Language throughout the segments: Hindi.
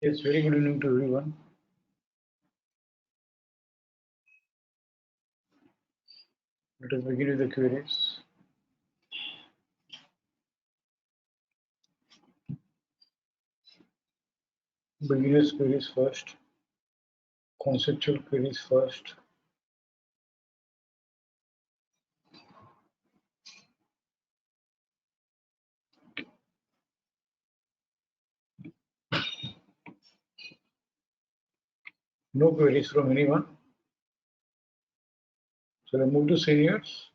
Yes, very good evening to everyone. Let us begin with the queries. Beginners queries first, conceptual queries first. No queries from anyone. So I move to seniors.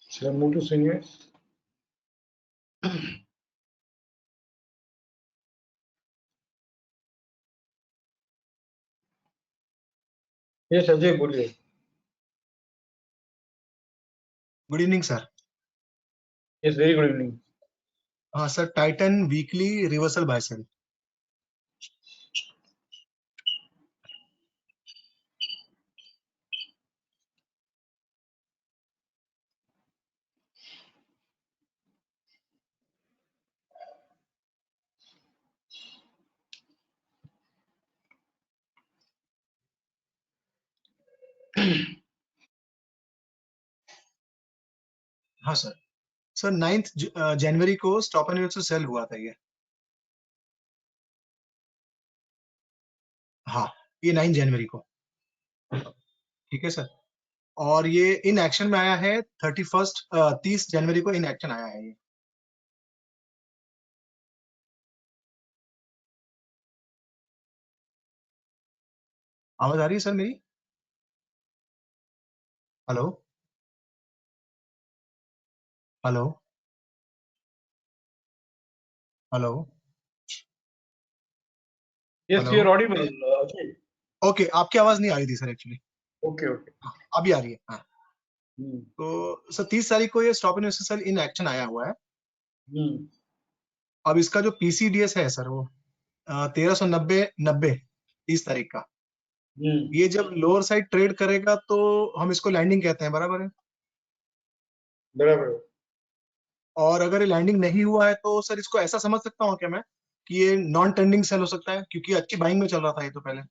So I move to seniors. Yes, Ajay, बोलिए. Good evening sir. Yes, very good evening. हाँ sir, Titan weekly reversal by sell. हाँ सर. सर 9 जनवरी को स्टॉप एंड रिवर्सल सेल हुआ था ये. हाँ, ये 9 जनवरी को. ठीक है सर. और ये इन एक्शन में आया है 30 जनवरी को इन एक्शन आया है ये. आवाज आ रही है सर मेरी? Hello hello hello. Yes, you are audible, Ajay. Okay, आपकी आवाज नहीं आ रही थी सर एक्चुअली. Okay, okay. अभी आ रही है. हाँ. तो सर 30 तारीख को ये stop and reversal sell in action आया हुआ है. अब इसका जो पीसीडीएस है सर वो 1390 30 तारीख का. ये जब लोअर साइड ट्रेड करेगा तो हम इसको लैंडिंग कहते हैं, बराबर है? बराबर. और अगर ये लैंडिंग नहीं हुआ है तो सर इसको ऐसा समझ सकता हूँ क्या मैं कि ये नॉन ट्रेंडिंग सेल हो सकता है, क्योंकि अच्छी बाइंग में चल रहा था ये तो पहले.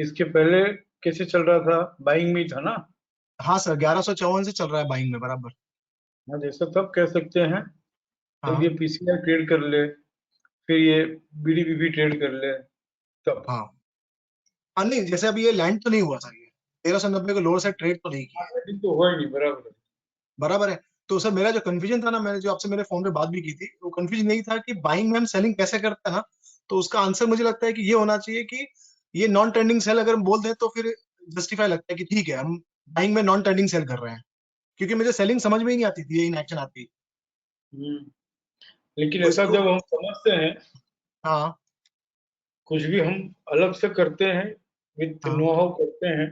इसके पहले कैसे चल रहा था? बाइंग में था ना? हाँ सर, 1154 से चल रहा है बाइंग में, बराबर. हाँ, जैसा तब कह सकते हैं. हाँ जब ये पीसीआर ट्रेड कर ले, फिर ये बीडीबीबी ट्रेड कर ले, तब. हाँ. हाँ नहीं, जैसे अभी ये लैंड तो नहीं हुआ सर, ये 1390 को लोअर साइड ट्रेड तो नहीं किया, ट्रेडिंग तो हुआ ही नहीं. बराबर. बराबर है. तो सर मेरा जो कंफ्यूजन था ना, मैंने जो आपसे मेरे फोन पे बात भी की थी, वो कंफ्यूजन यही था कि बाइंग में हम सेलिंग कैसे करते हैं ना. तो उसका आंसर मुझे लगता है कि ये होना चाहिए कि ये नॉन ट्रेंडिंग सेल अगर हम बोल दें तो फिर जस्टिफाई लगता है कि ठीक है, हम बाइंग में नॉन ट्रेंडिंग सेल कर रहे हैं, क्योंकि मुझे सेलिंग समझ में ही नहीं आती थी ये इन एक्शन आती. लेकिन तो ऐसा इसको. जब हम समझते हैं, हाँ कुछ भी हम अलग से करते हैं, विथ हाँ नो हाउ करते हैं,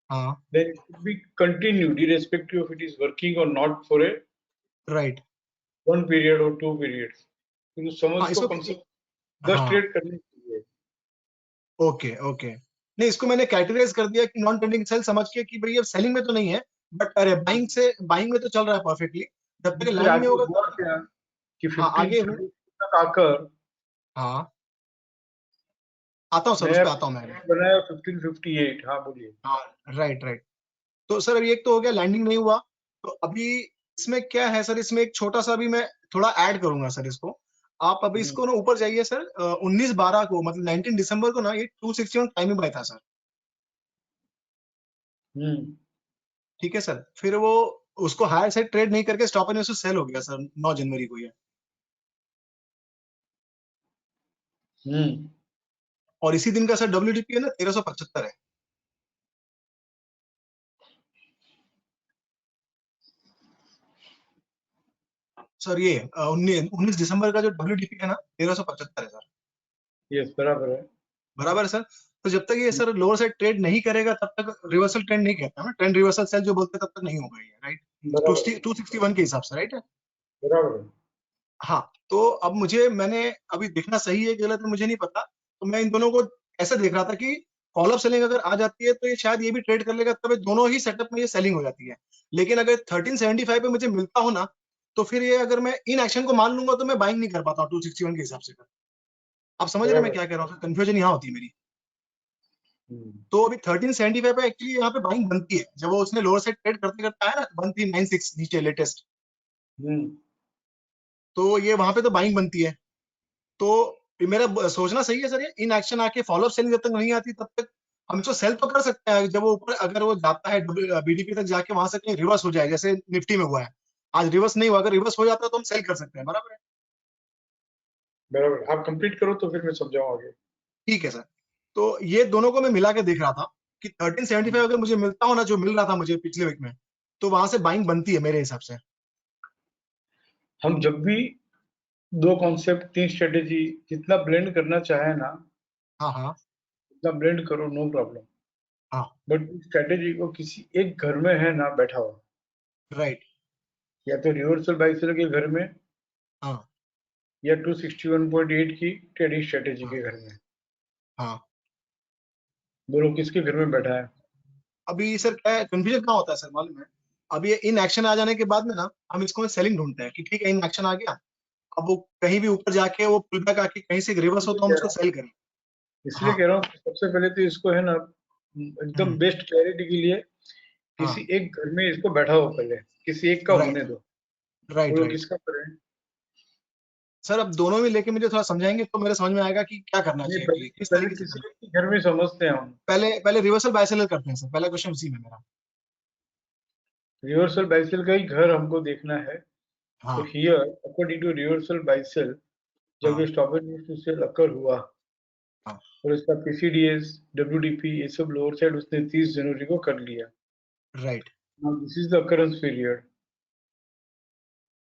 हाँ. then it should be continued irrespective of it is working or not for a right. one period or two periods. तो समझ हाँ को इसको. कम से कम 10 हाँ. ट्रेड करनी चाहिए. Okay okay. नहीं, इसको मैंने कैटेगराइज कर दिया कि नॉन ट्रेंडिंग सेल समझ के कि भाई अब सेलिंग में तो नहीं है, बट अरे बाइंग में तो चल रहा है परफेक्टली. जब तक फिर लाइन में आगे होगा हुआ तब. क्या कि हाँ 15 आगे हूँ. 30 तक आकर हाँ आता हूँ सर, उस नया पे आता हूँ मैं. बनाया 1558. हाँ, बोलिए. हाँ. Right right. तो सर अभी एक तो हो गया, लैंडिंग नहीं हुआ. तो अभी इसमें क्या है सर, इसमें एक छोटा सा अभी मैं थोड़ा ऐड करूंगा सर इसको. आप अभी इसको ना ऊपर जाइए सर. 19/12 को, मतलब 19 दिसंबर को ना ये 261 टाइमिंग बाय था सर. ठीक है सर. फिर वो उसको हायर साइड ट्रेड नहीं करके स्टॉप एंड सेल हो गया सर 9 जनवरी को ये. और इसी दिन का सर डब्ल्यूडीपी है ना 1375 है सर. ये 19 दिसंबर का जो डब्ल्यूडीपी है ना 1375 है सर. यस, बराबर है. बराबर है सर. तो जब तक ये सर लोअर साइड ट्रेड नहीं करेगा तब तक रिवर्सल ट्रेंड नहीं कहता ना, ट्रेंड रिवर्सल सेल जो बोलते हैं तब तक नहीं होगा ये, राइट? बराबर है. 261 के हिसाब से, राइट है? बराबर है. हाँ. तो अब मैंने अभी देखना सही है गलत है मुझे नहीं पता, तो मैं इन दोनों को ऐसे देख रहा था कि फॉलोअप सेलिंग अगर आ जाती है तो ये शायद ये भी ट्रेड कर लेगा, तब ये दोनों ही सेटअप में ये सेलिंग हो जाती है। लेकिन अगर 1375 पे मुझे मिलता हो ना, तो फिर ये अगर मैं इन एक्शन को मान लूंगा तो मैं बाइंग नहीं कर पाता हूँ 261 के हिसाब से। आप समझ रहे हैं मैं बराबर। क्या कह रहा हूँ? कंफ्यूजन यहाँ होती है मेरी। हम्म। तो अभी 1375 पे एक्चुअली यहाँ पे बाइंग बनती है, जब वो उसने लोअर साइड ट्रेड करते करते आया ना 1396 नीचे लेटेस्ट, हम्म। तो ये वहां पे तो बाइंग बनती है। तो ये मेरा सोचना सही है सर, ये इन एक्शन आके फॉलोअप सेलिंग जब तक नहीं आती तब तक हम इसको सेल तो कर सकते हैं। जब वो ऊपर अगर वो जाता है बीडीपी तक जाके वहां से कहीं रिवर्स हो जाए, जैसे निफ्टी में हुआ है, आज रिवर्स नहीं हुआ, अगर रिवर्स हो जाता है तो हम सेल कर सकते हैं, बराबर है? बराबर, आप कंप्लीट करो तो फिर मैं समझाऊँ आगे। ठीक है सर। तो ये दोनों को मैं मिला के देख रहा था कि 1375 अगर मुझे मिलता हो ना, जो मिल रहा था मुझे पिछले वीक में, तो वहां से बाइंग बनती है मेरे हिसाब से। हम जब भी दो कॉन्सेप्ट, तीन स्ट्रेटेजी जितना ब्लेंड करना चाहे ना, हाँ हाँ उतना ब्लेंड करो, नो प्रॉब्लम। हाँ। बट स्ट्रेटेजी को किसी एक घर में है ना बैठा हुआ, राइट। या तो रिवर्सल बाय सेल के घर में, हाँ या 261.8 की ट्रेडिंग स्ट्रेटेजी हाँ के घर में, हाँ। बोलो किसके घर में बैठा है? अभी सर क्या कंफ्यूजन कहाँ होता है सर मालूम है? अभी ये इन एक्शन आ जाने के बाद में ना हम इसको सेलिंग ढूंढते हैं कि ठीक है इन एक्शन आ गया, अब वो कहीं भी ऊपर जाके वो पुल बैक आके कहीं से रिवर्स हो इसलिए तो हम कह उसको रहा हूँ सेल करें। इसलिए हाँ। कह रहा हूँ कि सबसे पहले तो इसको है ना, एकदम हम्म। बेस्ट क्लैरिटी के लिए हाँ। किसी एक घर में इसको बैठा हो, पहले किसी एक का राइट होने दो। राइट बोलो राइट। किसका करें? सर अब दोनों में लेके मुझे थोड़ा समझाएंगे तो मेरे समझ में आएगा कि क्या करना नहीं, चाहिए पहले एक्चुअली, किस पहले तरीके से किसी करना है। एक के घर में समझते हैं हम। पहले पहले रिवर्सल बाय सेल करते हैं सर, पहला क्वेश्चन उसी में मेरा। रिवर्सल बाइसेल का ही घर हमको देखना है। तो हाँ here according to reversal by sell, जब ये हाँ stop and news to sell occur हुआ हाँ। और इसका पीसीडीएस, डब्ल्यूडीपी, ये सब लोअर साइड उसने 30 जनवरी को कर लिया। Right. Now this is the occurrence period.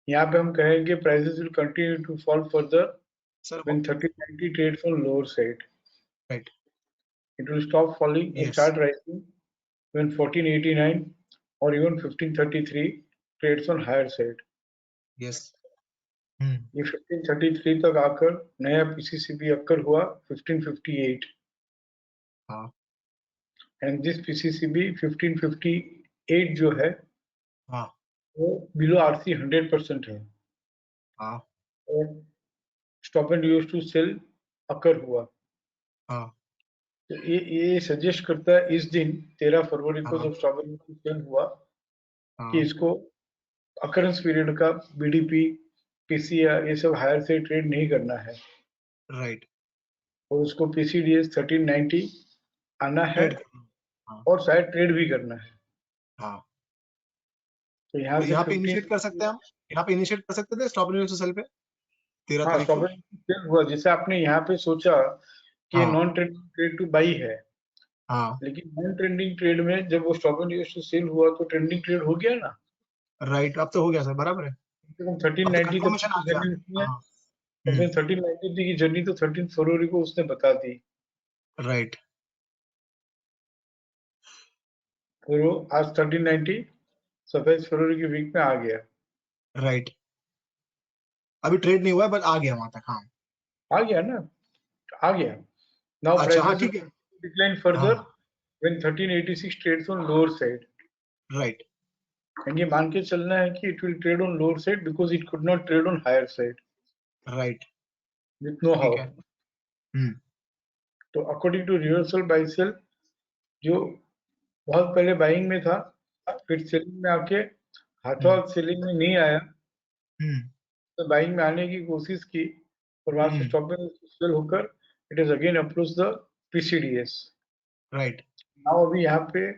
यहाँ पे हम कहेंगे prices will continue to fall further sir वो। When 1390 trades on lower side. Right. It will stop falling and yes. start rising when 1489 or even 1533 trades on higher side. Yes. Hmm. ये 1533 तक आकर नया पीसीसीबी अक्कर हुआ 1558, हाँ एंड दिस पीसीसीबी 1558 जो है हाँ वो बिलो आरसी 100% है, हाँ और stop and use to sell occur हुआ। हाँ तो ये सजेस्ट करता है इस दिन 13 फरवरी को हाँ जब stop and use to sell हुआ कि हाँ। इसको अकरेंस पीरियड का बीडीपी, पीसीआर, ये सब हायर से ट्रेड नहीं करना है, राइट। और उसको पीसीडीएस 1390 आना है, ट्रेड करना। हाँ और शायद ट्रेड भी करना है। हाँ। तो यहाँ तो से यहाँ पे 15, इनिशिएट कर सकते हैं हम, यहाँ पे इनिशिएट कर सकते थे स्टॉप न्यूज सेल पे 13 तारीख स्टॉप को। एंड सेल हुआ, जैसे आपने यहाँ पे सोचा कि ये हाँ non trading trade to buy है, हाँ। लेकिन नॉन ट्रेंडिंग ट्रेड में जब वो stop and use to sell हुआ तो ट्रेंडिंग ट्रेड हो गया ना। राइट, अब तो हो गया सर, बराबर है। थर्टीन अब तो नाइनटी तक कंफर्मेशन आ की गया। जर्नी उसने, हाँ। उसने 1390 की जर्नी तो 13 फरवरी को उसने बता दी। राइट। फिर वो आज 1390 27 फरवरी के वीक में आ गया। राइट। अभी ट्रेड नहीं हुआ है बट आ गया वहां तक, हाँ। आ गया ना, आ गया। नाउ अच्छा हाँ प्राइसेस ठीक है। डिक्लाइन फर्दर हाँ। When 1386 trades on lower side, right. And ये मान के चलना है कि it will trade on lower side because it could not trade on higher side right. With no ठीक हाउ। है। हम्म। तो according to reversal by sell, जो बहुत पहले बाइंग में था, फिर सेलिंग में आके हाथों हम्म। हाथ सेलिंग में नहीं आया, हम्म। तो बाइंग में आने की कोशिश की, और वहां से हम्म। स्टॉप में सेल होकर it is again approach the PCDS. Right. Now अभी यहाँ पे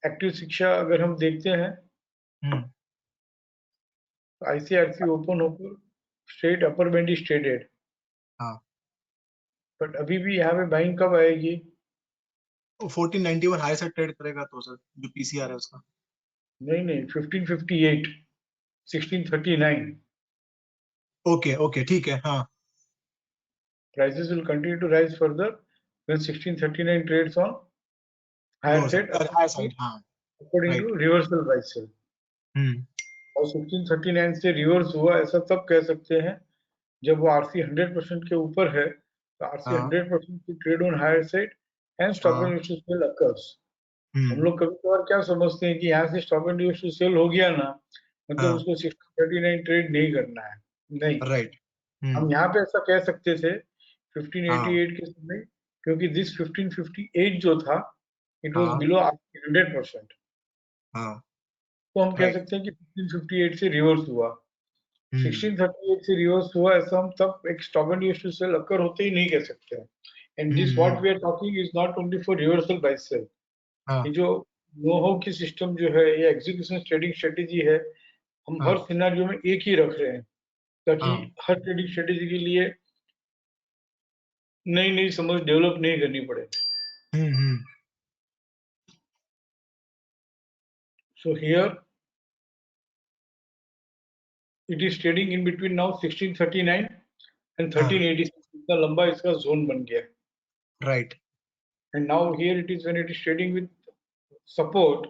एक्टिव शिक्षा अगर हम देखते हैं, हम्म। तो आईसीआरसी ओपन होकर straight upper band is traded, हाँ। बट अभी भी यहाँ पे बाइंग कब आएगी? वो 1491 हाई से ट्रेड करेगा तो सर, जो पीसीआर है उसका। नहीं नहीं, 1558, 1639। ओके ओके ठीक है, हाँ। Prices will continue to rise further when 1639 trades on higher lower side side, high side, हाँ। according right. to reversal by sell। हम्म। और 1639 से रिवर्स हुआ ऐसा तब कह सकते हैं जब वो आरसी 100% के ऊपर है, तो RC हाँ 100% to trade on higher side and stop हाँ and use to sell occurs. हम हम्म लोग कभी कभार क्या समझते हैं कि यहाँ से stop and use to sell हो गया ना, मतलब हाँ उसको 1639 ट्रेड नहीं करना है। नहीं, राइट हम यहाँ पे ऐसा कह सकते थे हाँ 1588 के समय, क्योंकि दिस 1558 जो था इट वाज हाँ बिलो 100%। हाँ तो हम कह राइट सकते हैं कि 1558 से रिवर्स हुआ। हम्म 1638 से रिवर्स हुआ, ऐसा हम तब एक stop and use to sell occur होते ही नहीं कह सकते हैं। And this what hmm we are talking is not only for reversal by sell. ये हाँ जो नो हाउ की सिस्टम जो है, ये एग्जीक्यूशन ट्रेडिंग स्ट्रेटेजी है, हम हर हाँ सिनेरियो में एक ही रख रहे हैं, ताकि हाँ हर ट्रेडिंग स्ट्रेटेजी के लिए नई नई समझ डेवलप नहीं करनी पड़े। Hmm so here it is trading in between now 1639 and हाँ 1386, इतना लंबा इसका जोन बन गया। Right and now here it is when it is trading with support,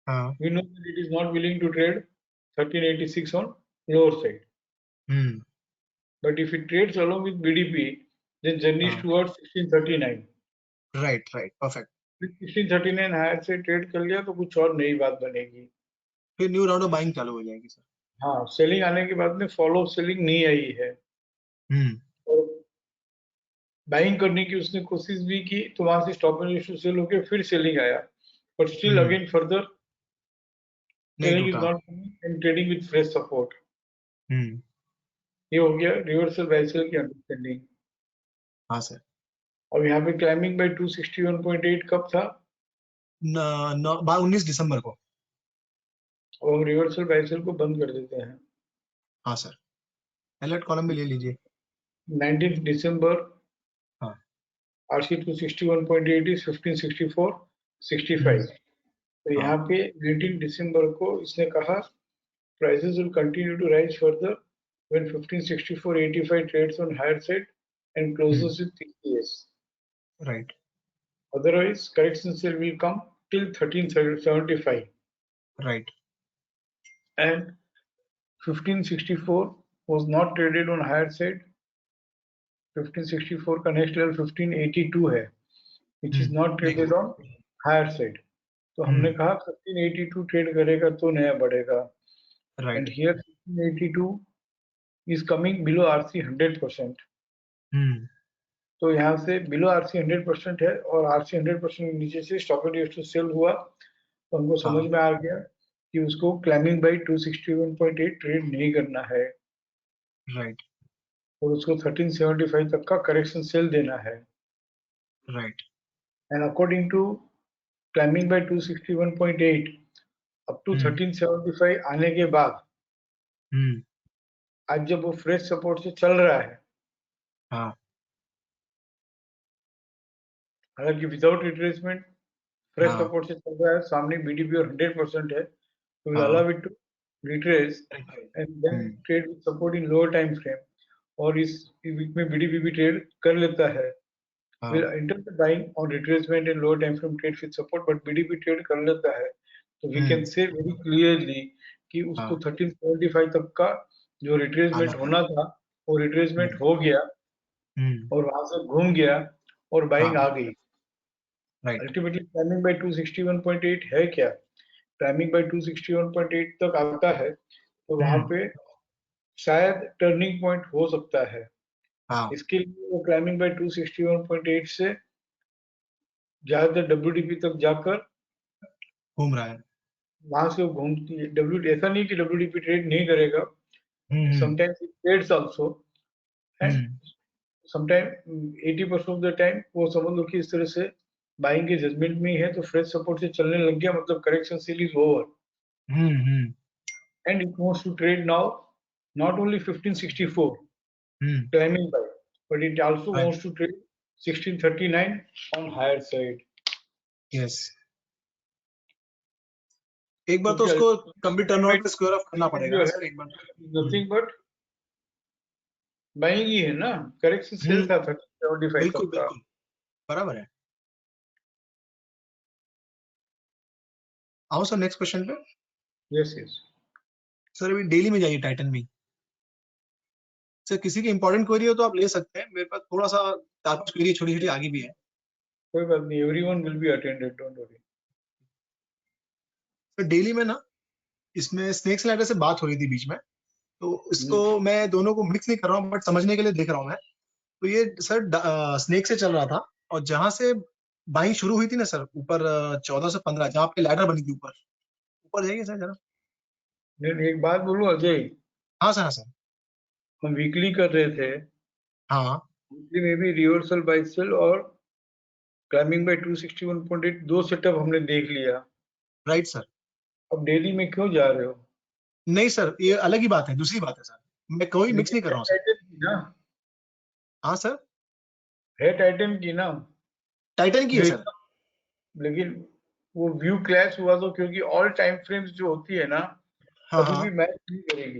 हाँ we know that it is not willing to trade 1386 on lower side. Hmm But if it trades along with BDP, then journey is हाँ towards 1639. Right right perfect 1639 higher से ट्रेड कर लिया तो कुछ और नई बात बनेगी। फिर न्यू राउंड ऑफ बाइंग चालू हो जाएगी सर हाँ, सेलिंग आने के बाद में फॉलो सेलिंग नहीं आई है, हम्म और बाइंग करने की उसने कोशिश भी की, तो वहां से स्टॉप एंड इश्यू सेल होकर फिर सेलिंग आया, but still hmm again further नहीं सेलिंग इज टूटा not and trading with fresh support. Hmm ये हो गया रिवर्सल बाय सेल की अंडरस्टैंडिंग। हाँ सर और यहाँ पे क्लाइंबिंग बाय 261.8 कब था, 19 दिसंबर को और हम रिवर्सल बाय सेल को बंद कर देते हैं। हाँ सर अलर्ट कॉलम भी ले लीजिए 19 दिसंबर हाँ RC 261.8 is 1564 65। हम्म तो यहाँ हाँ पे 19 दिसंबर को इसने कहा prices will continue to rise further when 1564.85 trades on higher side and hmm closes with TCS. Right Otherwise, correction sale will come till 1375, right and 1564 was not traded on higher side. 1564 का नेक्स्ट लेवल 1582 है, which is not देखिए traded on higher side. तो हमने हम्म कहा 1582 ट्रेड करेगा तो नया बढ़ेगा, right and here 1582 is coming below RC 100%। हम्म तो यहाँ से बिलो RC 100% है, और RC 100% के नीचे से stop and use to sell हुआ, तो हमको समझ हाँ में आ गया कि उसको क्लाइंबिंग बाई 261.8 ट्रेड नहीं करना है, राइट और उसको 1375 तक का करेक्शन सेल देना है। Right and according to climbing by 261.8 up to hmm 1375 आने के बाद, हम्म आज जब वो फ्रेश सपोर्ट से चल रहा है, हाँ हालांकि विदाउट रिट्रेसमेंट फ्रेश हाँ सपोर्ट से चल रहा है, सामने बीडीपी और 100% है, तो विल हाँ allow it to retrace and then hmm trade with support in lower time frame, और इस वीक में बीडीपी भी ट्रेड कर लेता है, विल हाँ enter the buying on retracement in lower time frame trade with support, but BDP trade कर लेता है, तो वी कैन हम्म से वेरी क्लियरली कि उसको हाँ 1375 तक का जो आना रिट्रेसमेंट पड़ेगा होना था वो रिट्रेसमेंट हम्म हो गया, हम्म और वहां से घूम गया और बाइंग हाँ आ गई। राइट अल्टीमेटली टाइमिंग बाय 261.8 है क्या, टाइमिंग बाय 261.8 तक आता है, तो वहां हम्म पे शायद टर्निंग पॉइंट हो सकता है। हाँ इसके लिए वो क्लाइंबिंग बाय 261.8 से ज्यादातर डब्ल्यूडीपी तक जाकर घूम रहा है वहां से वो घूमती है। डब्ल्यू ऐसा नहीं कि डब्ल्यूडीपी ट्रेड नहीं करेगा, hmm sometimes it trades also, and hmm sometime 80% of the time वो समझ लो कि इस तरह से बाइंग के जजमेंट में ही है, तो फ्रेश सपोर्ट से चलने लग गया, मतलब correction sell is over, hmm and it wants to trade now not only 1564 hmm climbing by, but it also right wants to trade 1639 on higher side. Yes एक बार तो क्योंकि उसको कंप्लीट टर्नओवर पे स्क्वायर ऑफ करना ultimate पड़ेगा जो ना है सर एक बार नथिंग बट बाइंग ही है ना, करेक्शन सेल हम्म था 1375 बिल्कुल तक का। बिल्कुल बराबर है आओ सर नेक्स्ट क्वेश्चन पे यस यस। सर अभी डेली में जाइए टाइटन में सर किसी की इंपॉर्टेंट क्वेरी हो तो आप ले सकते हैं, मेरे पास थोड़ा सा 4-5 क्वेरी छोटी छोटी आगे भी है। कोई बात नहीं, everyone will be attended, don't worry. तो डेली में ना इसमें स्नेक्स लैडर से बात हो रही थी बीच में, तो इसको हम्म। मैं दोनों को मिक्स नहीं कर रहा हूँ, बट समझने के लिए देख रहा हूँ मैं। तो ये सर स्नेक से चल रहा था, और जहां से बाइंग शुरू हुई थी ना सर, ऊपर 1415 जहाँ पे लैडर बनी थी, ऊपर ऊपर जाइए सर जरा। नहीं, एक बात बोलूं अजय, हाँ सर, हाँ सर। हम वीकली कर रहे थे, हाँ वीकली में भी रिवर्सल बाइसेल और क्लाइंबिंग बाय 261.8 दो सेटअप हमने देख लिया। Right sir. अब डेली में क्यों जा रहे हो? नहीं सर, ये अलग ही बात है, दूसरी बात है सर, मैं कोई मिक्स लेकिन नहीं कर है रहा हूँ सर। टाइटन की ना, हाँ सर। है टाइटन की ना, टाइटन की है जो सर। लेकिन वो व्यू क्लैश हुआ तो, क्योंकि ऑल टाइम फ्रेम्स जो होती है ना, हाँ कभी हाँ। भी मैच नहीं करेगी।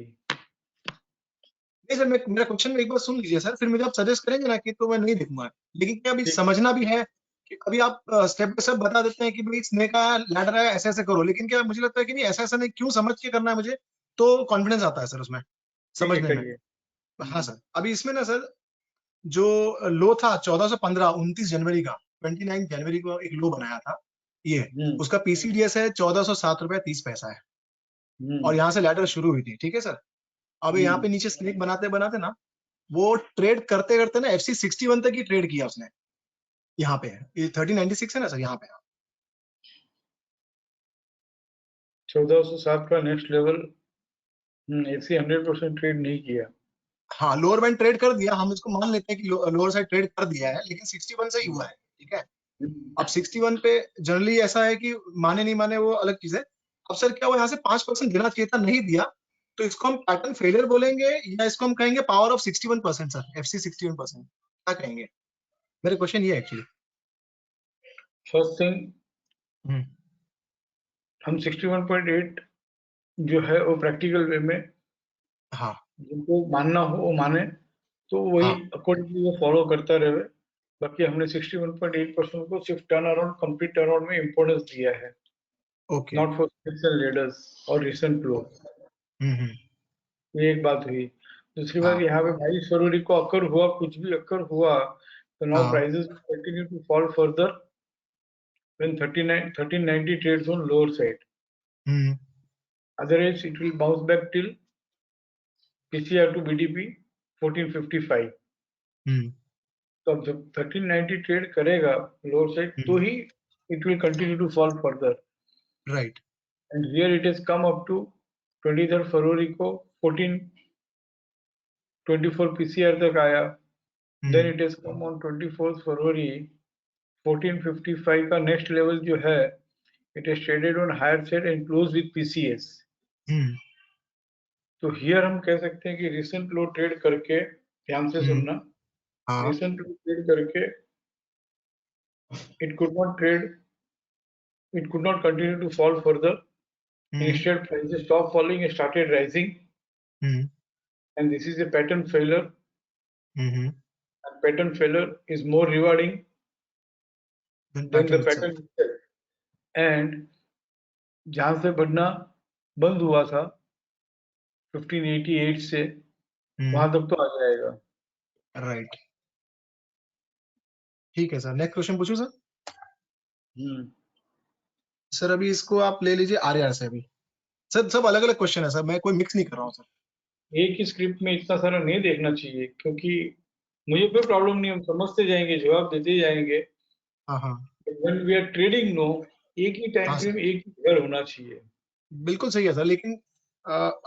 नहीं सर, मैं मेरा क्वेश्चन एक बार सुन लीजिए सर, फिर मुझे आप सजेस्ट करेंगे ना कि तो मैं नहीं देखूंगा। लेकिन क्या अभी ठीक। समझना भी है कि अभी आप स्टेप बाय स्टेप बता देते हैं कि भाई स्नेक का लैडर है, ऐसे ऐसे करो, लेकिन क्या मुझे लगता है कि नहीं, ऐसा ऐसा नहीं, क्यों समझ के करना है मुझे, तो कॉन्फिडेंस आता है सर उसमें, ठीक है, समझने में। करिए। हाँ सर, अभी इसमें ना सर, जो लो था 1415, 29 जनवरी का, 29 जनवरी को एक लो बनाया था ये, हम्म। उसका पीसीडीएस है 1407 रुपया 30 पैसा है, और हम्म। यहाँ से लैडर शुरू हुई थी, ठीक है सर। अब यहाँ हम्म। पे नीचे स्नेक बनाते बनाते ना, वो ट्रेड करते करते ना FC 61 तक ही ट्रेड किया उसने, यहाँ पे है ये 1396 है ना सर, यहाँ पे। 1407 का नेक्स्ट लेवल। ऐसे 100% ट्रेड नहीं किया। हाँ, लोअर बैंड ट्रेड कर दिया, हम इसको मान लेते हैं कि लोअर साइड ट्रेड कर दिया है, लेकिन 61 से ही हम्म। हुआ है, ठीक है। हम्म। अब 61 पे जनरली ऐसा है कि माने नहीं माने वो अलग चीज है। अब सर क्या वो यहाँ से 5% देना चाहिए था, नहीं दिया, तो इसको हम पैटर्न फेलियर बोलेंगे, या इसको हम कहेंगे पावर ऑफ 61% सर, FC 61%, क्या कहेंगे? मेरा क्वेश्चन ये है एक्चुअली। फर्स्ट थिंग, हम्म। हम 61.8 जो है वो प्रैक्टिकल वे में हाँ जिनको मानना हो वो माने, तो वही हाँ। अकॉर्डिंगली वो फॉलो करता रहे। बाकी हमने 61.8% को सिर्फ turn around, complete turn around में इंपॉर्टेंस दिया है, okay. Not for six leaders और रिसेंट लो। हम्म। ये एक बात हुई। दूसरी बात, हाँ यहाँ पे 22 फरवरी को अकर हुआ, कुछ भी अकर हुआ, तो नाउ हाँ। Prices continue to fall further when 39 1390 trades on lower side. Hmm. Otherwise it will bounce back till PCR to BDP 1455. हम्म। तो अब जब 1390 ट्रेड करेगा लोअर साइड, तो ही it will continue to fall further. Right. And here it has come up to 23rd फरवरी को 1424 PCR तक आया। Then hmm. it has come on 24th फरवरी 1455 का नेक्स्ट लेवल जो है, it has traded on higher side and closed with PCS. हम्म। तो हियर हम कह सकते हैं कि रिसेंट लो ट्रेड करके, ध्यान से हम्म। सुनना, हाँ। रिसेंट लो ट्रेड करके it could not trade, it could not continue to fall further. Hmm. Instead, prices stopped falling and started rising, hmm. and this is a pattern failure. Hmm. And pattern failure is more rewarding than than the pattern pattern itself. itself. And जहां से बढ़ना बंद हुआ था 1588 से, हम्म। वहां तक तो आ जाएगा। राइट। ठीक है सर, नेक्स्ट क्वेश्चन पूछूं सर? हम्म। सर अभी इसको आप ले लीजिए आर्यन से अभी। सर सब अलग अलग क्वेश्चन है सर, मैं कोई मिक्स नहीं कर रहा हूँ सर। एक ही स्क्रिप्ट में इतना सारा नहीं देखना चाहिए, क्योंकि मुझे कोई प्रॉब्लम नहीं, हम समझते जाएंगे, जवाब देते जाएंगे। हाँ हाँ। When we are trading no, एक ही टाइम हाँ फ्रेम, सर, एक ही घर होना चाहिए। बिल्कुल सही है सर, लेकिन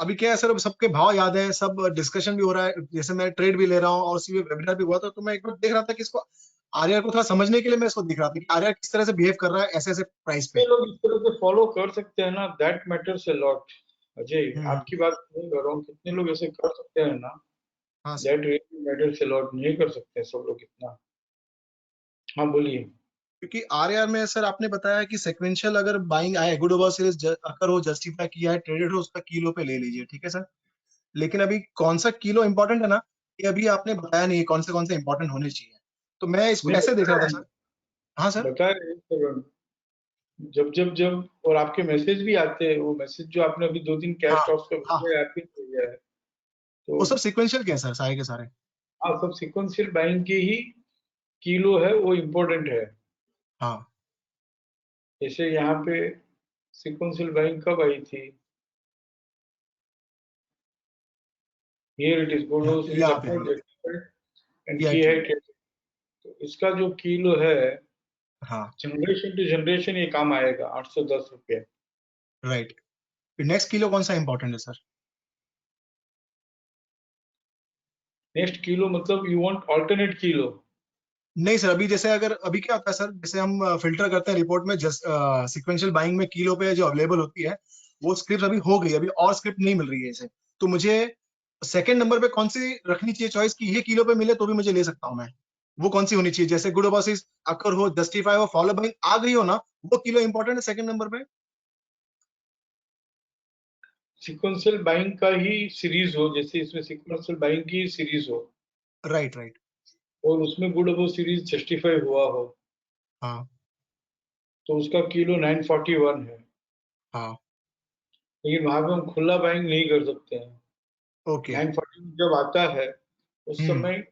अभी क्या है सर, अब सबके भाव याद है, सब डिस्कशन भी हो रहा है, जैसे मैं ट्रेड भी ले रहा हूँ और उसी में वेबिनार भी हुआ था, तो मैं एक बार देख रहा था कि इसको आर्यर को थोड़ा समझने के लिए मैं इसको देख रहा था कि आर्यर किस तरह से बिहेव कर रहा है ऐसे ऐसे प्राइस पे। कितने लोग इस तरह से फॉलो कर सकते हैं ना, that matters a lot. Ajay, हम्म। आपकी बात नहीं कर रहा हूँ, कितने लोग ऐसे कर सकते हैं ना, हाँ sir. That really matters a lot. नहीं कर सकते सब लोग इतना। हाँ, बोलिए। क्योंकि आरआर में सर आपने बताया कि सीक्वेंशियल अगर बाइंग आए, गुड ओवर सीरीज अगर हो, जस्टिफाई किया है, ट्रेडेड हो, उसका किलो पे ले लीजिए, ठीक है सर। लेकिन अभी कौन सा किलो इंपॉर्टेंट है ना, ये अभी आपने बताया नहीं कौन से इंपॉर्टेंट होने चाहिए, तो मैं इसको नहीं, ऐसे देख रहा था बताया सर। हाँ सर। बताया तो, जब जब जब और आपके मैसेज भी आते हैं, वो मैसेज जो आपने अभी 2 दिन कैश हाँ स्टॉक्स पे हाँ। भेजा है, आप ही भेजा है। तो वो सब सीक्वेंशियल क्या है सर, सारे के सारे? हाँ, सब सिक्वेंशियल बाइंग की ही किलो है, वो इम्पोर्टेंट है। हाँ, जैसे यहाँ पे सिक्वेंशियल बाइंग कब आई थी? Here it is good series यहाँ पे आई अपवर्ड एंड ये की थी। है। तो इसका जो किलो है, हाँ, जनरेशन टू जनरेशन ये काम आएगा, 810 रुपये। राइट। नेक्स्ट किलो कौन सा इंपॉर्टेंट है सर? नेक्स्ट किलो मतलब यू वांट अल्टरनेट किलो? नहीं सर, अभी जैसे अगर अभी क्या होता है सर, जैसे हम फिल्टर करते हैं रिपोर्ट में, जस्ट सिक्वेंशियल बाइंग में किलो पे जो अवेलेबल होती है वो स्क्रिप्ट अभी हो गई, अभी और स्क्रिप्ट नहीं मिल रही है इसे। तो मुझे सेकंड नंबर पे कौन सी रखनी चाहिए चॉइस की ये किलो पे मिले तो भी मुझे ले सकता हूँ मैं? वो कौन सी होनी चाहिए? जैसे गुड ओवरसीज अकर हो, जस्टिफाई हो, फॉलो बाइंग आ गई हो ना, वो किलो इंपॉर्टेंट है सेकंड नंबर पे? सिक्वेंशियल बाइंग का ही सीरीज हो, जैसे इसमें सिक्वेंशियल बाइंग की सीरीज हो राइट, राइट। और उसमें गुड वो सीरीज जस्टिफाई हुआ हो, हाँ, तो उसका किलो 941 है। हाँ। लेकिन वहां पे हम खुला बाइंग नहीं कर सकते हैं। ओके। 940 जब आता है उस हम्म। समय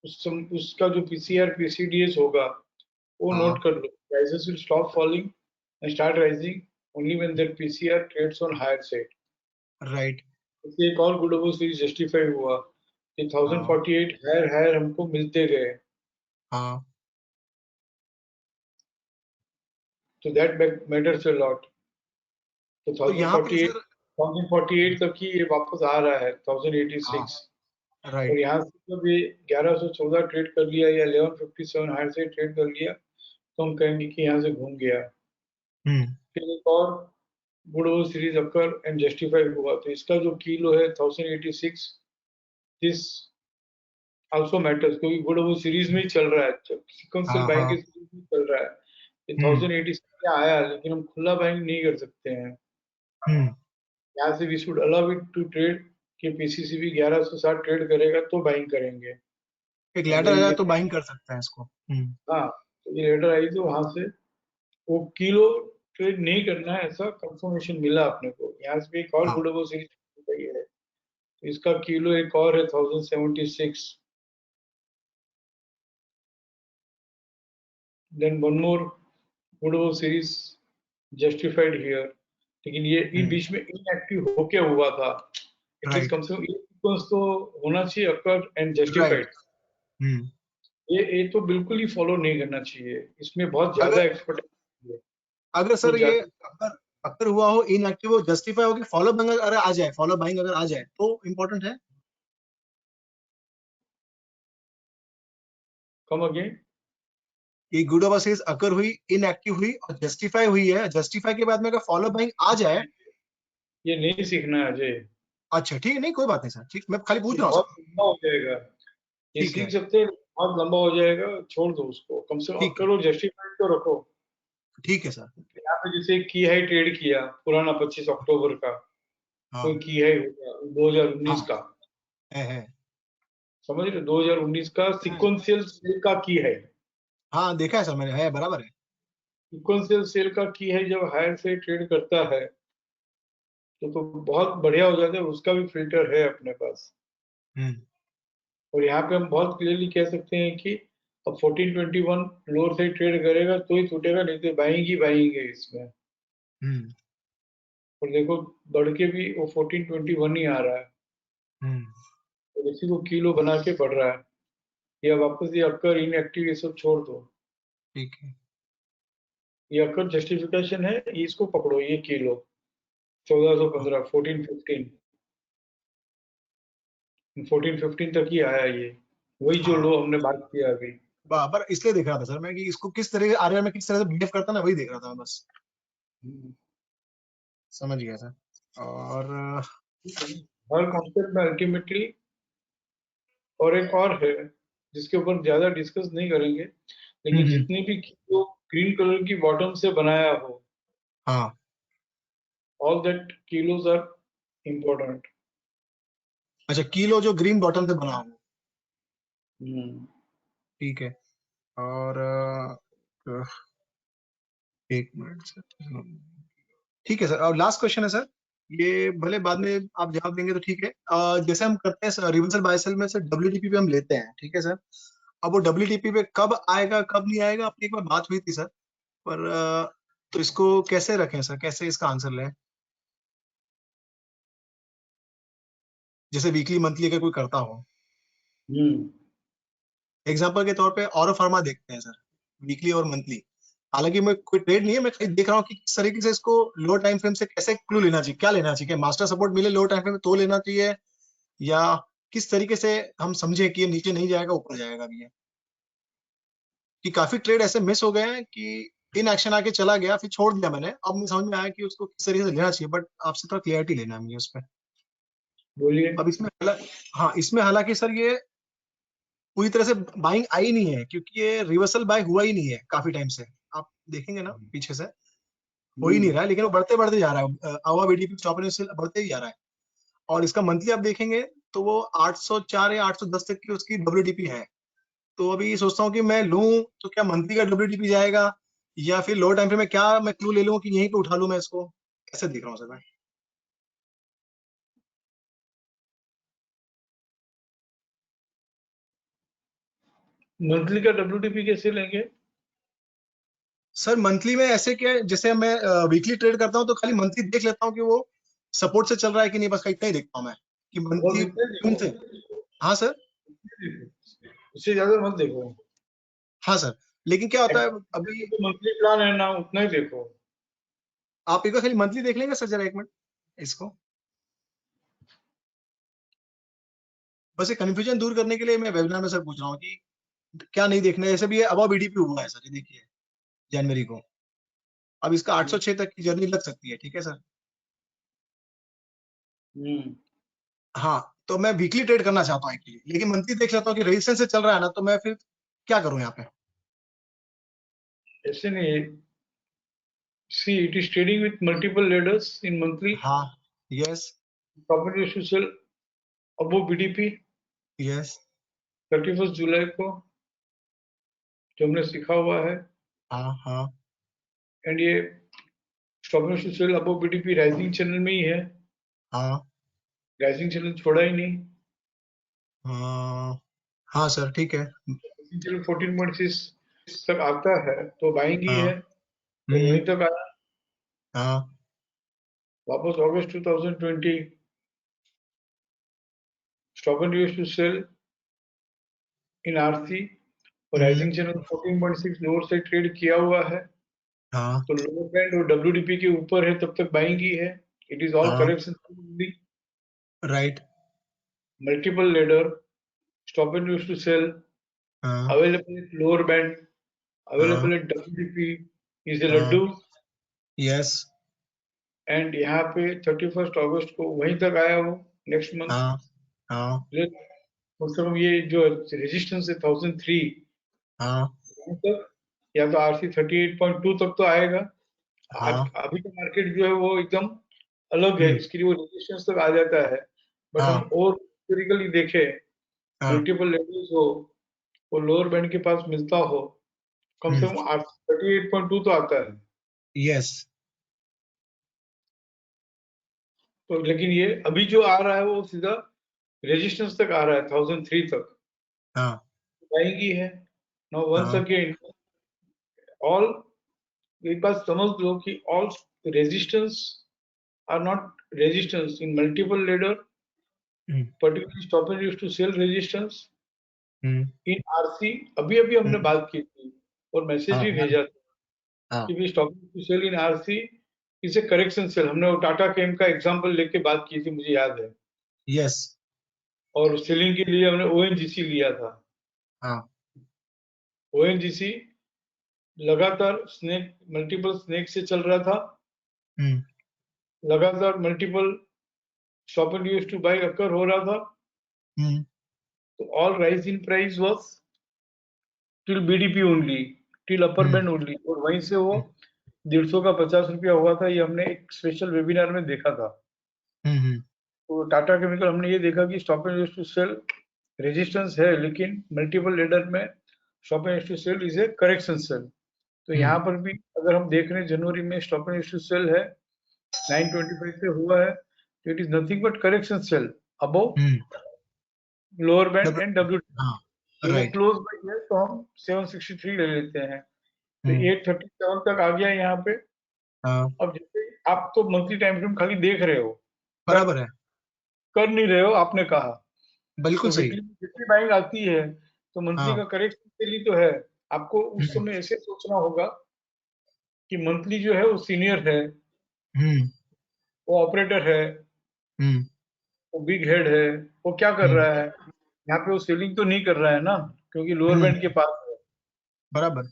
उसका जो पीसीआर पीसीडीएस होगा वो हाँ, नोट कर लो। Prices will stop falling and start rising only when that PCR trades on higher side. Right. इसलिए एक और गुड सीरीज जस्टिफाई हुआ कि हाँ, 1048 हायर हायर हमको मिलते गए। हाँ। तो दैट मैटर्स अ लॉट। तो तो यहाँ पे 1048, सर। 1048 तक ही ये वापस आ रहा है, हाँ, 1086। और राइट। यहाँ से जब ये 1114 ट्रेड कर लिया या 1157 हायर से ट्रेड कर लिया तो हम कहेंगे कि यहाँ से घूम गया। हम्म। फिर एक और good series occur and justify हुआ, तो इसका जो किलो है 1086, दिस आल्सो मैटर्स, क्योंकि गुड सीरीज में ही चल रहा है, सिक्वेंशियल हाँ, बाइंग हाँ। की सीरीज में चल रहा है। ये हम्म। 1086 आया, लेकिन हम खुला बाइंग नहीं कर सकते हैं। हम्म। यहाँ से we should allow it to trade, कि पीसीसी भी 1160 ट्रेड करेगा तो बाइंग करेंगे। एक एंड लैडर आ देन जाए ये, तो बाइंग कर सकते हैं इसको। हम्म। हाँ, तो ये लेटर आई तो वहां से वो किलो ट्रेड नहीं करना है ऐसा कंफर्मेशन मिला अपने को। यहाँ से भी एक और हाँ। गुडोबो सीरीज है, तो इसका किलो एक और है 1076। देन वन मोर गुडोबो सीरीज जस्टिफाइड हियर, लेकिन ये इन हम्म। बीच में इनएक्टिव होके हुआ था। एटलीस्ट राइट, कम से कम ये सीक्वेंस तो होना चाहिए, अकर एंड राइट। जस्टिफाइड। हम्म। ये तो बिल्कुल ही फॉलो नहीं करना चाहिए, इसमें बहुत ज्यादा अगर एक्सपर्ट है। अगर कुछ सर ये ज्यादा। अगर अगर हुआ हो, इनएक्टिव हो, जस्टिफाई हो कि फॉलो बाइंग अगर आ जाए, फॉलो बाइंग अगर आ जाए तो इम्पोर्टेंट है? Come again. कि गुड ओवरसीज अकर हुई, इनएक्टिव हुई और जस्टिफाई हुई है, जस्टिफाई के बाद में अगर फॉलो बाइंग आ जाए। ये नहीं सीखना है अजय, अच्छा, ठीक है, नहीं कोई बात नहीं सर, ठीक, मैं खाली पूछ ये रहा हूँ बहुत सर। लंबा हो जाएगा। ये ठीक सीख है। सकते हैं, बहुत लंबा हो जाएगा, छोड़ दो उसको। कम से कम ठीक है। अकर और जस्टिफाइड तो रखो। ठीक है सर। यहाँ पे जैसे की हाई ट्रेड किया पुराना 25 अक्टूबर का, कोई हाँ, की हाई होगा 2019 हाँ। का, है। समझ रहे, 2019 का है। सिक्वेंशियल सेल का की है। हाँ, देखा है सर मैंने, है बराबर है। सिक्वेंशियल सेल का की है जब हायर से ट्रेड करता है तो बहुत बढ़िया हो जाता है, उसका भी फिल्टर है अपने पास। हम्म। और यहाँ पे हम बहुत क्लियरली कह सकते हैं कि अब 1421 लोअर से ट्रेड करेगा तो ही टूटेगा, नहीं तो बाइंग ही बाइंग है इसमें। हम्म। और देखो, बढ़ के भी वो 1421 ही आ रहा है, हम्म। और इसी को किलो बना के बढ़ रहा है। या वापस ये अक्कर इनएक्टिव ये सब छोड़ दो, ठीक है। ये अक्कर जस्टिफिकेशन है, इसको पकड़ो, ये किलो 1415, हाँ, 1415 तक ही आया ये, वही जो हाँ। लो हमने बात किया अभी। बराबर, इसलिए देख रहा था सर मैं कि इसको किस तरह आर्यन में किस तरह से बिहेव करता ना, वही देख रहा था मैं बस। हम्म, समझ गया सर। और ठीक है। हर कॉन्सेप्ट में अल्टीमेटली, और एक और है जिसके ऊपर ज्यादा डिस्कस नहीं करेंगे, लेकिन हम्म। जितने भी किलो ग्रीन कलर की बॉटम से बनाया हो, हाँ। All that kilos are important. अच्छा, किलो जो ग्रीन बॉटम से बना हो। हम्म। ठीक है। और एक मिनट सर। ठीक है सर, और लास्ट क्वेश्चन है सर। ये भले बाद में आप जवाब देंगे तो ठीक है। जैसे हम करते हैं रिवर्सल बाय सेल में से डब्ल्यूटीपी पे हम लेते हैं, ठीक है सर। अब वो डब्ल्यूटीपी पे कब आएगा कब नहीं आएगा, अपनी एक बार बात हुई थी सर, पर तो इसको कैसे रखें सर, कैसे इसका आंसर लें? जैसे वीकली मंथली अगर कोई करता हो, हम्म। एग्जाम्पल के तौर पे ऑरो फार्मा देखते हैं सर, वीकली और मंथली। हालांकि मैं कोई ट्रेड नहीं है, मैं खाली देख रहा हूँ कि किस तरीके से इसको लो टाइम फ्रेम से कैसे क्लू लेना चाहिए, क्या लेना चाहिए, क्या मास्टर सपोर्ट मिले लो टाइम फ्रेम में तो लेना चाहिए, या किस तरीके से हम समझे कि ये नीचे नहीं जाएगा ऊपर जाएगा भी है। कि काफी ट्रेड ऐसे मिस हो गए हैं कि इन एक्शन आके चला गया, फिर छोड़ दिया मैंने, अब मुझे समझ में आया कि उसको किस तरीके से लेना चाहिए, बट आपसे थोड़ा क्लियरिटी लेना है मुझे उस पर। बोलिए। अब इसमें हाँ, इसमें हालांकि सर ये पूरी तरह से बाइंग आई नहीं है, क्योंकि ये रिवर्सल बाय हुआ ही नहीं है काफी टाइम से। आप देखेंगे ना पीछे से हो ही नहीं हम्म। रहा है, लेकिन वो बढ़ते बढ़ते जा रहा है, आवा बीडीपी स्टॉप से बढ़ते ही जा रहा है। और इसका मंथली आप देखेंगे तो वो 804 या 810 तक की उसकी डब्ल्यूडीपी है। तो अभी सोचता हूँ कि मैं लूं तो क्या मंथली का डब्ल्यूडीपी जाएगा, या फिर लो टाइम फ्रेम में क्या मैं क्लू ले लूं कि यहीं पे उठा लूं मैं इसको, कैसे देख रहा हूँ सर मैं? मंथली का डब्ल्यूटीपी कैसे लेंगे? सर मंथली में ऐसे क्या है, जैसे मैं वीकली ट्रेड करता हूँ तो खाली मंथली देख लेता हूँ कि वो सपोर्ट से चल रहा है कि नहीं, बस इतना ही देखता हूँ मैं कि बस मंथली इतना ही जून देखो। से। हाँ सर। इससे ज्यादा मत देखो। हाँ सर। लेकिन क्या होता है अभी, जो मंथली प्लान है ना उतना ही देखो। आप एक बार खाली मंथली देख लेंगे सर जरा, एक मिनट इसको। बस ये कंफ्यूजन दूर करने के लिए मैं वेबिनार में सर पूछ रहा हूँ कि क्या नहीं देखना है। जैसे भी ये अबव बीडीपी हुआ है सर, ये देखिए जनवरी को, अब इसका 806 तक की जर्नी लग सकती है, ठीक है सर। हम्म। हाँ, तो मैं वीकली ट्रेड करना चाहता हूँ एक्चुअली, लेकिन मंथली देख लेता हूँ कि रेजिस्टेंस से चल रहा है ना, तो मैं फिर क्या करूँ यहाँ पे? ऐसे नहीं। See, it is trading with multiple ladders in monthly. हाँ। Yes. Profit is to sell above BDP yes. 31 जुलाई को, जो हमने सीखा हुआ है। हाँ। हाँ। एंड ये stop to sell above BDP rising channel में ही है। हाँ। राइजिंग चैनल छोड़ा ही नहीं। हाँ। हाँ सर ठीक है। राइजिंग चैनल 14.6 तक आता है तो बाइंग ही हाँ। है। तो वहीं तक आया। हाँ। वापस अगस्त 2020 stop and use to sell in RC और हम्म। राइजिंग चैनल 14.6 लोअर से ट्रेड किया हुआ है। हाँ। तो लोअर बैंड और डब्ल्यूडीपी के ऊपर है तब तक बाइंग ही है। इट इज ऑल हाँ। Correction. Right. Multiple ladder stop and use to sell हाँ। available at lower band हाँ। available at WDP is a हाँ। लड्डू। यस। एंड यहाँ पे 31 अगस्त को वहीं तक आया वो नेक्स्ट मंथ। हाँ। हाँ। कम से कम ये जो रेजिस्टेंस है 1003 हाँ। वहां तक, या तो आरसी 38.2 तक तो आएगा। आज हाँ। अभी का मार्केट जो है वो एकदम अलग है, हम्म। इसके लिए वो रेजिस्टेंस तक आ जाता है। बट हम हाँ। और हिस्टोरिकली देखें, हाँ। मल्टीपल लेवल्स हो, वो लोअर बैंड के पास मिलता हो, कम से हम्म। कम 38.2 तो आता है। यस। तो लेकिन ये अभी जो आ रहा है वो सीधा रेजिस्टेंस तक आ रहा है 1003 तक। हाँ। आएगी है। नाउ वंस हाँ। अगेन ऑल, एक बात समझ लो कि all resistance are not resistance in multiple ladder, hmm. Particularly stop and use to sell resistance hmm. In RC. अभी अभी हमने हम्म। बात की थी और मैसेज हाँ। भी हाँ। भेजा था हाँ। कि भी stop and to sell in RC इसे करेक्शन सेल। हमने वो टाटा केम का एग्जांपल लेके बात की थी, मुझे याद है। यस। और सेलिंग के लिए हमने ओएनजीसी लिया था। हाँ। ओएनजीसी लगातार स्नेक मल्टीपल स्नेक से चल रहा था। हम्म। लगातार multiple stop and use to buy occur हो रहा था। हम्म। तो all rise in price was till BDP only, till upper hmm. Band only, और वहीं से वो 150 का 50 रुपया हुआ था। ये हमने एक स्पेशल वेबिनार में देखा था। हम्म। तो टाटा केमिकल हमने ये देखा कि stop and use to sell resistance है, लेकिन मल्टीपल लेडर में stop and use to sell is a correction sell. तो हम्म। यहाँ पर भी अगर हम देख रहे हैं जनवरी में stop and use to sell है 925 से हुआ है, तो it is nothing but correction sell above hmm. Lower band W and W. हाँ। तो वो राइट। क्लोज बाई है, तो हम 763 ले लेते हैं। तो हम्म। 837 तक आ गया यहाँ पे। हाँ। अब जैसे आप तो मंथली टाइम फ्रेम खाली देख रहे हो, बट बराबर है। कर नहीं रहे हो, आपने कहा। बिल्कुल तो सही। वीकली में जितनी बाइंग आती है, तो मंथली हाँ। का करेक्शन के लिए तो है। आपको उस हम्म। समय ऐसे सोचना होगा कि मंथली जो है वो सीनियर है, हम्म। वो ऑपरेटर है, हम्म। वो बिग हेड है, वो क्या कर हम्म। रहा है यहाँ पे? वो सेलिंग तो नहीं कर रहा है ना, क्योंकि लोअर हम्म। बैंड के पास है। बराबर।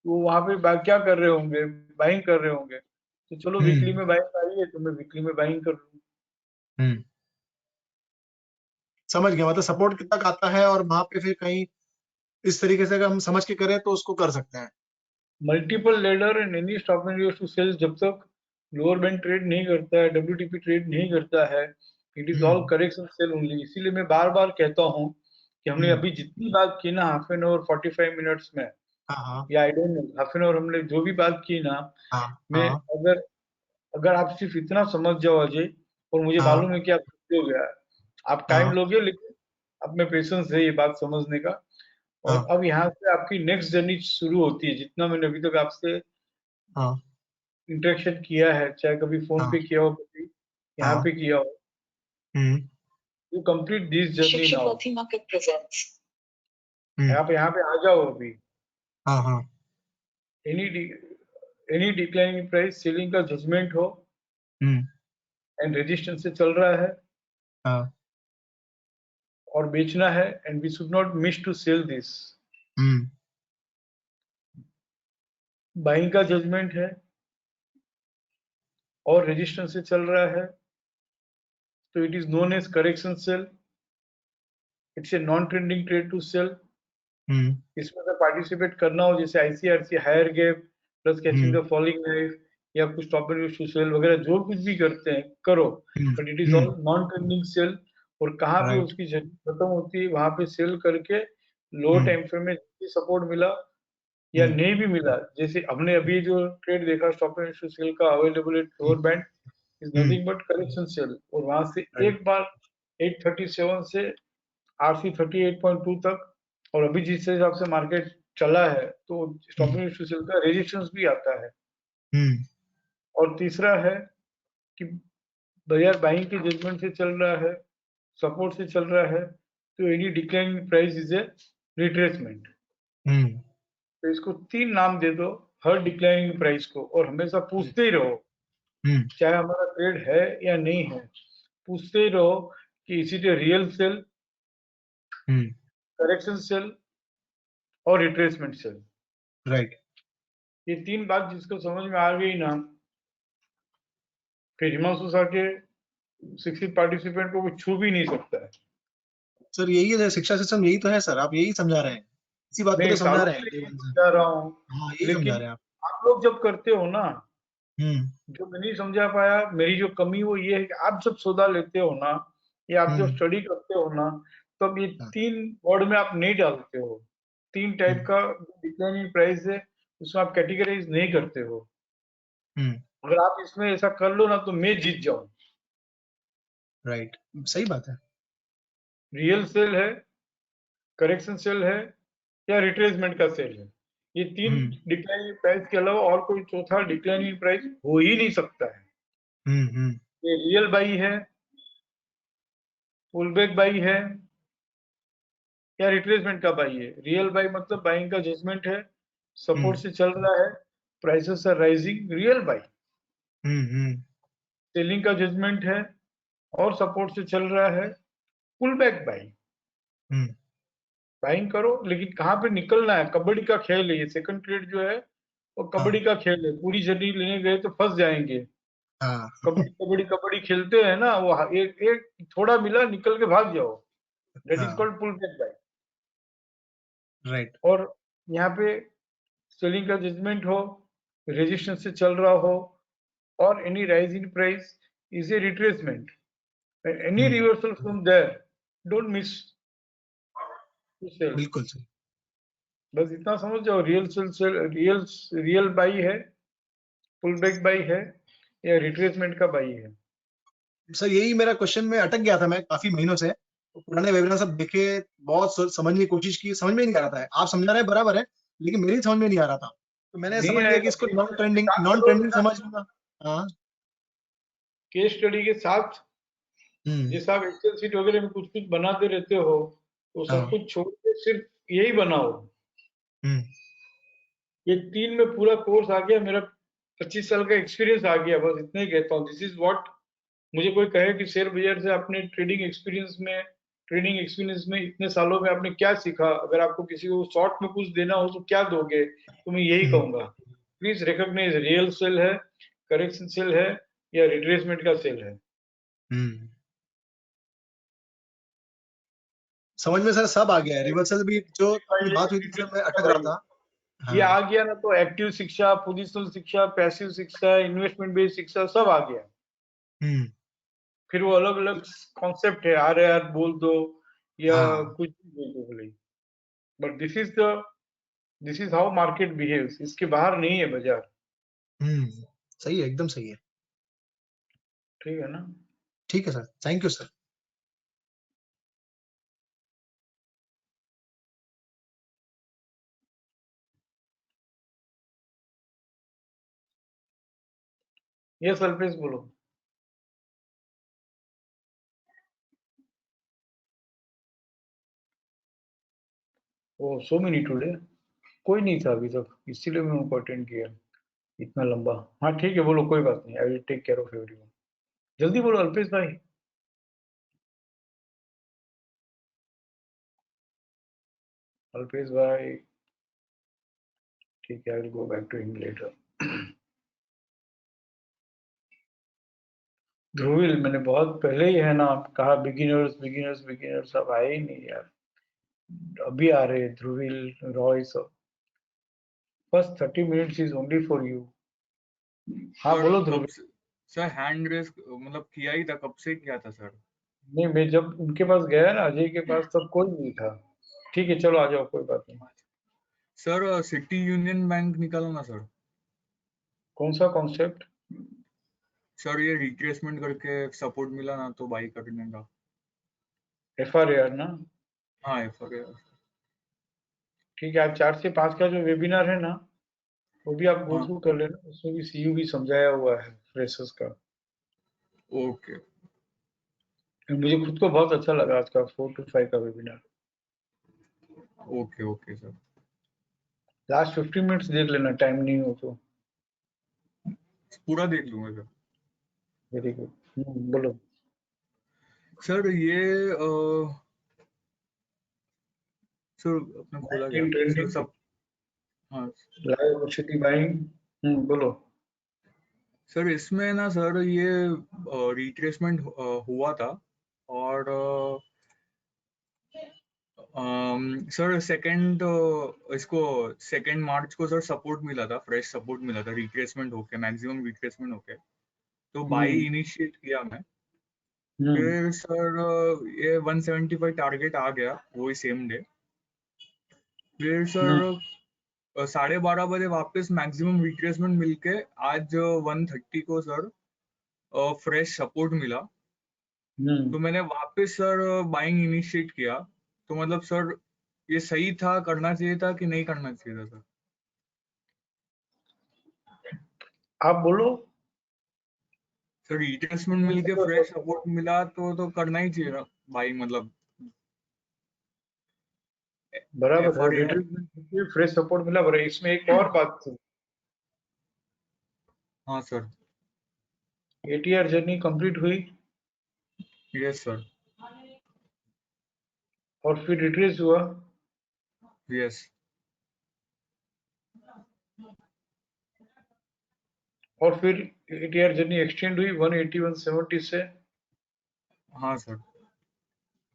वो वहां पे क्या कर रहे होंगे? बाइंग कर रहे होंगे। तो चलो वीकली हम्म। में बाइंग आई है, तो मैं वीकली में बाइंग कर लूँ। हम्म। समझ गया, मतलब सपोर्ट कितना तक आता है और वहां पे फिर कहीं इस तरीके से अगर हम समझ के करें तो उसको कर सकते हैं। Multiple ladder and any stop and use to sell, जब तक लोअर बैंड ट्रेड नहीं करता है, डब्ल्यूटीपी ट्रेड नहीं करता है, it is all hmm. Correction sell only. इसीलिए मैं बार बार कहता हूँ कि हमने हम्म। अभी जितनी बात की ना, हाफ एन आवर 45 मिनट्स में, हाँ। हाँ। या I don't know, half an hour हमने जो भी बात की ना, हाँ। मैं हाँ। अगर अगर आप सिर्फ इतना समझ जाओ अजय, और मुझे हाँ। मालूम है कि आप समझोगे, आप टाइम हाँ। लोगे, लेकिन अब में पेशेंस है ये बात समझने का। और हाँ। अब यहाँ से आपकी नेक्स्ट जर्नी शुरू होती है। जितना मैंने अभी तक आपसे हाँ। इंटरेक्शन किया है, चाहे कभी फोन हाँ। पे किया हो, कभी यहाँ हाँ। पे किया हो, hmm. You complete this journey now. Shikshapati Market presents. Hmm. आप यहाँ पे आ जाओ अभी। हाँ। हाँ। Any any declining price selling का जजमेंट हो हम्म। एंड रेजिस्टेंस से चल रहा है हाँ। और बेचना है, and we should not miss to sell this. Hmm. Buying का जजमेंट है और रेजिस्टेंस से चल रहा है, तो it is known as correction sell. It's a non trending trade to sell. Hmm. इसमें अगर पार्टिसिपेट करना हो, जैसे ICRC higher gap plus catching hmm. The falling knife, या कुछ स्टॉप एंड टू सेल वगैरह, जो कुछ भी करते हैं करो, hmm. But it is all hmm. Non trending sell. और कहाँ पे राइट। उसकी जर्नी खत्म होती है, वहां पे सेल करके लो हम्म। टाइम फ्रेम में सपोर्ट मिला या हम्म। नहीं भी मिला, जैसे हमने अभी जो ट्रेड देखा स्टॉप एंड टू सेल का, available at lower hmm. Band, is hmm. Nothing but correction sell. और वहां से राइट। एक बार 837 से आरसी 38.2 तक, और अभी जिस हिसाब से मार्केट चला है, तो स्टॉप हम्म। एंड सेल का रेजिस्टेंस भी आता है। हम्म। और तीसरा है कि बाजार बाइंग के जजमेंट से चल रहा है, सपोर्ट से चल रहा है, तो any decline price is a retracement. Hmm. तो इसको तीन नाम दे दो, हर डिक्लाइनिंग प्राइस को, और हमेशा पूछते ही रहो, हम्म। चाहे हमारा ट्रेड है या नहीं है, पूछते ही रहो कि is it a real sell, hmm. Correction sell, और रिट्रेसमेंट सेल। राइट। ये तीन बात जिसको समझ में आ गई ना, फिर हिमांशु सर के 60 पार्टिसिपेंट को कोई छू भी नहीं सकता है। सर यही है शिक्षा सिस्टम, यही तो है सर, आप यही समझा रहे हैं, इसी बात को मैं तो समझा सालों रहे हैं से डे यही वन से। समझा रहा हूँ, हाँ, यही समझा लेकिन रहे हैं आप। आप लोग जब करते हो ना, हम्म। जो मैं नहीं समझा पाया, मेरी जो कमी वो ये है कि आप जब सौदा लेते हो ना, या आप जब हम्म। स्टडी करते हो ना, तब ये हाँ। तीन वर्ड में आप नहीं डालते हो। तीन टाइप हम्म। का डिक्लाइनिंग प्राइस है, उसमें आप कैटेगराइज नहीं करते हो। हम्म। अगर आप इसमें ऐसा कर लो ना, तो मैं जीत जाऊं। राइट। सही बात है। रियल सेल है, करेक्शन सेल है, या रिट्रेसमेंट का सेल है। ये तीन हम्म। डिक्लाइनिंग प्राइस के अलावा और कोई चौथा डिक्लाइनिंग प्राइस हो ही नहीं सकता है। हम्म। हम्म। ये रियल बाई है, पुल बैक बाई है, या रिट्रेसमेंट का बाई है। रियल बाई मतलब बाइंग का जजमेंट है, सपोर्ट हम्म। से चल रहा है, prices are rising, real buy. हम्म। हम्म। सेलिंग का जजमेंट है और सपोर्ट से चल रहा है, पुल बैक बाई। हम्म। बाइंग करो, लेकिन कहाँ पे निकलना है, कबड्डी का खेल है ये। सेकंड ट्रेड जो है वो कबड्डी हाँ। का खेल है। पूरी जर्नी लेने गए तो फंस जाएंगे। हाँ। कबड्डी कबड्डी कबड्डी खेलते हैं ना, वो एक एक थोड़ा मिला, निकल के भाग जाओ। दैट इज हाँ। Called pull back buy. Right. और यहाँ पे सेलिंग का जजमेंट हो, रेजिस्टेंस से चल रहा हो, और any rise in price is a retracement. And any hmm. reversal from there, don't miss to sell. बिल्कुल सही। बस इतना समझ जाओ, real sell sell, real buy है, पुल बैक बाई है, या रिट्रेसमेंट का बाई है? सर यही मेरा क्वेश्चन में अटक गया था मैं काफी महीनों से, तो पुराने वेबिनार सब देखे, बहुत समझने की कोशिश की, समझ में नहीं आ रहा था। आप समझा रहे हैं बराबर है, लेकिन मेरी समझ में नहीं आ रहा था, तो मैंने नहीं समझ लिया कि आएगा, इसको केस स्टडी के साथ नॉन करो ट्रेंडिंग ना, समझ लूंगा। हाँ। केस स्टडी के साथ। हम्म। जैसे आप एक्सेल सीट वगैरह में कुछ कुछ बनाते रहते हो, तो सब हाँ। कुछ छोड़ के सिर्फ यही बनाओ। हम्म। ये 3 में पूरा कोर्स आ गया, मेरा 25 साल का एक्सपीरियंस आ गया, बस इतना ही कहता हूँ। दिस इज व्हाट, मुझे कोई कहे कि शेयर बाजार से आपने ट्रेडिंग एक्सपीरियंस में इतने सालों में आपने क्या सीखा, अगर आपको किसी को शॉर्ट में कुछ देना हो तो क्या दोगे, तो मैं यही हम्म। कहूंगा, प्लीज रिकॉग्नाइज रियल सेल है, करेक्शन सेल है, या रिट्रेसमेंट का सेल है। हम्म। समझ में सर सब आ गया है, रिवर्सल भी जो अपनी बात हुई थी सर, मैं अटक रहा था। ये हाँ। आ गया ना, तो एक्टिव शिक्षा, पोजिशनल शिक्षा, पैसिव शिक्षा, इन्वेस्टमेंट बेस्ड शिक्षा सब आ गया। हम्म। फिर वो अलग अलग कॉन्सेप्ट है, RAR बोल दो या हाँ। कुछ भी बोल दो भले, but this is how market behaves, इसके बाहर नहीं है बाजार। हम्म। सही है, एकदम सही है। ठीक है ना? ठीक है sir, thank you sir. Yes Alpesh बोलो। ओ, सो मेनी टुडे, कोई नहीं था अभी तक, इसीलिए मैं उनको अटेंड किया इतना लंबा। हाँ ठीक है, बोलो, कोई बात नहीं, I will take care of everyone. जल्दी बोलो अल्पेश भाई। अल्पेश भाई, ठीक है, I will go back to him later. Dhruvil, मैंने बहुत पहले ही है ना कहा, बिगिनर्स बिगिनर्स बिगिनर्स, अब आए ही नहीं यार, अभी आ रहे हैं ध्रुविल, रॉय सब। First 30 minutes is only for you. हाँ सर बोलो कब ध्रुविल। से? सर हैंड रेस मतलब किया ही था, कब से किया था सर? नहीं, मैं जब उनके पास गया ना, अजय के पास, तब कोई नहीं था। ठीक है, चलो आ जाओ, कोई बात नहीं। सर सिटी यूनियन बैंक निकालो ना सर। कौन सा कॉन्सेप्ट? सर ये रिट्रेसमेंट करके सपोर्ट मिला ना तो बाई करने का। FRAR ना? हाँ एफआर। ठीक है, आज 4 से 5 का जो वेबिनार है ना, वो भी आप गो हाँ थ्रू कर लेना, उसमें भी CU भी समझाया हुआ है फ्रेशर्स का। ओके मुझे खुद को बहुत अच्छा लगा आज का 4 to 5 का webinar. Okay okay sir. Last 15 minutes देख लेना, टाइम नहीं हो तो। पूरा देख लूंगा सर। Very good. बोलो। सर ये सर अपने खोला क्या इन सर ट्रेंडिंग, सब? हाँ लाइव अपॉर्चुनिटी बाइंग। बोलो। सर इसमें ना सर ये रिट्रेसमेंट हुआ था और सर सेकंड इसको 2 मार्च को सर सपोर्ट मिला था, फ्रेश सपोर्ट मिला था रिट्रेसमेंट होके, मैक्सिमम रिट्रेसमेंट होके, तो बाई हम्म इनिशिएट किया मैं। हम्म फिर सर ये 175 टारगेट आ गया वही सेम डे। फिर हम्म सर 12:30 बजे वापस मैक्सिमम रिट्रेसमेंट मिलके आज 130 को सर फ्रेश सपोर्ट मिला, हम्म तो मैंने वापस सर बाइंग इनिशिएट किया। तो मतलब सर ये सही था, करना चाहिए था कि नहीं करना चाहिए था सर? आप बोलो। सर रिट्रेसमेंट मिल के फ्रेश सपोर्ट मिला तो करना ही चाहिए ना भाई, मतलब बराबर है, FRAR। रिट्रीटमेंट फ्रेश सपोर्ट मिला, बराबर। इसमें एक और बात थी, हाँ सर। ATR जर्नी कंप्लीट हुई यस सर। और फिर रिट्रेस हुआ, यस। और फिर ATR जर्नी एक्सटेंड हुई 180 170 से। हाँ सर।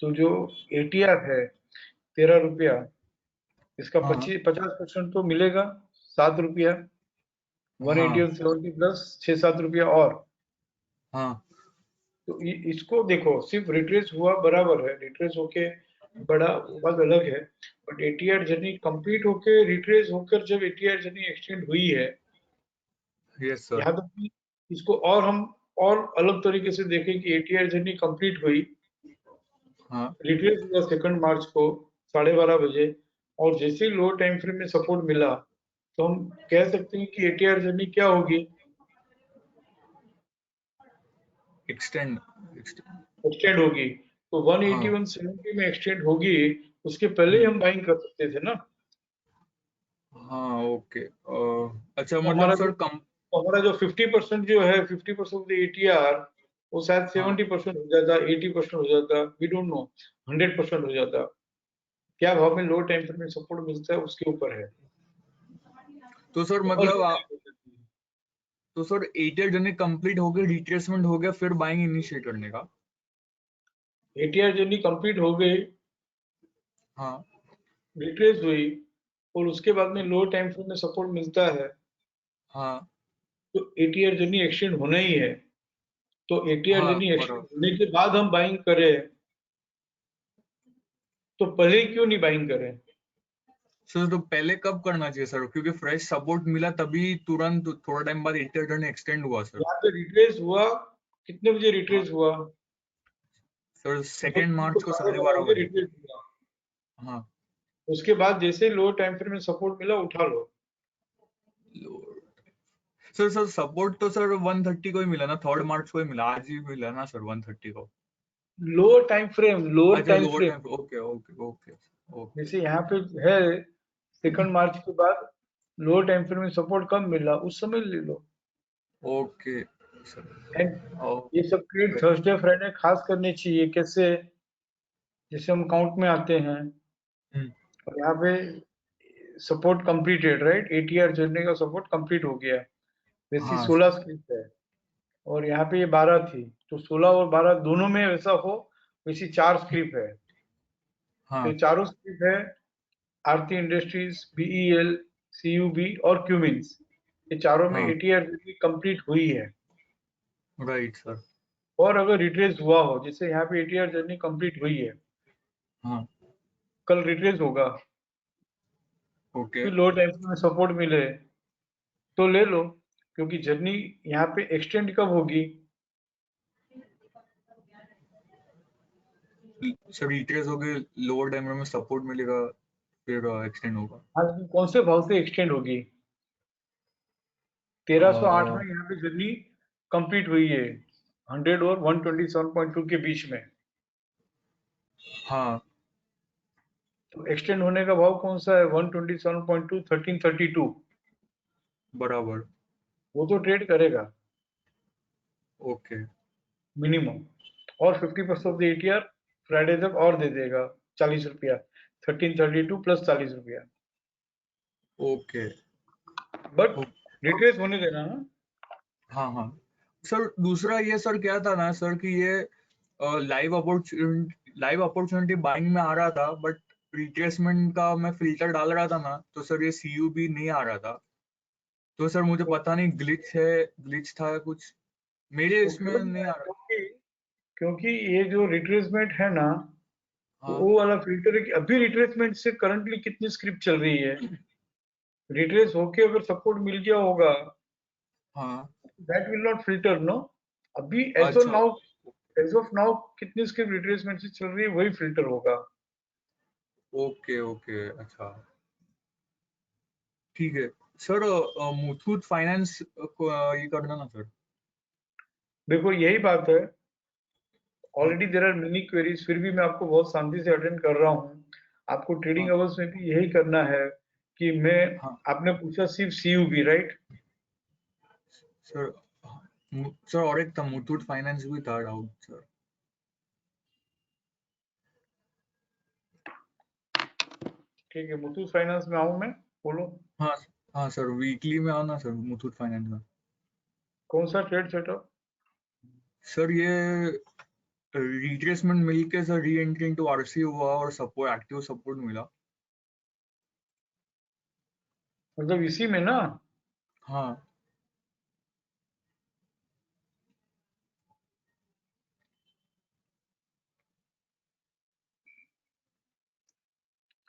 तो जो ATR है 13 रुपया, इसका हाँ 50% तो मिलेगा, 7 रुपया, वन एटी हाँ 170 प्लस 6-7 रुपया और। हाँ तो इसको देखो, सिर्फ रिट्रेस हुआ बराबर है, रिट्रेस होके बड़ा बात अलग है, बट ATR जर्नी कंप्लीट होके रिट्रेस होकर जब ATR जर्नी एक्सटेंड हुई है, यस सर। यहाँ तक कि इसको और हम और अलग तरीके से देखें कि एटीआर जर्नी कंप्लीट हुई, हाँ रिट्रेस हुआ 2 मार्च को 12:30 बजे, और जैसे ही लो टाइम फ्रेम में सपोर्ट मिला तो हम कह सकते हैं कि एटीआर जर्नी क्या होगी, एक्सटेंड एक्सटेंड होगी। तो 180 हाँ 170 में एक्सटेंड होगी, उसके पहले ही हम बाइंग कर सकते थे ना। हाँ ओके अच्छा तो मतलब सर कम हमारा जो 50% जो है, 50% एटीआर, वो शायद हाँ 70% हो जाता, 80% हो जाता, वी डोंट नो, 100% हो जाता। क्या भाव में लो टाइम फ्रेम में सपोर्ट मिलता है उसके ऊपर है। तो सर और मतलब तो सर एटीआर जर्नी कंप्लीट हो गई, रिट्रेसमेंट हो गया, फिर बाइंग इनिशिएट करने का। एटीआर जर्नी कंप्लीट हो गई, हाँ रिट्रेस हुई, और उसके बाद में लो टाइम फ्रेम में सपोर्ट मिलता है, हाँ तो एटीआर जर्नी एक्सटेंड होना ही है। तो एटीआर हाँ जर्नी एक्सटेंड बराबर। होने के बाद हम बाइंग करें, तो पहले ही क्यों नहीं बाइंग करें। सर तो पहले कब करना चाहिए सर, क्योंकि फ्रेश सपोर्ट मिला तभी तुरंत थोड़ा टाइम बाद एटीआर जर्नी एक्सटेंड हुआ सर। यहाँ पे रिट्रेस हुआ, कितने बजे हाँ रिट्रेस हुआ, सर दो 2 दिन को मार्च को 12:30 12:30 बजे बजे। रिट्रेस हुआ। हाँ उसके बाद जैसे लो टाइम फ्रेम में सपोर्ट मिला, उठा लो। सर सर सपोर्ट तो सर 130 को ही मिला ना, 3 मार्च को ही मिला, आज ही मिला ना सर 130 को। लोअर टाइम फ्रेम, लोअर अच्छा time lower frame, time, okay okay okay okay जैसे यहाँ पे है 2 मार्च के बाद लोअर टाइम फ्रेम में सपोर्ट कम मिला, उस समय ले लो। Okay sir. एंड ओके ये सब ट्रेड थर्सडे फ्राइडे खास करने चाहिए। कैसे, जैसे हम काउंट में आते हैं और यहाँ पे support completed, right, ATR journey का सपोर्ट कंप्लीट हो गया, वैसे हाँ 16 स्क्रिप्ट है, और यहाँ पे ये 12 थी, तो 16 और 12 दोनों में वैसा हो, वैसी 4 स्क्रिप्ट है। तो हाँ ये चारों स्क्रिप्ट है, आरती इंडस्ट्रीज, बीईएल, सीयूबी और क्यूमिंस, ये चारों में हाँ एटीआर जर्नी कंप्लीट हुई है। Right sir. और अगर रिट्रेस हुआ हो, जैसे यहाँ पे एटीआर जर्नी कंप्लीट हुई है, हाँ कल रिट्रेस होगा, ओके फिर लो टाइम में सपोर्ट मिले, तो ले लो, क्योंकि जर्नी यहाँ पे एक्सटेंड कब होगी। सर रिट्रेस हो गए, लोअर टाइम में सपोर्ट मिलेगा, फिर एक्सटेंड होगा। आज कौन से भाव से एक्सटेंड होगी। 1308 में यहाँ पे जर्नी कंप्लीट हुई है, 100 और 127.2 के बीच में। हाँ तो एक्सटेंड होने का भाव कौन सा है, 127.2, 1332, बराबर। वो तो ट्रेड करेगा ओके मिनिमम। और 50% ऑफ द एटीआर फ्राइडे तक और दे देगा, 40 रुपया, 1332 प्लस 40 रुपया। ओके बट रिट्रेस होने देना ना। हाँ हाँ सर दूसरा ये सर क्या था ना सर कि ये लाइव अपॉर्चुनिटी बाइंग में आ रहा था, बट रिट्रेसमेंट का मैं फिल्टर डाल रहा था ना, तो सर ये सीयूबी नहीं आ रहा था। तो सर मुझे पता नहीं ग्लिच है, ग्लिच था कुछ मेरे वो इसमें क्यों नहीं नहीं आया? आ रहा। क्योंकि क्योंकि ये जो रिट्रेसमेंट है ना, तो हाँ वो वाला फिल्टर है कि अभी रिट्रेसमेंट से करंटली कितनी स्क्रिप्ट चल रही है। रिट्रेस होके अगर सपोर्ट मिल गया होगा, हाँ that will not filter, no. अभी अच्छा एज ऑफ नाउ कितनी स्क्रिप्ट रिट्रेसमेंट से चल रही है, वही फिल्टर होगा। ओके ओके अच्छा ठीक है सर। मुथूट फाइनेंस को ये करना ना सर। देखो यही बात है, हाँ already there are many queries, फिर भी मैं आपको बहुत शांति से अटेंड कर रहा हूँ। आपको ट्रेडिंग हाँ अवर्स में भी यही करना है कि मैं, हाँ आपने पूछा सिर्फ सीयूबी, राइट। सर। सर और एक था मुथूट फाइनेंस भी था डाउट सर। ठीक है, मुथूट फाइनेंस में आऊँ मैं, बोलो। हाँ हाँ सर वीकली में आओ ना सर मुथूट फाइनेंस में। कौन सा ट्रेड सेटअप। सर ये रिट्रेसमेंट मिलके sir re entry into RC हुआ और सपोर्ट एक्टिव सपोर्ट मिला। मतलब इसी में ना। हाँ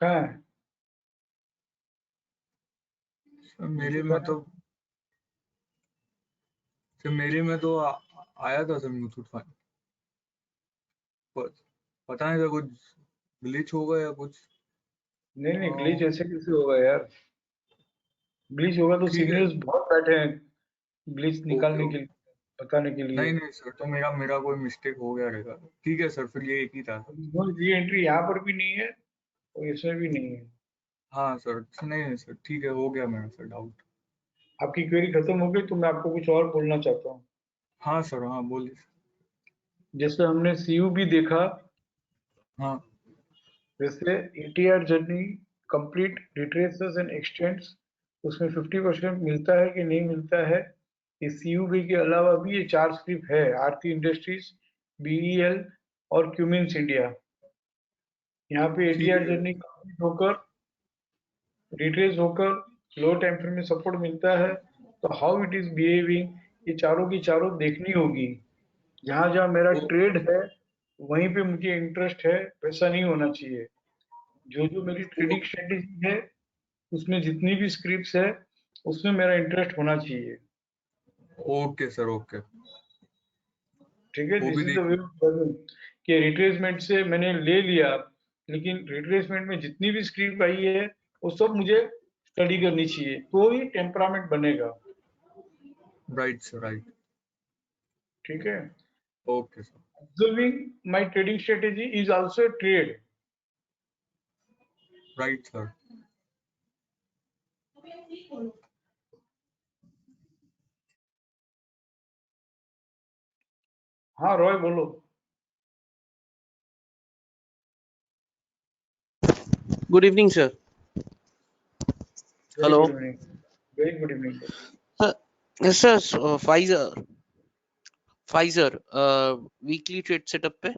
कहाँ है सर मेरे मुथूट फाइनेंस। मतलब सर मेरे में तो आया था सर मुथूट फाइनेंस, पता नहीं सर कुछ ग्लिच होगा या कुछ। नहीं ग्लिच ऐसे कैसे होगा यार, ग्लिच होगा तो ठीक है, सीनियर्स बहुत बैठे हैं ग्लिच ओके निकालने के ओके। लिए, बताने के लिए। नहीं सर, तो मेरा कोई मिस्टेक हो गया रहेगा। ठीक है सर, फिर ये एक ही था सर। री एंट्री यहाँ पर भी नहीं है और इसमें भी नहीं है। हाँ सर, नहीं सर, ठीक है, हो गया मेरा सर डाउट। आपकी क्वेरी खत्म हो गई तो मैं आपको कुछ और बोलना चाहता हूँ। हाँ सर, हाँ बोलिए सर। जैसे हमने सीयू भी देखा, हाँ वैसे ATR journey complete retraces and x tends, उसमें 50% मिलता है कि नहीं मिलता है। इस सीयूबी के अलावा भी ये 4 स्क्रिप्ट है, आरती इंडस्ट्रीज, बीईएल और क्यूमिंस इंडिया। यहाँ पे ठीक एटीआर है। जर्नी कंप्लीट होकर रिट्रेस होकर लो टाइम फ्रेम में सपोर्ट मिलता है, तो हाउ इट इज बिहेविंग, ये चारों की चारों देखनी होगी। जहां जहां मेरा ओ, ट्रेड है वहीं पे मुझे इंटरेस्ट है, वैसा नहीं होना चाहिए। जो जो मेरी ओ, ट्रेडिंग स्ट्रेटेजी है उसमें जितनी भी स्क्रिप्ट्स है उसमें मेरा इंटरेस्ट होना चाहिए। Okay sir, okay. ठीक है, वो दिस भी इज द वे देख। ऑफ कि रिट्रेसमेंट से मैंने ले लिया, लेकिन रिट्रेसमेंट में जितनी भी स्क्रिप्ट आई है वो सब मुझे स्टडी करनी चाहिए, तो ही टेम्परामेंट बनेगा। Right sir, right. ठीक है, okay sir. observing my trading strategy is also a trade. Right sir. हाँ रॉय बोलो। Good evening, sir. Very Hello. Good evening, very good evening. Yes, sir. So, Pfizer, weekly trade setup पे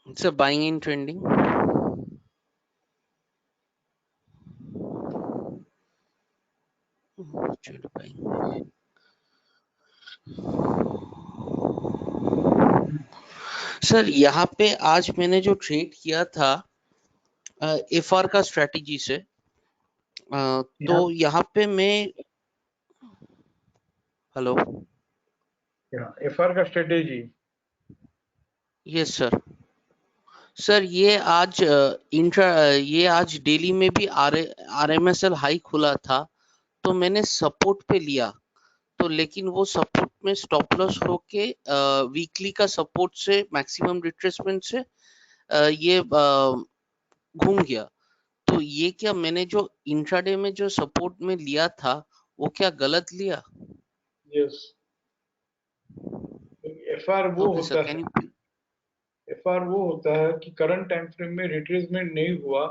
it's a buying in trending. Trade buying. Sir यहाँ पे आज मैंने जो ट्रेड किया था एफआर का स्ट्रेटेजी से, तो यहाँ पे मैं हेलो एफआर का स्ट्रेटेजी, यस सर। सर ये आज ये आज डेली में भी आरएमएसएल हाई खुला था, तो मैंने सपोर्ट पे लिया, तो लेकिन वो सपोर्ट में स्टॉप लॉस होके वीकली का सपोर्ट से मैक्सिमम रिट्रेसमेंट से ये घूम गया। तो ये क्या मैंने जो इंट्राडे में जो सपोर्ट में लिया था वो क्या गलत लिया? यस। एफआर वो ओके सर, होता कैन है, यू एफआर वो होता है कि करंट टाइम फ्रेम में रिट्रेसमेंट नहीं हुआ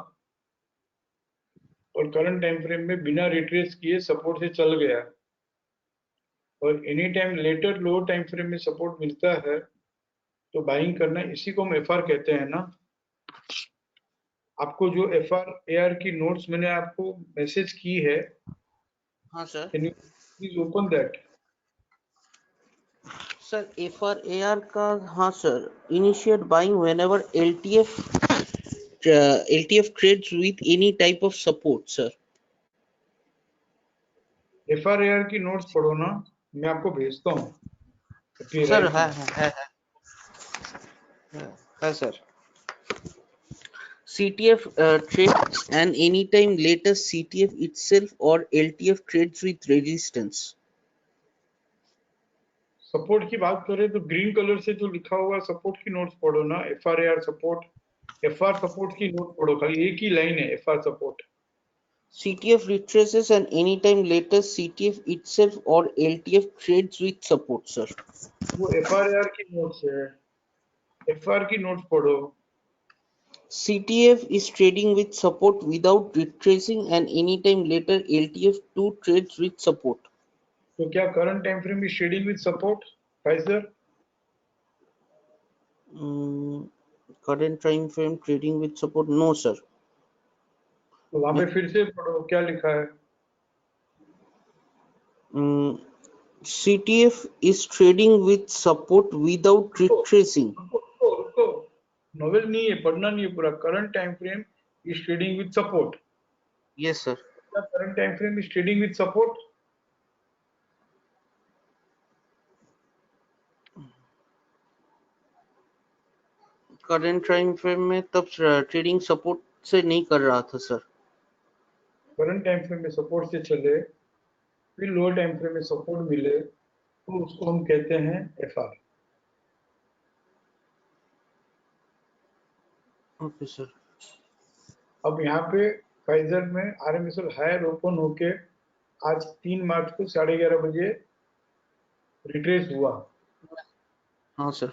और करंट टाइम फ्रेम में बिना रिट्रेस किए सपोर्ट से चल गया, और एनी टाइम लेटर लो टाइम फ्रेम में सपोर्ट मिलता है तो बाइंग करना, इसी को हम एफआर कहते हैं ना। आपको जो एफआर एआर की नोट्स मैंने आपको मैसेज की है, हाँ sir. Can you please open that. Sir FR AR का, हाँ sir, initiate buying whenever LTF trades with any type of support sir. FR AR की नोट्स पढ़ो ना, मैं आपको भेजता हूँ अपनी सर राइट में। है sir. CTF trades and anytime later CTF itself or LTF trades with resistance. Support की बात करें तो ग्रीन कलर से जो लिखा हुआ सपोर्ट की नोट्स पढ़ो ना, FR AR support, FR support की नोट पढ़ो, खाली एक ही लाइन है FR support. CTF retraces and anytime later CTF itself or LTF trades with support, sir. वो एफआर एआर की नोट्स है, एफआर की नोट्स पढ़ो। CTF is trading with support without retracing and anytime later LTF too trades with support. तो क्या करंट टाइम फ्रेम में shading with support Pfizer? Current time frame trading with support, no sir. तो वहां पे फिर से पढ़ो क्या लिखा है। CTF is trading with support without retracing. रुको, नोवेल नहीं है, पढ़ना नहीं है पूरा. Current time frame is trading with support. Yes, sir. Current time frame is trading with support. Current time frame में तब ट्रेडिंग सपोर्ट से नहीं कर रहा था सर. करंट टाइम फ्रेम में सपोर्ट से चले, फिर लोअर टाइम फ्रेम में सपोर्ट मिले, तो उसको हम कहते हैं FR. Okay sir. अब यहाँ पे फाइजर में RMSL हायर ओपन होके आज 3 मार्च को 11:30 बजे रिट्रेस हुआ. हाँ सर.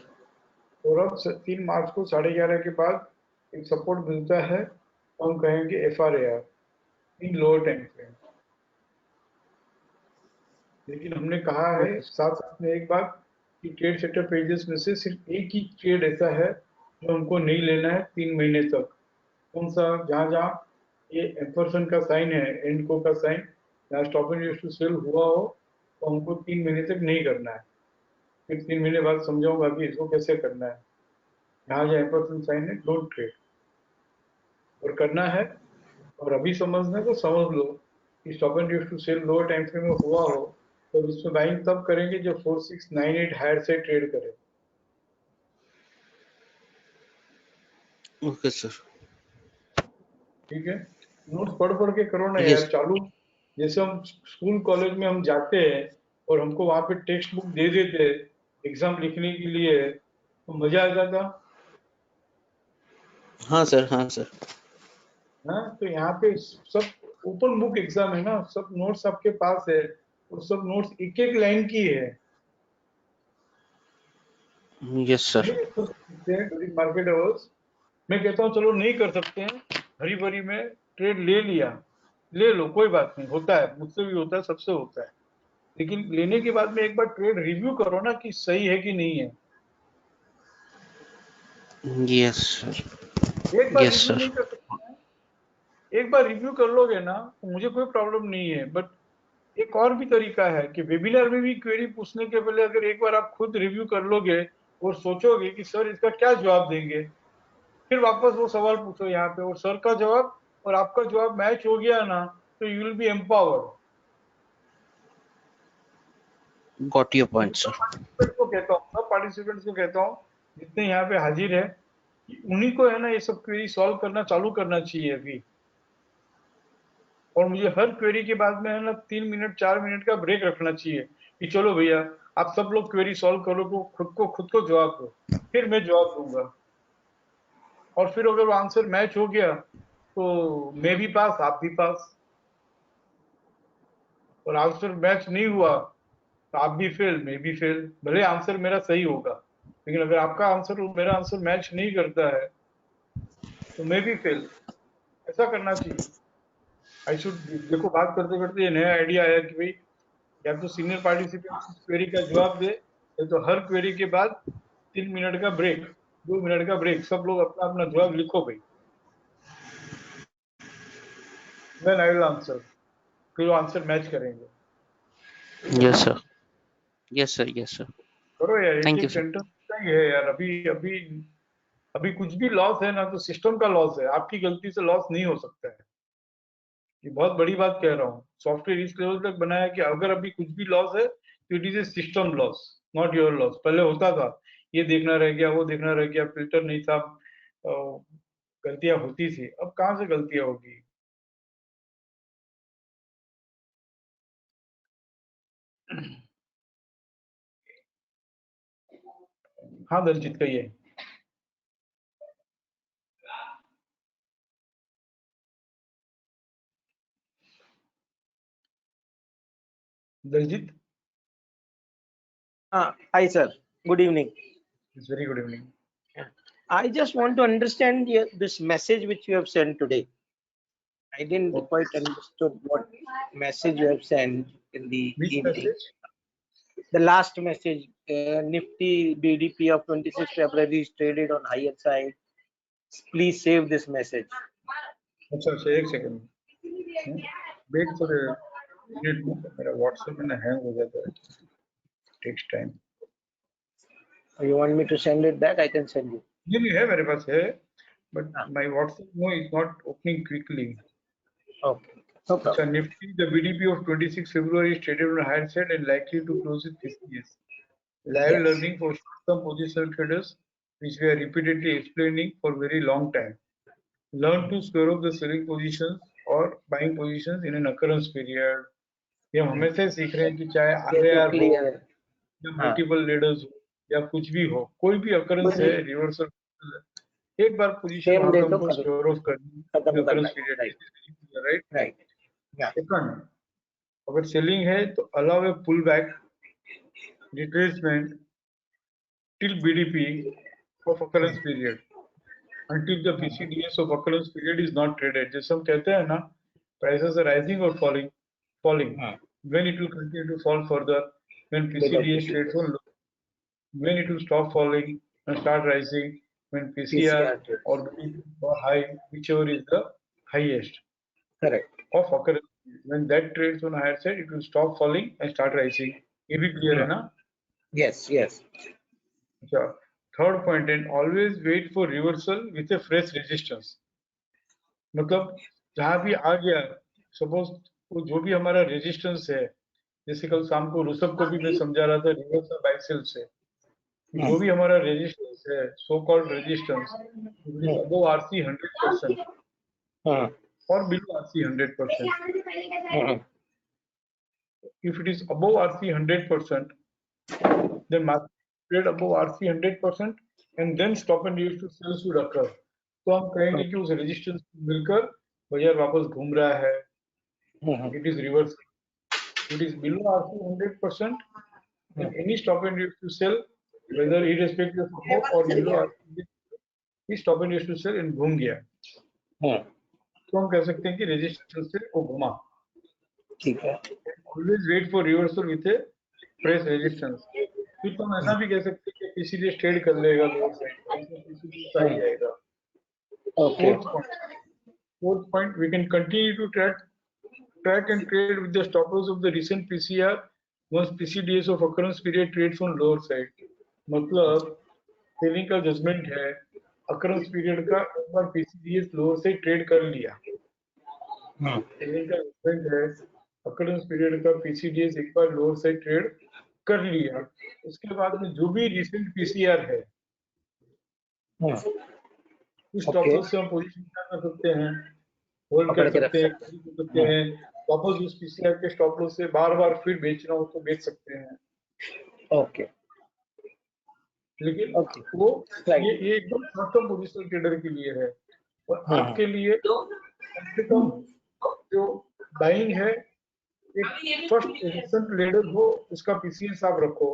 और अब 3 मार्च को 11:30 के बाद एक सपोर्ट मिलता है, तो हम कहेंगे FRAR इन लोअर टाइम फ्रेम. लेकिन हमने कहा है साथ साथ में एक बात कि ट्रेड सेटअप पेजेस में से सिर्फ एक ही ट्रेड ऐसा है जो हमको नहीं लेना है 3 महीने तक. कौन सा? जहाँ जहाँ ये एम्परसन का साइन है, एंड को का साइन, जहाँ stop and use to sell हुआ हो, तो हमको 3 महीने तक नहीं करना है. फिर 3 महीने बाद समझाऊंगा कि इसको कैसे करना है. जहाँ जहाँ एम्परसन साइन है, डोंट ट्रेड. और करना है, और अभी समझना है तो समझ लो कि stop and use to sell lower time frame में हुआ हो, तो इसमें बाइंग तब करेंगे जब 4698 हायर से ट्रेड करें. Okay sir. ठीक है, नोट्स पढ़ पढ़ के करो ना Yes. यार. चालू जैसे हम स्कूल कॉलेज में हम जाते हैं और हमको वहां पे टेक्स्ट बुक दे देते एग्जाम लिखने के लिए, तो मजा आ जाता. हाँ सर. हाँ सर. हाँ, तो यहाँ पे सब ओपन बुक एग्जाम है ना, सब नोट्स आपके पास है, और सब नोट्स एक एक लाइन की है. Yes sir. During market hours मैं कहता हूँ चलो नहीं कर सकते हैं, हरी भरी में ट्रेड ले लिया, ले लो, कोई बात नहीं, होता है, मुझसे भी होता है, सबसे होता है. लेकिन लेने के बाद में एक बार ट्रेड रिव्यू करो ना कि सही है कि नहीं है. Yes sir. एक बार यस रिव्यू सर. नहीं कर सकते हैं, एक बार रिव्यू कर लोगे ना तो मुझे कोई प्रॉब्लम नहीं है. बट एक और भी तरीका है कि वेबिनार में भी क्वेरी पूछने के पहले अगर एक बार आप खुद रिव्यू कर लोगे और सोचोगे कि सर इसका क्या जवाब देंगे, फिर वापस वो सवाल पूछो यहाँ पे, और सर का जवाब और आपका जवाब मैच हो गया ना, तो you will be empowered. Got your point sir. सब पार्टिसिपेंट्स को कहता हूँ जितने यहाँ पे हाजिर है, उन्हीं को है ना ये सब क्वेरी सॉल्व करना चालू करना चाहिए अभी. और मुझे हर क्वेरी के बाद में है ना 3 मिनट 4 मिनट का ब्रेक रखना चाहिए कि चलो भैया आप सब लोग क्वेरी सॉल्व करो, खुद को जवाब दो, फिर मैं जवाब दूंगा. और फिर अगर वो आंसर मैच हो गया तो मैं भी पास, आप भी पास. और आंसर मैच नहीं हुआ तो आप भी फेल, मैं भी फेल. भले आंसर मेरा सही होगा, लेकिन अगर आपका आंसर और मेरा आंसर मैच नहीं करता है तो मैं भी फेल. ऐसा करना चाहिए. आई शुड, देखो बात करते करते ये नया आइडिया आया कि भाई या तो सीनियर पार्टिसिपेंट क्वेरी का जवाब दे, या तो हर क्वेरी के बाद 3 मिनट का ब्रेक, 2 मिनट का ब्रेक, सब लोग अपना अपना जवाब लिखो भाई, देन आई विल आंसर, फिर वो आंसर मैच करेंगे. Yes sir. Yes sir. Yes sir. करो यार, एक थैंक यू एक सर. सेंटेंस ही है यार. अभी अभी अभी कुछ भी लॉस है ना तो सिस्टम का लॉस है, आपकी गलती से लॉस नहीं हो सकता है. ये बहुत बड़ी बात कह रहा हूँ. सॉफ्टवेयर इस लेवल तक बनाया कि अगर अभी कुछ भी लॉस है तो it is a system loss, not your loss. पहले होता था ये देखना रह गया, वो देखना रह गया, फिल्टर नहीं था, गलतियां होती थी. अब कहाँ से गलतियां होगी. हाँ दलजीत कहिए. Daljeet, Hi, sir. Good evening. It's very good evening. I just want to understand this message which you have sent today. I didn't Okay. quite understood what message you have sent in the Which evening. message? The last message, Nifty BDP of 26 February is traded on higher side. Please save this message. अच्छा, एक सेकंड वेट फॉर मिनट मेरा व्हाट्सएप में हैंग हो जाता है, takes time. You want me to send it back? I can send you. नहीं है मेरे पास है, but हाँ. my WhatsApp no is not opening quickly. Okay. No अच्छा, problem. Nifty, the BDP of 26 February is traded on a higher side and likely to close with PCS. Live Yes. learning for short-term position traders, which we are repeatedly explaining for very long time. Learn to square off the selling positions or buying positions in an occurrence period. ये हम हमेशा सीख रहे हैं कि चाहे ये RAR तो हो clear है. या मल्टीपल लेडर्स हो या कुछ भी हो, कोई भी occurrence है, रिवर्सल, एक बार पोजीशन Same वहां day पे तो हमको खत्म स्क्योर ऑफ करनी है करना occurrence है. period, Right. Right? Right. Yeah. Second, अगर सेलिंग है तो allow a pull back retracement till BDP of occurrence period until the PCDS of occurrence period is not traded. जैसे हम कहते हैं ना, prices are rising or falling, when it will continue to fall further, when PCDS trades on low, when it will stop falling and start rising, when PCR or BDP or high, whichever is the highest. Correct. Of occurrence, when that trades on higher side, it will stop falling and start rising. ये भी clear है ना? Yes. Yes. अच्छा, third point, and always wait for reversal with a fresh resistance. मतलब जहां भी आ गया, सपोज वो जो भी हमारा रेजिस्टेंस है, जैसे कल शाम को ऋषभ को भी मैं समझा रहा था रिवर्सल बाय सेल से, जो भी हमारा रेजिस्टेंस है, so called resistance, above RC 100% और below RC 100%। if it is above RC 100%, then market trade above RC 100% and then stop and use to sell should occur. तो हम कहेंगे कि उस रेजिस्टेंस को मिलकर बाजार वापस घूम रहा है, it is reverse. It is below RC 100%, and any stop and use to sell, whether irrespective of above or below RC, he stop and use to sell and घूम गया, तो हम कह सकते हैं कि रेजिस्टेंस से वो घुमा। ठीक है। Always wait for reversal with a fresh resistance. फिर तो हम ऐसा भी कह सकते हैं कि PCDS ट्रेड कर लेगा लोअर साइड, PCDS आ जाएगा। Okay. Fourth point, we can continue to track and trade with the stop loss of the recent PCR once PCDS of occurrence period trades on lower side. मतलब सेलिंग का जजमेंट है, occurrence period का एक बार PCDS लोअर साइड ट्रेड कर लिया, सेलिंग का जजमेंट है, occurrence period का PCDS एक बार लोअर साइड ट्रेड कर लिया, उसके बाद में जो भी रिसेंट PCR है, उस स्टॉप लॉस से हम पोजीशन क्या कर सकते हैं, होल्ड कर सकते हैं, वापस उस PCR के स्टॉप लॉस से बार-बार फिर बेचना हो तो बेच सकते हैं। ओके। लेकिन वो ये एकदम शॉर्ट टर्म पोजीशनल ट्रेडर के लिए है, और आपके लिए कम से कम जो बाइंग है, एक फर्स्ट रेजिस्टेंस लेडर हो, उसका PCS आप रखो,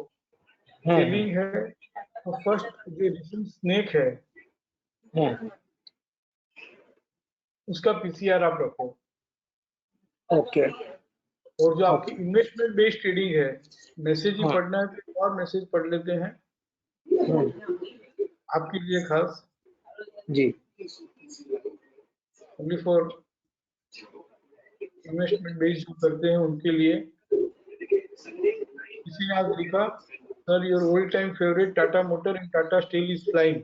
सेलिंग है तो फर्स्ट जो रेजिस्टेंस स्नेक है, उसका PCR आप रखो। ओके। और जो आपकी इन्वेस्टमेंट बेस्ड ट्रेडिंग है, मैसेज ही पढ़ना है तो और मैसेज पढ़ लेते हैं आपके लिए खास जी, ओनली फॉर इन्वेस्टमेंट बेस्ड जो करते हैं उनके लिए। किसी ने आज लिखा, sir your old time favourite Tata motor and Tata steel is flying.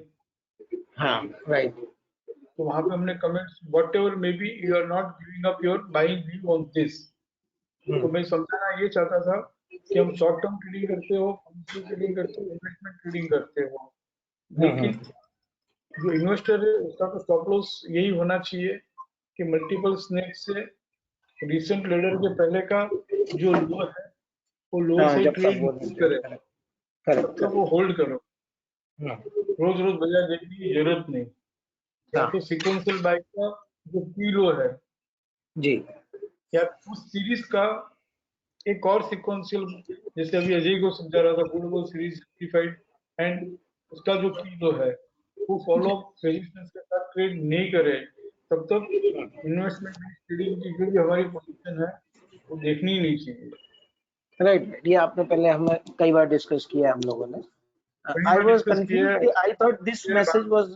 हाँ, राइट। तो वहां पे हमने comments, whatever maybe you are not giving up your buying view on this. तो मैं समझाना ये चाहता था कि हम शॉर्ट टर्म ट्रेडिंग करते हो, ट्रेडिंग करते हो, इन्वेस्टमेंट ट्रेडिंग करते हो, लेकिन जो इन्वेस्टर है उसका तो स्टॉप लॉस यही होना चाहिए कि मल्टीपल स्नेक से रिसेंट लेडर के पहले का जो लो है वो लो से ट्रेड करे, तब तक वो होल्ड करो, रोज रोज बाजार देखने की जरूरत नहीं। या तो सीक्वेंशियल बाय का जो पी लो है जी, या उस सीरीज का एक और सीक्वेंशियल, जैसे अभी अजय को समझा रहा था, गुड सीरीज 65 एंड उसका जो की लो है वो फॉलो अप रेजिस्टेंस के साथ ट्रेड नहीं करे, तब तक इन्वेस्टमेंट ट्रेडिंग की जो भी हमारी पोजीशन है वो देखनी ही नहीं चाहिए। राइट। ये आपने पहले हमें कई बार डिस्कस किया हम लोगों ने। I was confused. I thought this message was,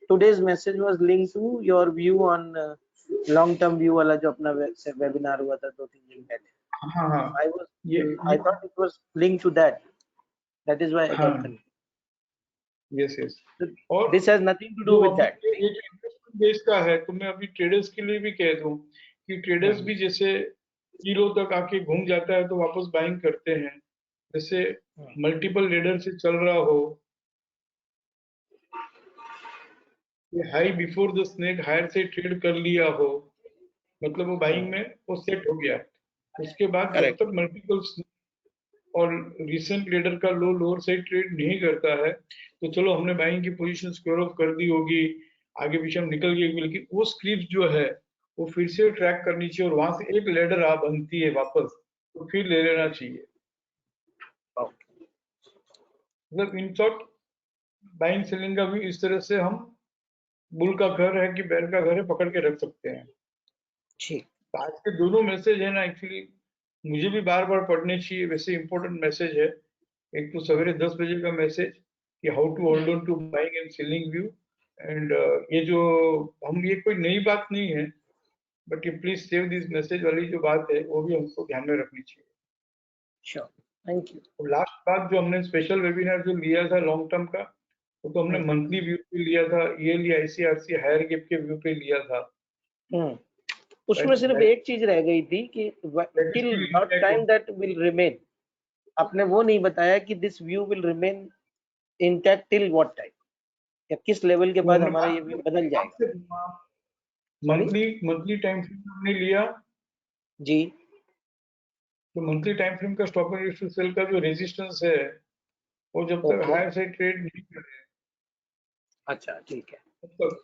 today's message was linked to your view on long term view वाला जो अपना वेबिनार हुआ था 2-3 दिन पहले। हाँ हाँ ये I thought it was linked to that. That is why I हाँ got confused. Yes yes So और this has nothing to do जो with अभी that. ये जो इन्वेस्टमेंट बेस का है तो मैं अभी ट्रेडर्स के लिए भी कह दूं कि ट्रेडर्स भी जैसे जीरो तक आके घूम जाता है तो वापस बाइंग करते हैं, जैसे मल्टीपल लेडर से चल रहा हो, high before the snake higher से ट्रेड कर लिया हो, मतलब वो बाइंग में वो सेट हो गया। उसके बाद जब Correct. तक मल्टीपल और रिसेंट लीडर का लो लोअर साइड ट्रेड नहीं करता है तो चलो हमने बाइंग की पोजीशन स्क्वायर ऑफ कर दी होगी, आगे पीछे हम निकल गए, लेकिन वो स्क्रिप्ट जो है वो फिर से ट्रैक करनी चाहिए और वहां से एक लेडर आ बनती है वापस तो फिर ले लेना चाहिए। मतलब इन शॉर्ट बाइंग सेलिंग का भी इस तरह से हम बुल का घर है कि बैल का घर है पकड़ के रख सकते हैं। ठीक। तो आज के दोनों मैसेज है ना एक्चुअली मुझे भी बार बार पढ़ने चाहिए, वैसे इंपॉर्टेंट मैसेज है। एक तो सवेरे 10 बजे का मैसेज कि how to hold on to buying and selling view, and ये जो हम ये कोई नई बात नहीं है बट ये प्लीज सेव दिस मैसेज वाली जो बात है वो भी हमको ध्यान में रखनी चाहिए। Sure, thank you. लास्ट बात जो हमने स्पेशल वेबिनार जो लिया था लॉन्ग टर्म का वो तो हमने मंथली व्यू पे लिया था, ईयरली आईसीआरसी हायर गैप के व्यू पे लिया था। उसमें सिर्फ एक चीज रह गई थी कि till what time that will remain, आपने वो नहीं बताया कि this view will remain intact till what time, या किस लेवल के बाद हमारा ये व्यू बदल जाएगा। मंथली टाइम फ्रेम हमने लिया जी, तो मंथली टाइम फ्रेम का स्टॉप एंड सेल का जो रेजिस्टेंस है वो जब तक हायर से ट्रेड नहीं करे। अच्छा ठीक है, तब तक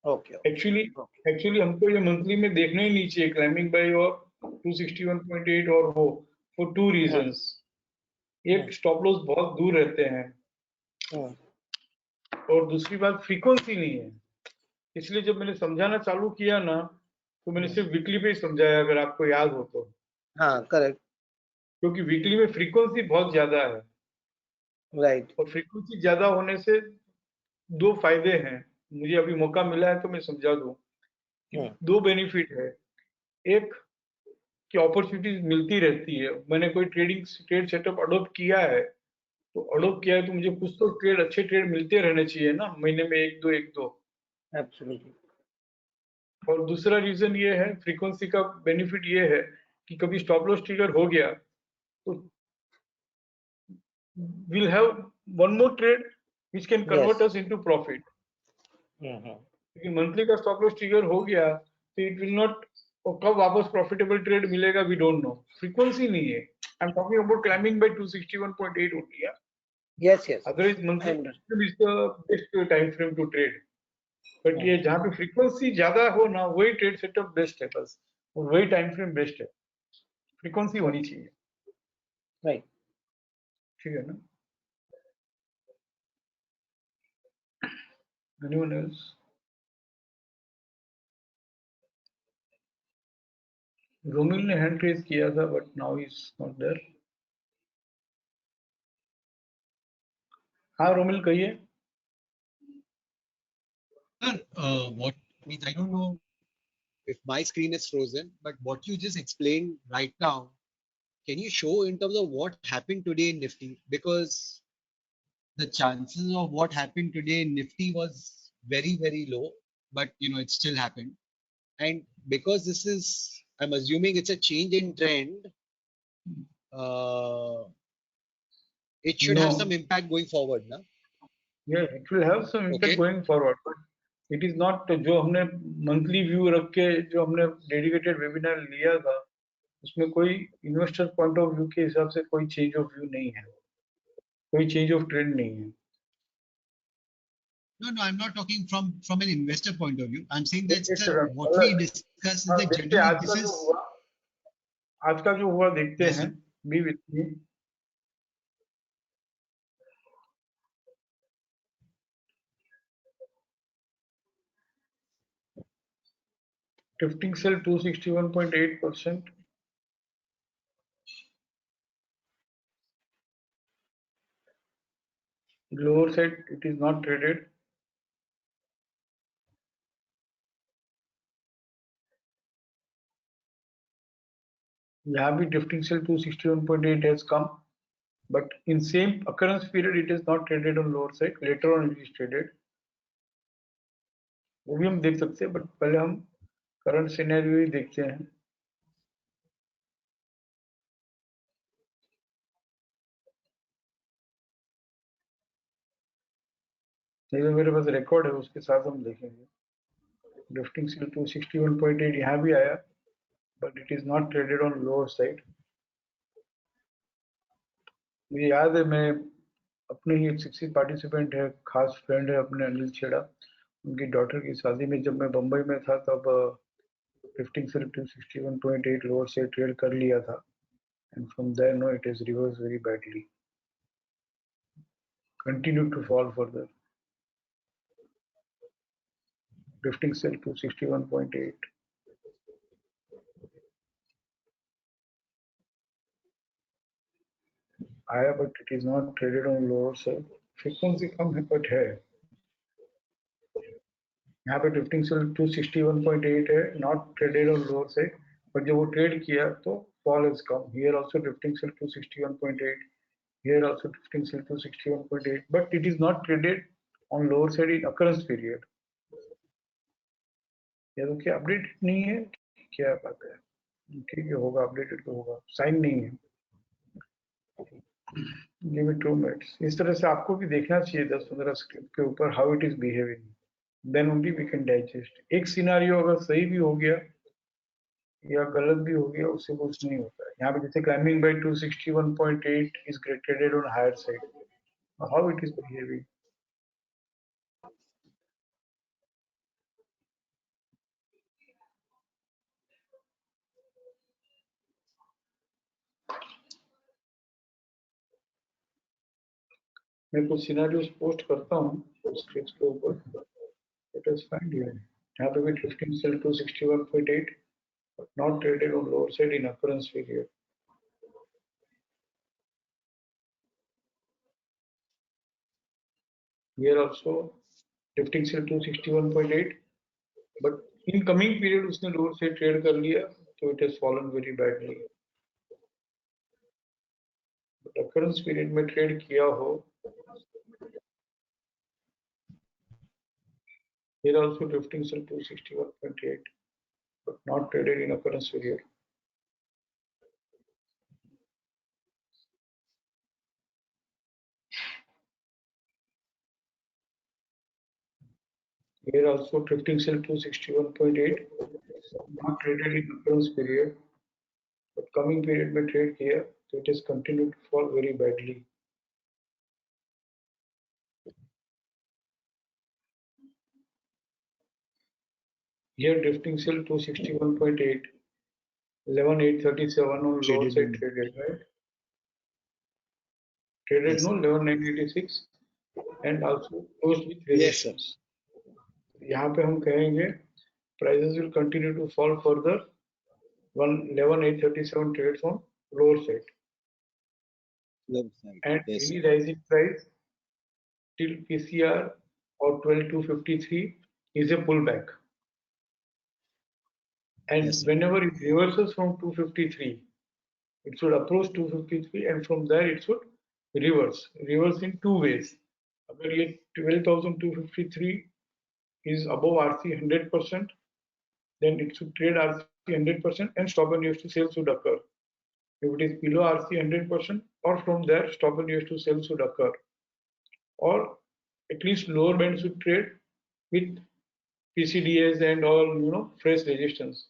ओके। एक्चुअली हमको ये मंथली में देखना ही नहीं चाहिए क्लाइंबिंग बाय और 261.8 और वो फॉर टू रीजंस। एक स्टॉप लॉस बहुत दूर रहते हैं और दूसरी बात फ्रीक्वेंसी नहीं है, इसलिए जब मैंने समझाना चालू किया ना तो मैंने सिर्फ वीकली पे ही समझाया अगर आपको याद हो तो। हाँ करेक्ट, क्योंकि वीकली में फ्रीक्वेंसी बहुत ज्यादा है राइट। और फ्रीक्वेंसी ज्यादा होने से दो फायदे हैं, मुझे अभी मौका मिला है तो मैं समझा दूं कि दो बेनिफिट है। एक कि अपॉर्चुनिटीज मिलती रहती है, मैंने कोई ट्रेड सेटअप अडोप्ट किया है तो मुझे कुछ तो अच्छे ट्रेड मिलते रहने चाहिए ना, महीने में एक दो। एब्सोल्युटली। और दूसरा रीजन ये है फ्रीक्वेंसी का बेनिफिट ये है कि कभी स्टॉप लॉस ट्रिगर हो गया तो we'll have one more trade which can convert us into profit। लेकिन मंथली का स्टॉप लॉस ट्रिगर हो गया तो इट विल नॉट, और कब वापस प्रॉफिटेबल ट्रेड मिलेगा वी डोंट नो, फ्रीक्वेंसी नहीं है। I am talking about climbing by 261.8 only, yeah? Yes yes, otherwise monthly is the best time frame to trade, but ये जहाँ पे फ्रीक्वेंसी ज्यादा हो ना वही ट्रेड सेटअप बेस्ट है बस, और वही टाइम फ्रेम बेस्ट है, फ्रीक्वेंसी होनी चाहिए। राइट, ठीक है ना? Anyone else? रोमिल ने हैंड रेज किया था but now is not there. हाँ रोमिल कहिए। Sir, what means I don't know if my screen is frozen, but what you just explained right now, can you show in terms of what happened today in Nifty? Because the chances of what happened today in Nifty was very, very low, but it still happened. And because this is, I'm assuming it's a change in trend, it should have some impact going forward, na? Yeah, it will have some impact going forward, but it is not जो हमने मंथली व्यू रख के जो हमने डेडिकेटेड वेबिनार लिया था उसमें कोई इन्वेस्टर पॉइंट ऑफ व्यू के हिसाब से कोई चेंज ऑफ व्यू नहीं है, कोई चेंज ऑफ ट्रेंड नहीं है। No, I'm not talking from an investor point of view. I'm saying that sir, what we discuss is that generally this is आज का जो हुआ देखते हैं, B with me. Shifting sell 261.8%. Lower side it is not traded. यहाँ भी drifting sell 261.8 has come, but in same occurrence period it is not traded on lower side. Later on it is traded. वो भी हम देख सकते हैं, but पहले हम current scenario ही देखते हैं. नहीं तो मेरे पास रिकॉर्ड है, उसके साथ हम देखेंगे. Drifting sell 261.8 यहाँ भी आया, but it is not traded on lower side. मुझे याद है, मैं अपने ही एक 60 पार्टिसिपेंट है, खास फ्रेंड है अपने अनिल छेड़ा, उनकी डॉटर की शादी में जब मैं बम्बई में था तब ड्रिफ्टिंग सेल 261.8 लोअर से ट्रेड कर लिया था, and from there no it has reversed very badly, continued to fall further. Drifting sell 261.8 आया, but it is not traded on lower side. Frequency कम है but है. यहाँ पे ड्रिफ्टिंग सेल 261.8 है, not traded on lower side, but जब वो ट्रेड किया तो fall has come. Here also drifting sell 261.8, here also drifting sell 261.8, but it is not traded on lower side in occurrence period. ये तो क्या अपडेटेड नहीं है, क्या बात है? ठीक है, होगा अपडेटेड तो होगा, साइन नहीं है. Give me 2 minutes. इस तरह से आपको भी देखना चाहिए 10-15 स्क्रिप्ट के ऊपर how it is behaving. Then only we can digest. एक सिनारियो अगर सही भी हो गया या गलत भी हो गया, उससे कुछ नहीं होता है. यहाँ पे जैसे climbing by 261.8 is traded on higher side. How it is behaving? मैं कुछ सिनारियोस पोस्ट करता हूँ स्क्रिप्ट के ऊपर. Let us find here. यहाँ पे भी drifting sell 261.8, but not traded on lower side in occurrence period. Here also drifting sell 261.8, but in coming period उसने lower side trade कर लिया, so it has fallen very badly. But occurrence period में trade किया हो, here also drifting sell 261.8, but not traded in occurrence period. Here also drifting sell 261.8, not traded in occurrence period, but coming period में trade किया, so it has continued to fall very badly. Here drifting sell 261.8, 11,837 on lower side traded, right? Traded Yes, no 11,986 and also closed with Yes, sir. resistance. यहाँ पे हम कहेंगे prices will continue to fall further. 11,837 trades on lower side, Left side. and Yes, any sir. rising price till PCR or 12,253 is a pullback. And Yes, sir. whenever it reverses from 253, it should approach 253, and from there it should reverse in two ways. अगर ये 12,253 is above RC 100%, then it should trade RC 100% and stop and USD sale should occur. If it is below RC 100%, or from there stop and USD sale should occur, or at least lower band should trade with PCDS and all fresh resistance.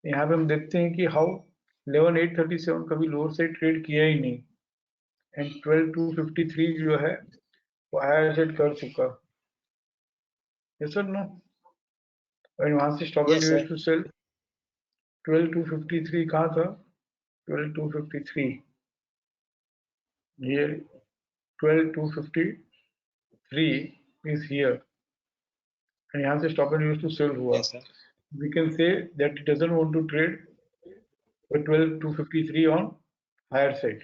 यहाँ पे हम देखते हैं कि how 11,837 कभी लोअर साइड ट्रेड किया ही नहीं, एंड 12,253 जो है वो हायर साइड कर चुका. Yes sir no? और वहां से stop and Yes, sir. To sell 12,253 कहाँ था? 12,253 here, 12,253 is here, and यहाँ से स्टॉप एंड टू सेल हुआ. Yes, sir. We can say that it doesn't want to trade with 12,253 on higher side.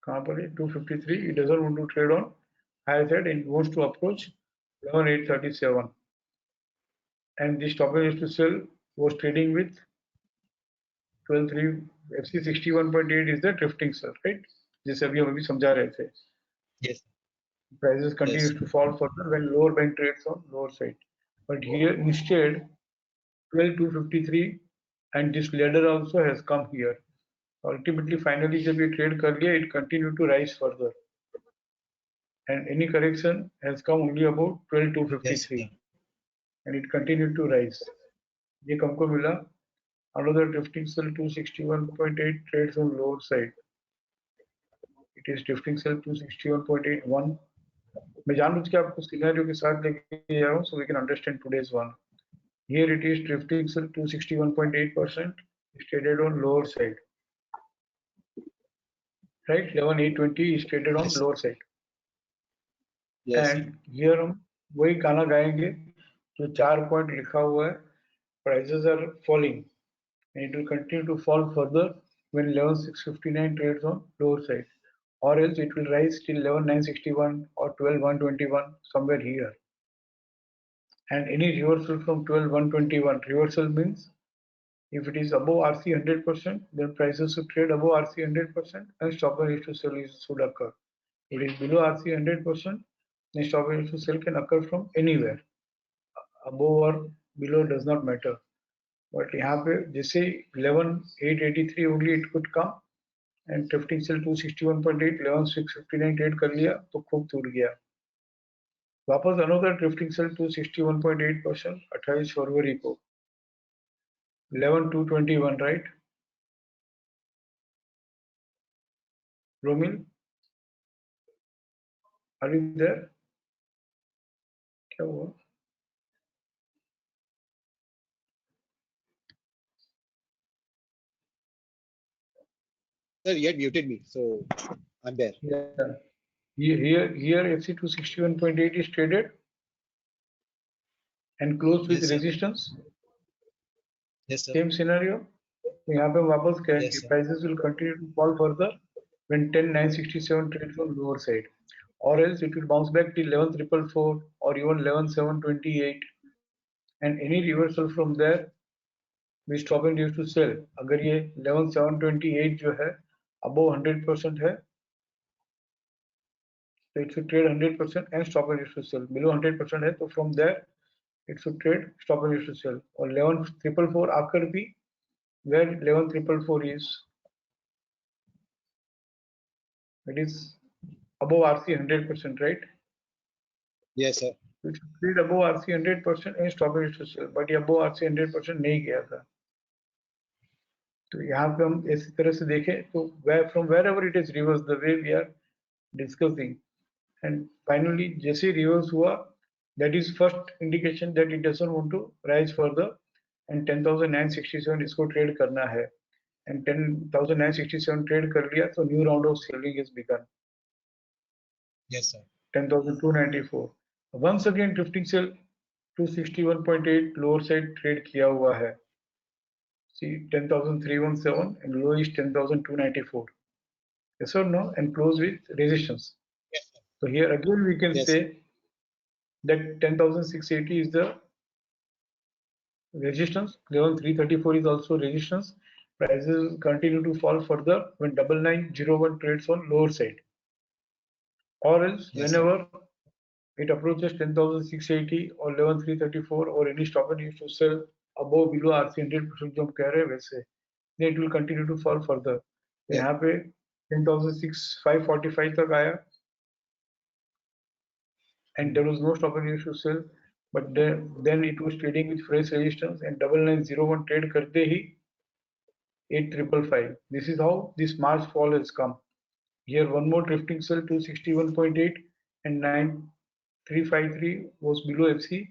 कहाँ पर है? 253. It doesn't want to trade on higher side and wants to approach 11,837. And this stop and to sell was trading with 12,3 FC 61.8 is the drifting sell, right? जैसे अभी हम अभी समझा रहे थे. Yes. Prices continues to fall further when lower band trades on lower side. But here instead 12,253 and this ladder also has come here. Ultimately, finally, जब ये trade कर लिया, it continued to rise further. And any correction has come only about 12,253 Yes, and it continued to rise. ये हमको मिला another drifting sell 261.8 trades on lower side. It is drifting sell 261.81. मैं जानबूझ के आपको सिनेरियो के साथ लेके जा रहा हूँ so we can understand today's one. Here it is drifting sell 261.8%. It's traded on lower side. Right, 11,820 is traded on Yes. lower side. yes, And here हम वही गाना गाएंगे जो 4 पॉइंट लिखा हुआ है. Prices are falling and it will continue to fall further when 11,659 trades on lower side, or else it will rise till 11,961 or 12,121 somewhere here. And any reversal from 12,121, reversal means if it is above RC 100%, then prices should trade above RC 100% and stop and issue sell should occur. If it is below RC 100%, then stop and issue sell can occur from anywhere. Above or below does not matter. But यहाँ पे जैसे 11,883 only it could come and drifting sell 261.8, 11,659 trade कर लिया तो खूब टूट गया. वापस another drifting sell 261.8% 28 फरवरी को 11,221, right? Romil, are you there? क्या हुआ? Sir, you had muted me, so I'm there. Yeah. Here FC 261.8 is traded and closed with Yes, sir. resistance. Yes, sir. Same scenario. तो यहाँ पे वापस कहेंगे Yes, sir. prices will continue to fall further when 10,967 trades on lower side, or else it will bounce back till 11,444 or even 11,728, and any reversal from there we stop and use to sell. अगर ये 11,728 जो है above 100% है, so it should trade 100% and stop and use to sell. Below 100% है तो from there it should trade stop and use to sell. और 11,444 आकर भी where 11,444 is, it is above RC 100%, right? Yes, sir. It should trade above RC 100% and stop and use to sell. But ये above RC 100% नहीं गया था. तो यहाँ पे हम इसी तरह से देखें तो from wherever it is reversed, the way we are discussing, and finally जैसे reverse हुआ, that is first indication that it doesn't want to rise further, and 10,967 इसको trade करना है, and 10,967 trade कर लिया तो new round of selling is begun. Yes, sir. 10,294. Once again drifting sell 261.8 lower side trade किया हुआ है. See 10,317 and low is 10,294. Yes or no? And close with resistance. Yes, sir. So here again we can Yes. say that 10,680 is the resistance. 11,334 is also resistance. Prices continue to fall further when 9901 trades on lower side, or else Yes, sir. whenever it approaches 10,680 or 11,334 or any stop and use to sell above below RC 100% जो हम कह रहे हैं वैसे, then it will continue to fall further. तो Yeah. यहाँ पे 10,545 तक आया and there was no stop and use to sell, but then it was trading with fresh resistance and 9901 trade करते ही 8,555. This is how this March fall has come. Here one more drifting sell 261.8 and 9,353 was below FC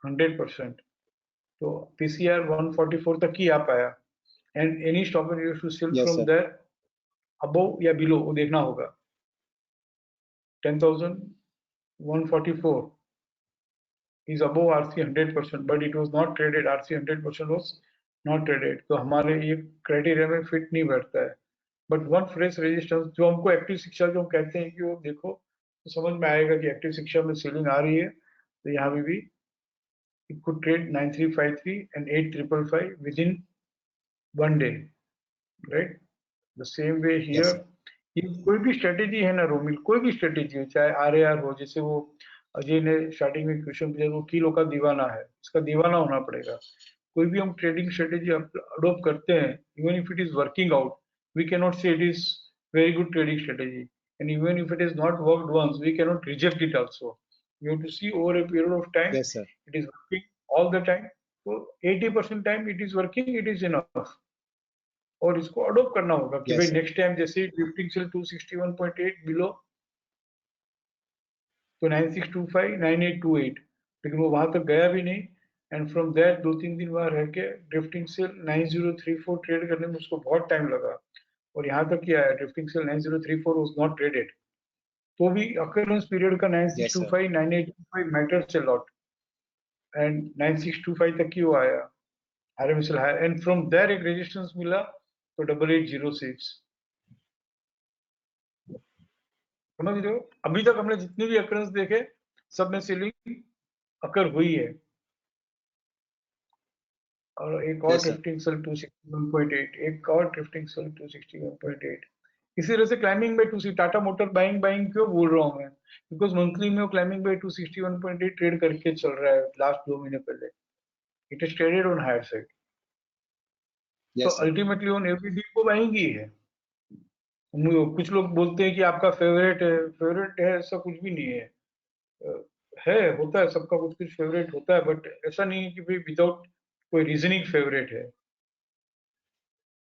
100%. So PCR 144 तक ही आ पाया, and any stop and use to sell Yes, from sir. there above या below वो देखना होगा. 10,144 is above RC 100%, but it was not traded. RC 100% was not traded. तो हमारे ये क्राइटेरिया में फिट नहीं बैठता है. But one fresh resistance जो हमको एक्टिव शिक्षा जो हम कहते हैं कि वो देखो तो समझ में आएगा कि एक्टिव शिक्षा में सेलिंग आ रही है, तो यहाँ पे भी it could trade 9353 and 8555 within one day, right? The same way Yes, here, sir. ये कोई भी स्ट्रेटेजी है ना रोमिल, कोई भी स्ट्रेटेजी हो, चाहे RAR हो, जैसे वो अजय ने स्टार्टिंग में क्वेश्चन पूछा, वो किलो का दीवाना है, इसका दीवाना होना पड़ेगा। कोई भी हम ट्रेडिंग स्ट्रेटेजी अडोप्ट करते हैं, even if it is working out, we can not say it is very good trading strategy, and even if it is not worked once, we can not reject it also. We have to see over a period of time, Yes, sir. it is working all the time, so 80% time it is working, it is enough। और इसको अडोप्ट करना होगा कि Yes, भाई sir. नेक्स्ट टाइम जैसे ड्रिफ्टिंग सेल 261.8 बिलो, तो 9625 9828, लेकिन वो वहां तक गया भी नहीं, एंड फ्रॉम दैट 2-3 दिन वहां रह के ड्रिफ्टिंग सेल 9034 ट्रेड करने में उसको बहुत टाइम लगा, और यहाँ तक क्या है, drifting sell 9034 was not traded, तो भी अकरेंस पीरियड का Yes, sir. 9625 9825 matters a lot, and 9625 तक ही वो आया RMSL high, and from there एक रेजिस्टेंस मिला तो 8806। समझ रहे हो, अभी तक हमने जितने भी अकरेंस देखे सब में सीलिंग अकर हुई है। और एक और Yes, sir. ड्रिफ्टिंग सेल 261.8, एक और ड्रिफ्टिंग सेल 261.8, इसी तरह से climbing by 260, Tata motor buying क्यों बोल रहा हूँ मैं, बिकॉज मंथली में वो क्लाइंबिंग बाय 261.8 ट्रेड करके चल रहा है लास्ट 2 महीने पहले, it is traded on higher side, तो Yes, sir. Ultimately on every को बाइंग ही है। कुछ लोग बोलते हैं कि आपका फेवरेट है, ऐसा कुछ भी नहीं है, होता है सबका कुछ कुछ फेवरेट होता है, बट ऐसा नहीं है कि भाई विदाउट कोई रीजनिंग फेवरेट है।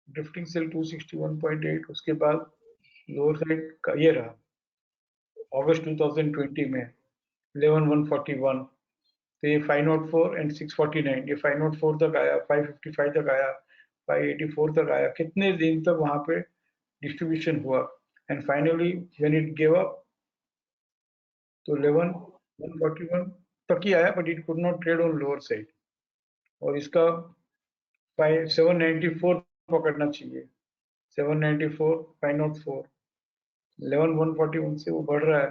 ड्रिफ्टिंग सेल 261.8, उसके बाद लोअर साइड का ये रहा अगस्त 2020 में 11141, तो ये 504 एंड 649, ये 504 तक आया, 555 तक आया, 584 तक आया, कितने दिन तक वहां पे डिस्ट्रीब्यूशन हुआ, and finally when it give up तो 11141 तक ही आया, but it could not trade on lower side, और इसका 794 पकड़ना चाहिए, 794 504, 11141 से वो बढ़ रहा है,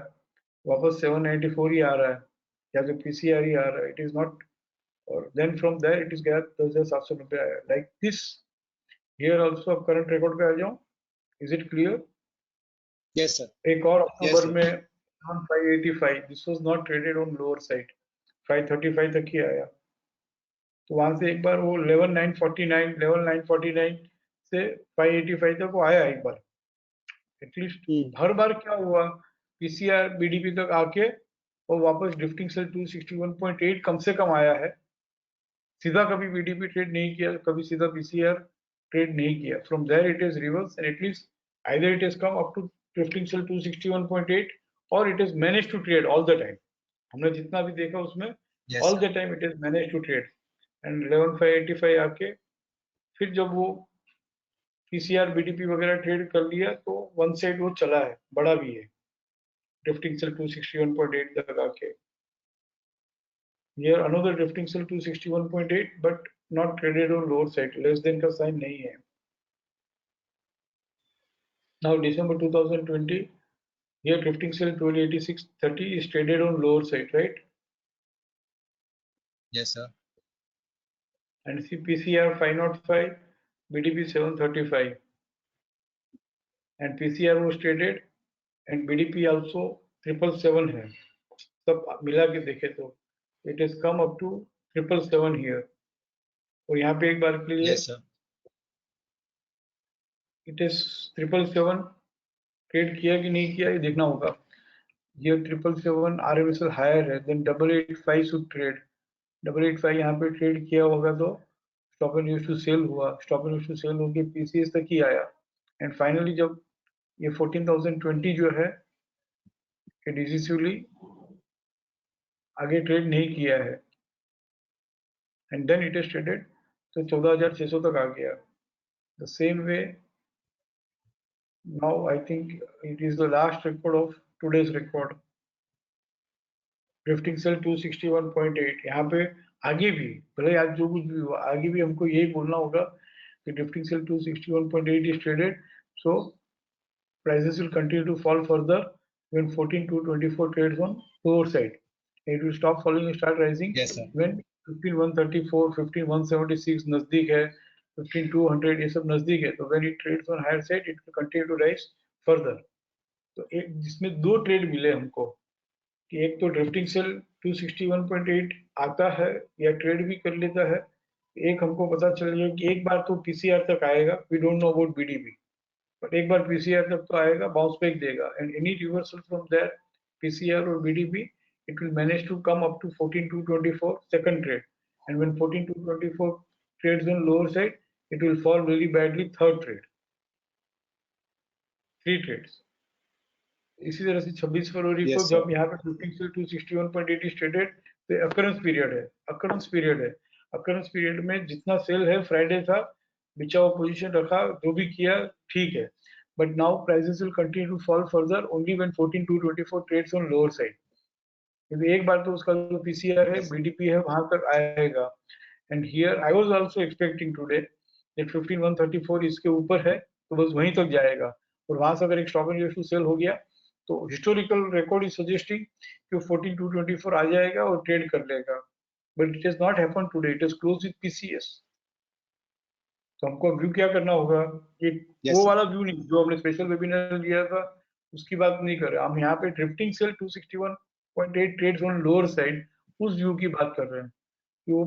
वापस 794 ही आ रहा है, या तो PCR ही आ रहा है, इट इज नॉट, और then from there it is गया 10,790 आया, लाइक दिस हियर आल्सो। अब करंट रिकॉर्ड पे आ जाऊं, is it clear? Yes, sir. एक और Yes, अक्टूबर sir. में 585, this was not traded on lower side, 535 तक ही आया, तो वहां से एक बार वो 11949 से 585 तक वो आया एक बार एटलीस्ट। हर बार क्या हुआ, PCR BDP तक आके और वापस ड्रिफ्टिंग सेल 261.8 कम से कम आया है, सीधा कभी BDP ट्रेड नहीं किया, कभी सीधा PCR ट्रेड नहीं किया, from there it is reverse, and at least either it is come up to drifting sell 261.8 और it is manage to trade all the time, हमने जितना भी देखा उसमें Yes, all sir. The time it is manage to trade, and 11585 आके फिर जब वो PCR BDP वगैरह ट्रेड कर लिया तो वन साइड वो चला है, बड़ा भी है, ड्रिफ्टिंग सेल 261.8 तक आके, here another drifting cell 261.8 but not traded on lower side, less than का साइन नहीं है। Now December 2020, here drifting cell 1286.30 is traded on lower side, right? Yes, sir. And see PCR 505, BDP 735, and PCR was traded and BDP also 777 है, सब मिला के देखे तो it has come up to 777 here, और यहाँ पे एक बार के लिए Yes, sir. it is 777 trade किया कि नहीं किया ये देखना होगा, ये 777 RMSL हायर है, देन 885 शुड ट्रेड, 885 यहाँ पे ट्रेड किया होगा तो stop and use to sell हुआ, stop and use to sell होकर PCS तक ही आया, एंड फाइनली जब ये 14,020 जो है ये डिसिसिवली आगे ट्रेड नहीं किया है, and then it is traded तो 14,600 तक आ गया। The same way now I think it is the last record of today's record, drifting sell 261.8, यहाँ पे आगे भी भले आज जो कुछ भी हुआ आगे भी हमको यही बोलना होगा कि drifting sell 261.8 is traded, so prices will continue to fall further when 14 to 24 trades on lower side, it will stop falling and start rising Yes, sir. when 15,134 15,176 नजदीक है, 15200 ये सब नजदीक है, तो when it trades on higher side it will continue to rise further. तो एक जिसमें दो ट्रेड मिले हमको कि एक तो ड्रिफ्टिंग सेल 261.8 आता है या ट्रेड भी कर लेता है, एक हमको पता चल गया कि एक बार तो पीसीआर तक आएगा, we don't know about BDP, but एक बार पीसीआर तक तो आएगा, बाउंस बैक देगा, and any reversal from that PCR और BDP it will manage to come up to 14224 second trade, and when 14224 trades on lower side it will fall very badly third trade, three trades। इसी तरह से 26 फरवरी को Yes, जब sir. यहाँ पे 261.80 ट्रेडेड, तो अकरेंस पीरियड है, अकरेंस पीरियड है, अकरेंस पीरियड में जितना सेल है फ्राइडे था, बिचा हुआ पोजीशन रखा, जो भी किया ठीक है, but now prices will continue to fall further only when 14224 trades on lower side, क्योंकि एक बार तो उसका जो पीसीआर है, Yes. बीडीपी है, वहां तक आएगा। And here I was also expecting today that 15134 इसके ऊपर है, तो बस वहीं तक जाएगा, और वहां से अगर एक stop and use to sell हो गया तो हिस्टोरिकल रिकॉर्ड इज सजेस्टिंग कि 14224 आ जाएगा और ट्रेड कर लेगा, but it is not happen today, it is close with PCS. तो हमको व्यू क्या करना होगा, ये Yes, वो sir. वाला व्यू नहीं जो हमने स्पेशल वेबिनार लिया था उसकी बात नहीं कर रहे हम, यहाँ पे drifting sell 261.8 trades on lower side उस व्यू की बात कर रहे हैं कि वो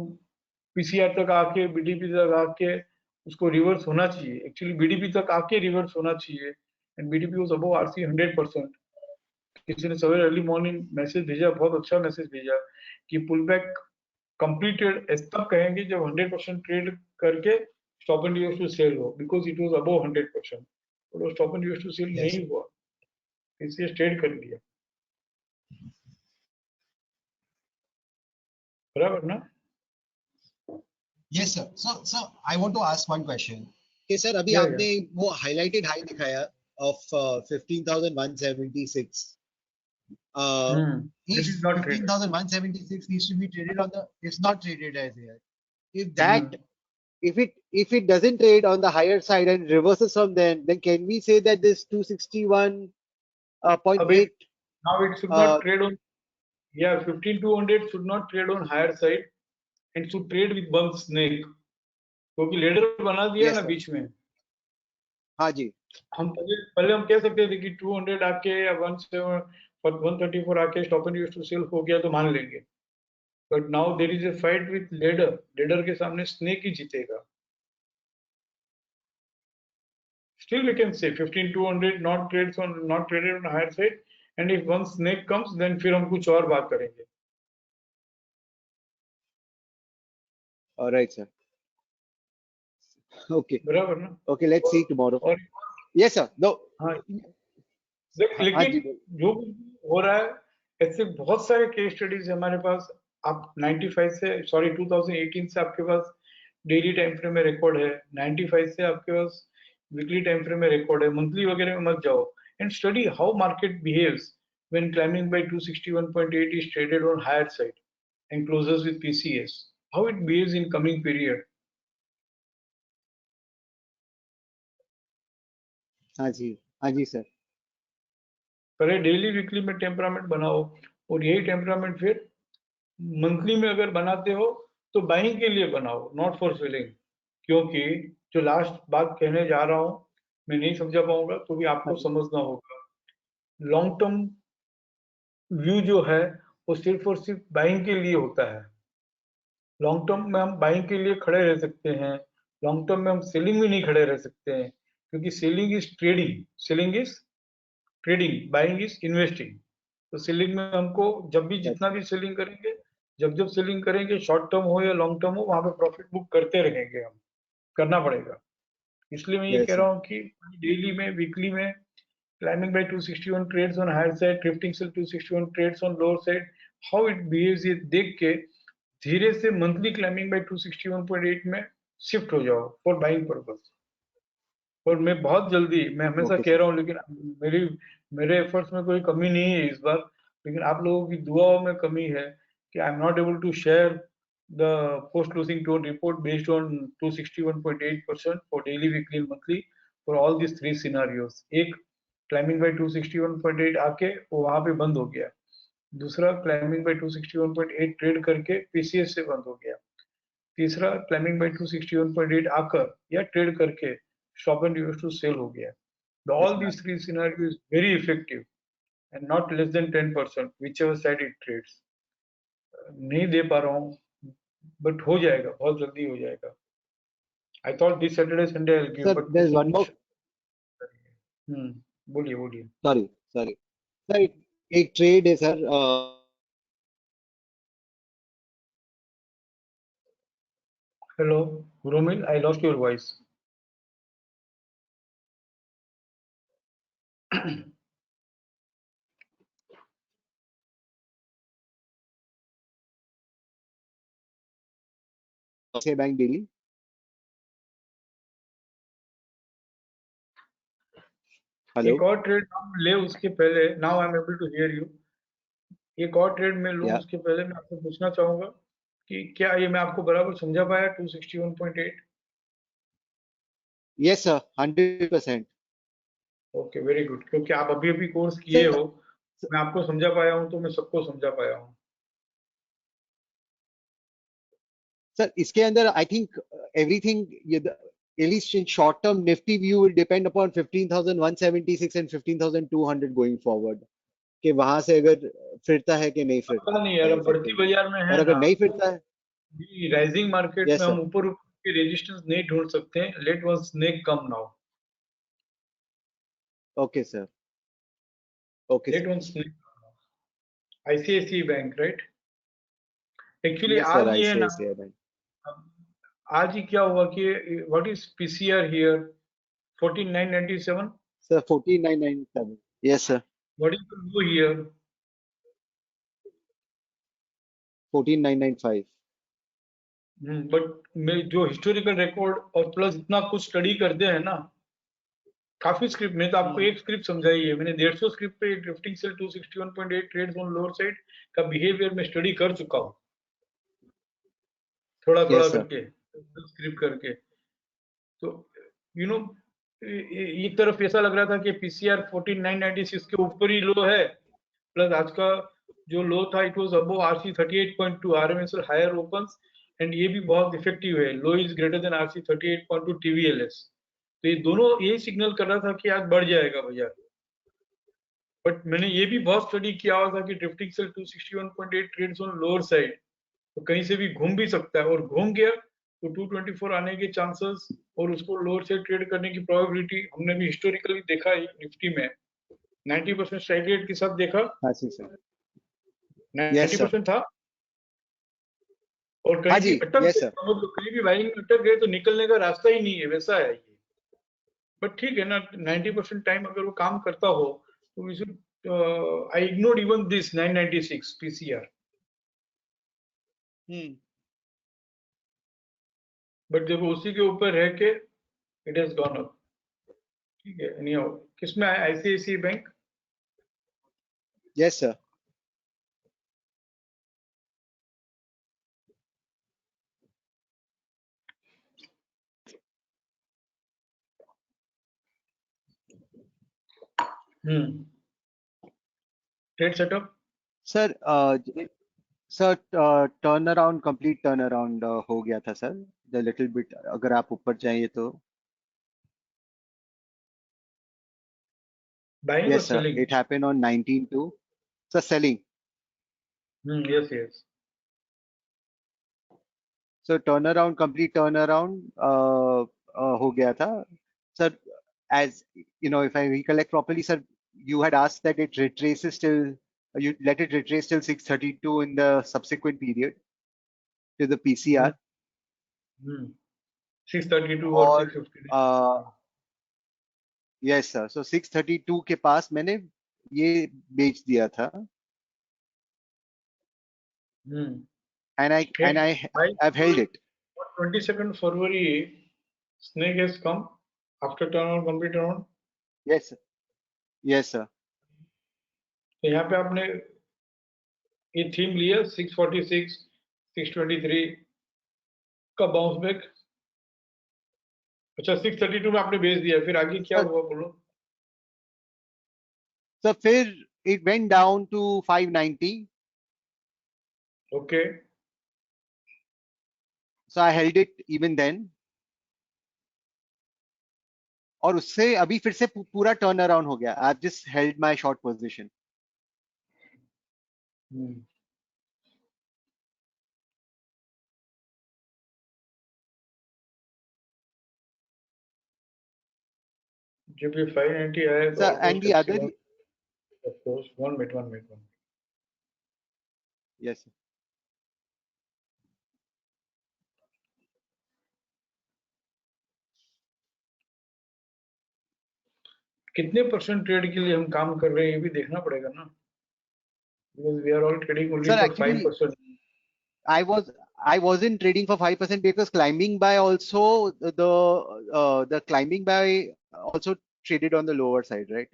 पीसीआर तक आके बीडीपी तक आके उसको रिवर्स होना चाहिए, एक्चुअली बीडीपी तक आके रिवर्स होना चाहिए, and BDP was above RC 100%। किसी ने सवेरे अर्ली मॉर्निंग मैसेज भेजा, बहुत अच्छा मैसेज भेजा कि पुल बैक कंप्लीटेड तब कहेंगे जब 100% ट्रेड करके stop and use to sell हो, बिकॉज इट वाज अबव 100%, और वो stop and use to sell Yes, नहीं sir. हुआ, इसलिए ट्रेड कर लिया, बराबर ना? Yes, sir. So I want to ask one question. Okay, sir, अभी या आपने वो highlighted high दिखाया of 15,176. It If is not trade, 15,176 needs to be traded on the, it's not traded as here. If that, if it doesn't trade on the higher side and reverses from then can we say that this 261.8 now it should uh, not trade on, yeah, 15200 should not trade on higher side and should trade with one snake, क्योंकि लेडर बना दिया yes, ना sir. बीच में, हाँ जी, हम पहले हम कह सकते थे कि 200 आके या 134 आके stop and use to sell हो गया तो मान लेंगे, but now there is a fight with ladder, ladder के सामने स्नेक ही जीतेगा। Still we can say 15200 not traded on higher side, and if one snake comes then फिर हम कुछ और बात करेंगे। all right, sir. Okay, बराबर ना? okay, let's see tomorrow. और Yes, sir. No, हाँ, हाँ लेकिन जी, जो हो रहा है ऐसे बहुत सारे केस स्टडीज हमारे पास, आप 95 से सॉरी 2018 से आपके पास डेली टाइम फ्रेम में रिकॉर्ड है, 95 से आपके पास वीकली टाइम फ्रेम में रिकॉर्ड है, मंथली वगैरह में मत जाओ, and study how market behaves when climbing by 261.8 is traded on higher side and closes with PCS, how it behaves in coming period। हाँ जी सर। पहले डेली वीकली में टेम्परामेंट बनाओ, और यही टेम्परामेंट फिर मंथली में अगर बनाते हो तो बाइंग के लिए बनाओ, नॉट फॉर सेलिंग, क्योंकि जो लास्ट बात कहने जा रहा हूं मैं नहीं समझा पाऊंगा तो भी आपको समझना होगा। लॉन्ग टर्म व्यू जो है वो सिर्फ और सिर्फ बाइंग के लिए होता है। लॉन्ग टर्म में हम बाइंग के लिए खड़े रह सकते हैं, लॉन्ग टर्म में हम सेलिंग में नहीं खड़े रह सकते हैं, क्योंकि selling is trading, selling is trading, buying is investing. तो सेलिंग में हमको जब भी जितना भी सेलिंग करेंगे, जब सेलिंग करेंगे, शॉर्ट टर्म हो या लॉन्ग टर्म हो, वहां पे प्रॉफिट बुक करते रहेंगे, हम करना पड़ेगा। इसलिए मैं ये कह रहा हूँ कि डेली में, वीकली में climbing by 261 trades on higher side, drifting still 261 trades on lower side, how it behaves ये देख के धीरे से मंथली क्लाइंबिंग बाय 261.8 में शिफ्ट हो जाओ फॉर बाइंग पर्पस। और मैं बहुत जल्दी, मैं हमेशा कह रहा हूँ, लेकिन मेरे एफर्ट्स में कोई कमी नहीं है इस बार, लेकिन आप लोगों की दुआओं में कमी है कि I am not able to share the post closing tone report based on 261.8% for daily, weekly, monthly for all this three scenarios. एक क्लाइंबिंग बाय 261.8 आके वो वहां पे बंद हो गया, दूसरा क्लाइंबिंग बाय 261.8 ट्रेड करके पीसीएस से बंद हो गया, तीसरा क्लाइंबिंग बाय 261.8 आकर या ट्रेड करके stop and use to sell हो गया. All Yes, these three scenarios is very effective and not less than 10%, whichever side it trades. नहीं दे पा रहा हूँ, but हो जाएगा, बहुत जल्दी हो जाएगा. I thought this Saturday Sunday I'll give, sir, but there's तो one more. हम्म, बोलिए बोलिए. Sorry, sorry. Sir, एक trade है sir. Hello, Romil, I lost your voice. ICICI Bank daily. Hello. एक और ट्रेड ले उसके पहले, now I am able to hear you. एक और ट्रेड में लूं Yeah. उसके पहले मैं आपसे पूछना चाहूंगा कि क्या ये मैं आपको बराबर समझा पाया 261.8? Yes, sir. 100%. Okay, very good. क्योंकि आप अभी अभी कोर्स किए Sir, हो, मैं आपको समझा पाया हूं तो मैं सबको समझा पाया हूं. sir, इसके अंदर I think everything, at least in short term, Nifty view will depend upon 15,176 and 15,200 going forward. कि वहां से अगर फिरता है कि नहीं फिरता पता नहीं यार, है अब बढ़ती effectively. बाजार में और है अगर ना, नहीं फिरता है, राइजिंग मार्केट yes में sir. हम ऊपर के रेजिस्टेंस नहीं ढूंढ सकते. Let one snake come now. Okay, sir. Okay, let sir. One snake. ICICI bank, right? Actually Yes, sir. आज ये है ना, ICICI Bank. आज ही क्या हुआ कि what is PCR here 14997. Sir, 14,997. Yes, sir. What is the low here? 14,995. But मैं जो हिस्टोरिकल रिकॉर्ड और प्लस इतना कुछ स्टडी करते हैं ना, काफी स्क्रिप्ट में तो आपको एक स्क्रिप्ट समझाई है मैंने. 150 स्क्रिप्ट पे drifting sell 261.8 trades on lower side का बिहेवियर में स्टडी कर चुका हूँ, थोड़ा थोड़ा Yes, sir. करके, स्क्रिप्ट करके. तो यू नो, एक तरफ ऐसा लग रहा था कि पीसीआर 14996 के ऊपर ही लो है, प्लस आज का जो लो था it was above RC 38.2 RMSL higher opens, and ये भी बहुत इफेक्टिव है. Low is greater than RC 38.2 TVLS. तो ये दोनों यही सिग्नल कर रहा था कि आज बढ़ जाएगा बाजार. बट मैंने ये भी बहुत स्टडी किया हुआ था कि drifting sell 261.8 trades on lower side, तो कहीं से भी घूम भी सकता है, और घूम गया तो 224 आने के चांसेस और उसको लोअर से ट्रेड करने की प्रोबेबिलिटी हमने भी हिस्टोरिकली देखा है निफ्टी में 90% स्ट्राइक रेट के साथ देखा. हाँ जी सर. Yes, sir. 90% था. और हाँ कहीं भी जी. अटक Yes, गए, sir. समझ लो कहीं भी बाइंग में अटक गए तो निकलने का रास्ता ही नहीं है, वैसा है ये. बट ठीक है ना, 90% टाइम अगर वो काम करता हो तो we should. I ignored even this 996 PCR, but जब उसी के ऊपर रह के इट हैज गॉन अप. ठीक है. एनीहाउ, किसमें आया? ICICI bank. Yes, sir. Trade setup. Sir, sir, turnaround, complete turnaround हो गया था sir. The little bit, अगर आप ऊपर जाइए तो. बाइंग और Yes, sir. Selling. It happened on 19/2. Sir, selling. Yes yes. So turnaround, complete turnaround हो गया था. Sir, as you know, if I recollect properly, sir, you had asked that it retraces till, you let it retrace till 632 in the subsequent period to the PCR. 632 और और 650. yes sir, so 632 के पास मैंने ये बेच दिया था. And I've held it. On 22nd February, snake has come after turnaround, complete turnaround. Yes, sir. Yes, sir. तो यहाँ पे आपने ये थीम लिया 646, 623 का बाउंस बैक. अच्छा, 632 में आपने बेच दिया, फिर आगे क्या हुआ बोलो. So फिर it went down to 590. Okay. So I held it even then. और उससे अभी फिर से पूरा टर्न अराउंड हो गया. I've just held my short position. जब ये 590 आया तो Sir, and the other, of course, one minute. yes, sir. कितने परसेंट ट्रेड के लिए हम काम कर रहे हैं ये भी देखना पड़ेगा ना, because we are all trading only Sir, for actually, 5%. I wasn't trading for 5% because climbing by also the climbing by also traded on the lower side, right?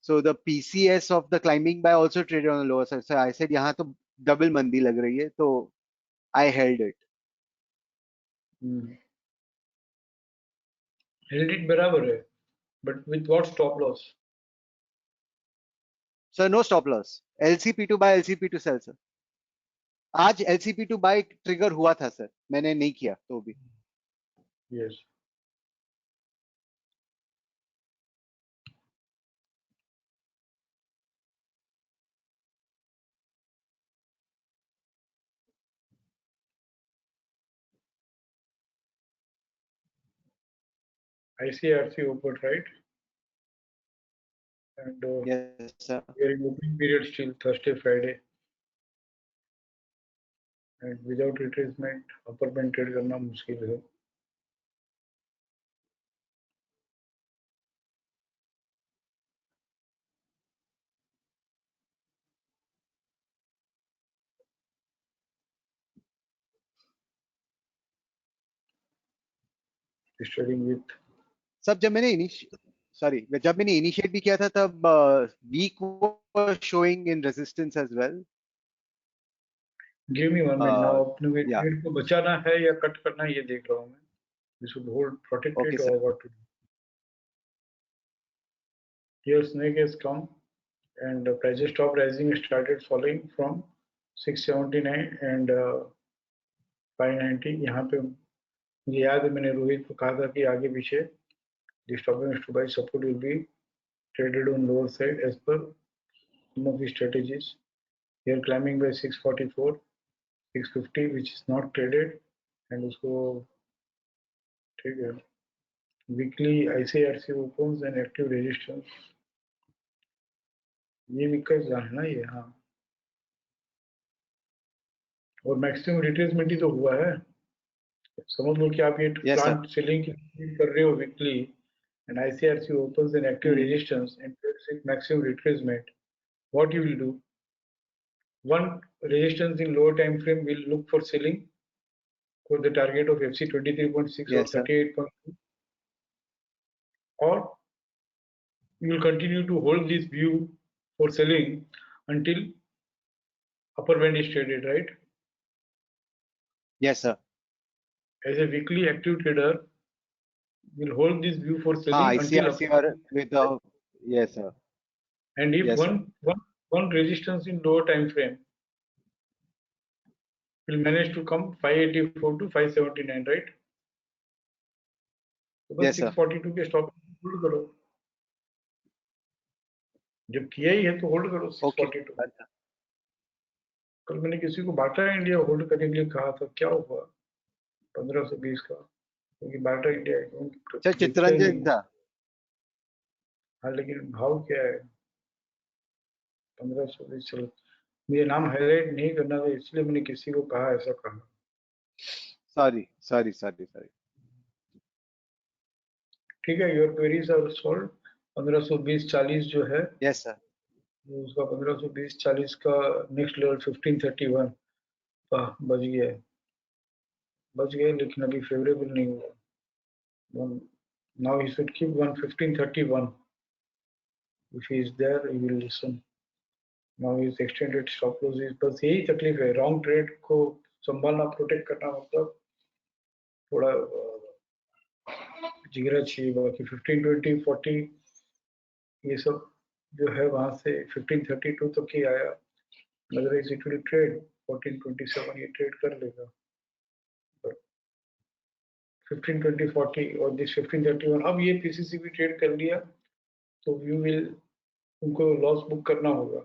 So the PCS of the climbing by also traded on the lower side. So I said यहाँ तो double मंदी लग रही है, तो I held it. Held it बराबर है, but with what stop loss? Sir, no stop loss. LCP2 buy, LCP2 sell, sir. आज LCP2 buy trigger हुआ था सर, मैंने नहीं किया तो भी. Yes. ICRC open, right? And Yes, sir. we are in opening period still, Thursday, Friday. And without retracement, upper band trade करना मुश्किल है. Studying with. सब जब मैंने इनिशिएट भी किया था तब week was showing in resistance as well. Give me 1 minute now. अपने में yeah. ट्रेड को बचाना है या कट करना है ये देख रहा हूँ मैं. We should hold, protect Okay, it sir. or what to do. Here snake has come and prices stop rising, started falling from 679 and 590. यहाँ पे मुझे याद है मैंने रोहित को कहा था कि आगे पीछे the stopping to buy support will be traded on lower side as per some of the strategies. Here climbing by 644, 650 which is not traded and उसको ठीक है. Weekly ICRC opens and active resistance. ये वीक का एग्जाम है ना ये. हाँ, और मैक्सिमम रिट्रेसमेंट ही तो हुआ है. समझ लो कि आप ये प्लांट सेलिंग की कर रहे हो weekly and ICRC opens an active resistance and trades with maximum retracement. What you will do? One resistance in lower time frame will look for selling for the target of FC 23.6 or 38.2, or you will continue to hold this view for selling until upper band is traded, right? Yes, sir. As a weekly active trader, will hold this view for selling until ICRC with the yes, sir. And if yes, one resistance in lower time frame will manage to come 584 to 579, right? तो बस Yes, sir. 642 के स्टॉप होल्ड करो. जब किया ही है तो होल्ड करो 642. कल मैंने किसी को बाटा इंडिया होल्ड करने के लिए कहा था, क्या हुआ 1520 का, क्योंकि बाटा इंडिया सर चित्रंजन था. हाँ, लेकिन भाव क्या है 1520. चलो मुझे नाम हाईलाइट नहीं करना था इसलिए मैंने किसी को कहा, ऐसा कहा. सॉरी. ठीक है, योर क्वेरीज आर सॉल्व. 1520-40 जो है, यस सर, उसका 1520-40 का नेक्स्ट लेवल 1531 बच गया, लेकिन अभी फेवरेबल नहीं हुआ. Now he should keep 1531. if he is there he will listen. now his extended stop loss is, बस यही तकलीफ है. रॉन्ग ट्रेड को संभालना, प्रोटेक्ट करना मतलब थोड़ा जिगरा चाहिए. बाकी 1520-40 ये सब जो है वहां से 1532 तक ही आया. अदरवाइज इट विल ट्रेड 1427 ये ट्रेड कर लेगा. 15 20 40 और दिस 15 31। अब ये पीसीसी भी ट्रेड कर लिया तो यू विल, उनको लॉस बुक करना होगा।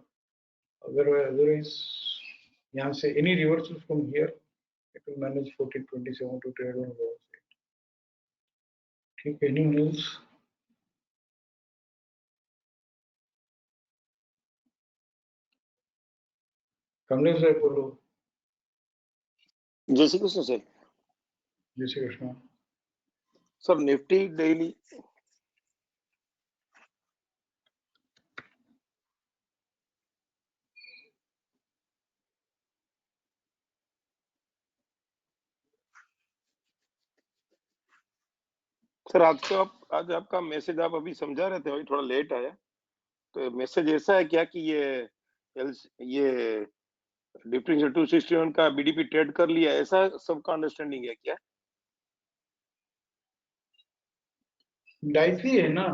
अदरवाइज यहाँ से any reversal from here it will manage 14 27 to trade on loss. ठीक है, एनी न्यूज़? कमलेश भाई बोलो। जय श्री कृष्ण सर। जय Shri Krishna. Sir Nifty daily sir आज आपका मैसेज आप अभी समझा रहे थे, अभी थोड़ा लेट आया। तो मैसेज ऐसा है क्या कि ये डिफरेंशियल 261 का बीडीपी ट्रेड कर लिया, ऐसा सबका अंडरस्टैंडिंग है क्या? डाइसी है ना?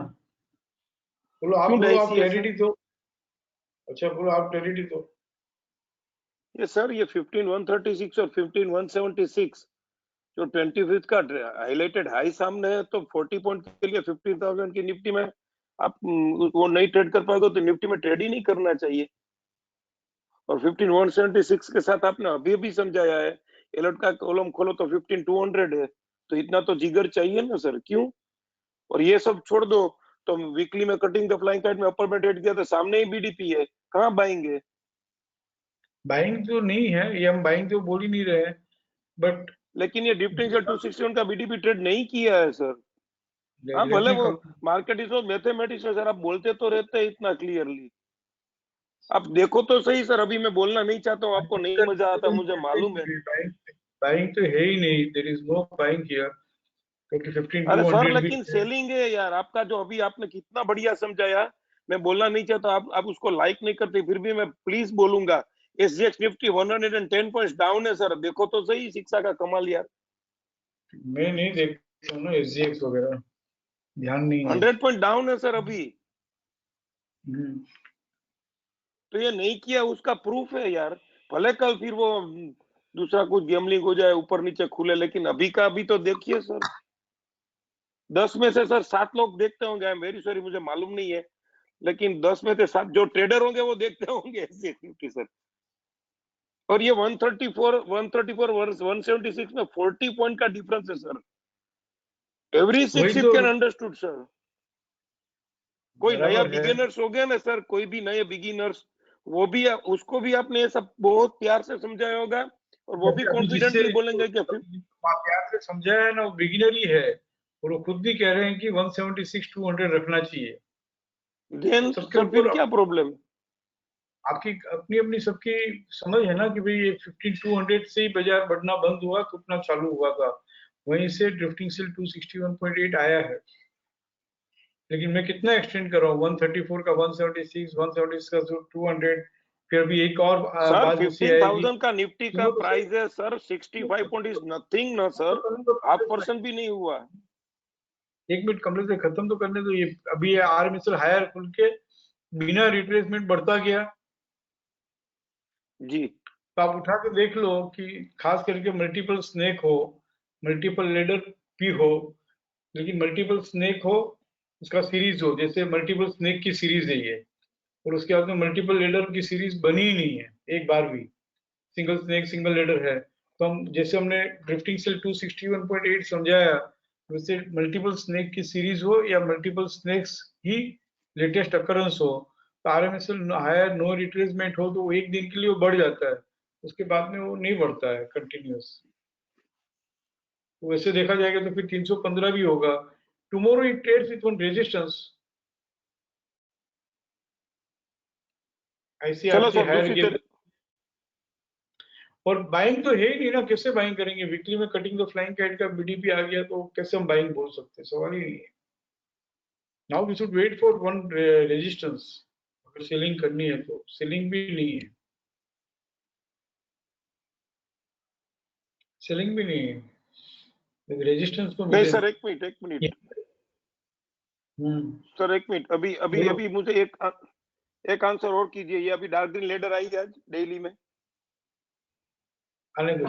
बोलो आप, क्यों बोलो आप डाइसी है सर? क्लैरिटी दो। अच्छा बोलो आप क्लैरिटी दो। ये सर ये 15136 और 15176 जो 25th का हाईलाइटेड हाई सामने है, तो 40 पॉइंट के लिए 15,000 की निफ्टी में आप वो नहीं ट्रेड कर पाओगे तो निफ्टी में ट्रेड ही नहीं करना चाहिए। और 15176 के साथ आपने अभी भी समझाया है अलर्ट का कॉलम खोलो तो 15200 है, तो इतना तो जिगर चाहिए ना सर, क्यों? और ये सब छोड़ दो, तो वीकली में कटिंग द फ्लाइंग काइट में अपर में ट्रेड किया तो सामने ही बीडीपी है, कहाँ बाएंगे? बाइंग तो नहीं है, ये हम बाइंग तो बोल ही नहीं रहे हैं, बट लेकिन ये डिफरेंशियल 261 का बीडीपी ट्रेड नहीं किया है सर। आप लेट भले मी वो कम। मार्केट इज मैथमेटिक्स है सर, आप बोलते तो रहते हैं इतना क्लियरली। आप देखो तो सही सर, अभी मैं बोलना नहीं चाहता हूँ, आपको नहीं मजा आता, मुझे मालूम है। बाइंग तो है ही नहीं, there is no buying here, क्योंकि अरे सर 15200 भी लेकिन सेलिंग है यार, आपका जो अभी आपने कितना बढ़िया समझाया, मैं बोलना नहीं चाहता, आप उसको लाइक नहीं करते, फिर भी मैं प्लीज बोलूंगा। एसजीएक्स निफ्टी 110 पॉइंट्स डाउन है सर, देखो तो सही शिक्षा का कमाल यार। मैं नहीं देखता हूँ ना एसजीएक्स वगैरह, ध्यान नहीं है। 100 पॉइंट डाउन है सर अभी, हम्म। तो ये नहीं किया उसका प्रूफ है यार। भले कल फिर वो दूसरा कुछ गैमलिंग हो जाए, ऊपर नीचे खुले, लेकिन अभी का अभी तो देखिए सर। 10 में से सर 7 लोग देखते होंगे, आई एम वेरी सॉरी मुझे मालूम नहीं है, लेकिन 10 में से 7 जो ट्रेडर होंगे वो देखते होंगे ऐसे निफ्टी सर। और ये 134 वर्स 176 में 40 पॉइंट का डिफरेंस है सर। एवरी वही सिक्स इट तो कैन अंडरस्टूड सर। कोई नया बराबर है। बिगिनर्स हो गया ना सर, कोई भी नए बिगिनर्स, वो भी उसको भी आपने ये सब बहुत प्यार से समझाया होगा, और वो भी अभी अभी जिससे कॉन्फिडेंटली बोलेंगे कि प्यार से समझाया है ना, वो बिगिनर ही है, और वो खुद भी कह रहे हैं कि 176 200 रखना चाहिए। देन सबके सर फिर ऊपर क्या प्रॉब्लम है? आपकी अपनी अपनी सबकी समझ है ना कि भाई ये 15200 से ही बाजार बढ़ना बंद हुआ तो उतना चालू हुआ था, वहीं से ड्रिफ्टिंग सेल 261.8 आया है। लेकिन मैं कितना एक्सटेंड कर रहा हूँ, 134 का 176, 176 का 200, फिर भी एक और सर बात जैसी आएगी। 15,000 का निफ्टी का सुनो तो सही, प्राइस है सर, 65 पॉइंट इज नथिंग ना तो सर, करने दो कमलेश भाई। 0.5% भी नहीं हुआ। एक मिनट कमलेश भाई, खत्म तो करने दो। ये अभी ये आरएमएसएल हायर खुल के बिना रिट्रेसमेंट बढ़ता गया, जी तो आप उठा के देख लो कि खास करके मल्टीपल स्नेक हो, मल्टीपल लेडर भी हो, लेकिन मल्टीपल स्नेक हो, उसका सीरीज हो, जैसे मल्टीपल स्नेक की सीरीज है ये, और उसके बाद में मल्टीपल लेडर की सीरीज बनी ही नहीं है एक बार भी, सिंगल स्नेक सिंगल लेडर है। तो हम जैसे हमने ड्रिफ्टिंग सेल 261.8 समझाया, वैसे मल्टीपल स्नेक की सीरीज हो या मल्टीपल स्नेक्स ही लेटेस्ट अकरेंस हो, तो आरएमएसएल हायर नो रिट्रेसमेंट हो तो वो एक दिन के लिए वो बढ़ जाता है, उसके बाद में वो नहीं बढ़ता है कंटिन्यूअस। तो वैसे देखा जाएगा तो फिर 315 भी होगा। Tomorrow it trades with one resistance, चलो आईसीआरसी सर हायर दूसरी गिर। तरह, और बाइंग तो है ही नहीं ना, कैसे बाइंग करेंगे? वीकली में कटिंग द फ्लाइंग काइट का बीडीपी आ गया तो कैसे हम बाइंग बोल सकते हैं, सवाल ही नहीं है। Now we should wait for one resistance, अगर सेलिंग करनी है तो। सेलिंग भी नहीं है, सेलिंग भी नहीं है, रेजिस्टेंस तो नहीं मिले। सर एक मिनट हम्म। सर, एक मिनट, अभी अभी बोलो। अभी मुझे एक आंसर और कीजिए। ये अभी डार्क ग्रीन लेडर आई है आज डेली में? आने दो।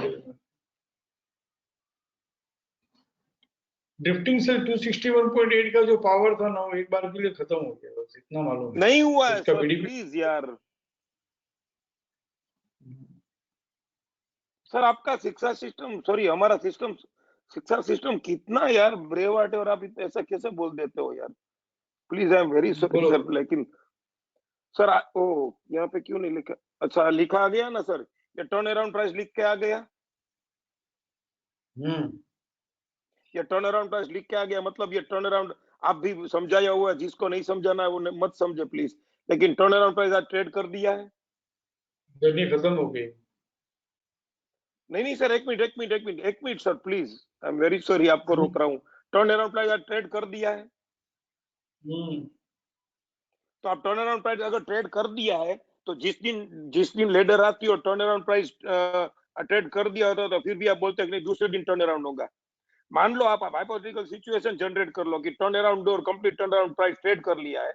ड्रिफ्टिंग से 261.8 का जो पावर था ना वो एक बार के लिए खत्म हो गया, बस इतना मालूम है। नहीं हुआ है उसका सर, बीडीपी प्लीज यार सर, आपका शिक्षा सिस्टम, सॉरी हमारा सिस्टम, शिक्षा सिस्टम कितना यार ब्रेवाट है, और आप ऐसा कैसे बोल देते हो यार, please I am very sorry बोलो। सर। लेकिन सर ओ यहाँ पे क्यों नहीं लिखा? अच्छा लिखा आ गया ना सर, ये टर्न अराउंड प्राइस लिख के आ गया, ये टर्न अराउंड प्राइस लिख के आ गया, मतलब ये टर्न अराउंड आप भी समझाया हुआ है, जिसको नहीं समझाना है वो मत समझे प्लीज। लेकिन टर्न अराउंड प्राइस आज ट्रेड कर दिया है। जर्नी खत्म हो गई। नहीं सर, एक minute sir please, I am very sorry, आपको रोक रहा हूँ। टर्न अराउंड प्राइस आज ट्रेड कर दिया है, तो आप टर्न अराउंड प्राइस अगर ट्रेड कर दिया है तो जिस दिन लेडर आती है और टर्न अराउंड प्राइस ट्रेड कर दिया होता तो फिर भी आप बोलते हैं कि नहीं दूसरे दिन टर्न अराउंड होगा। मान लो आप हाइपोथेटिकल सिचुएशन जनरेट कर लो कि टर्न अराउंड और complete turn around price trade कर लिया है,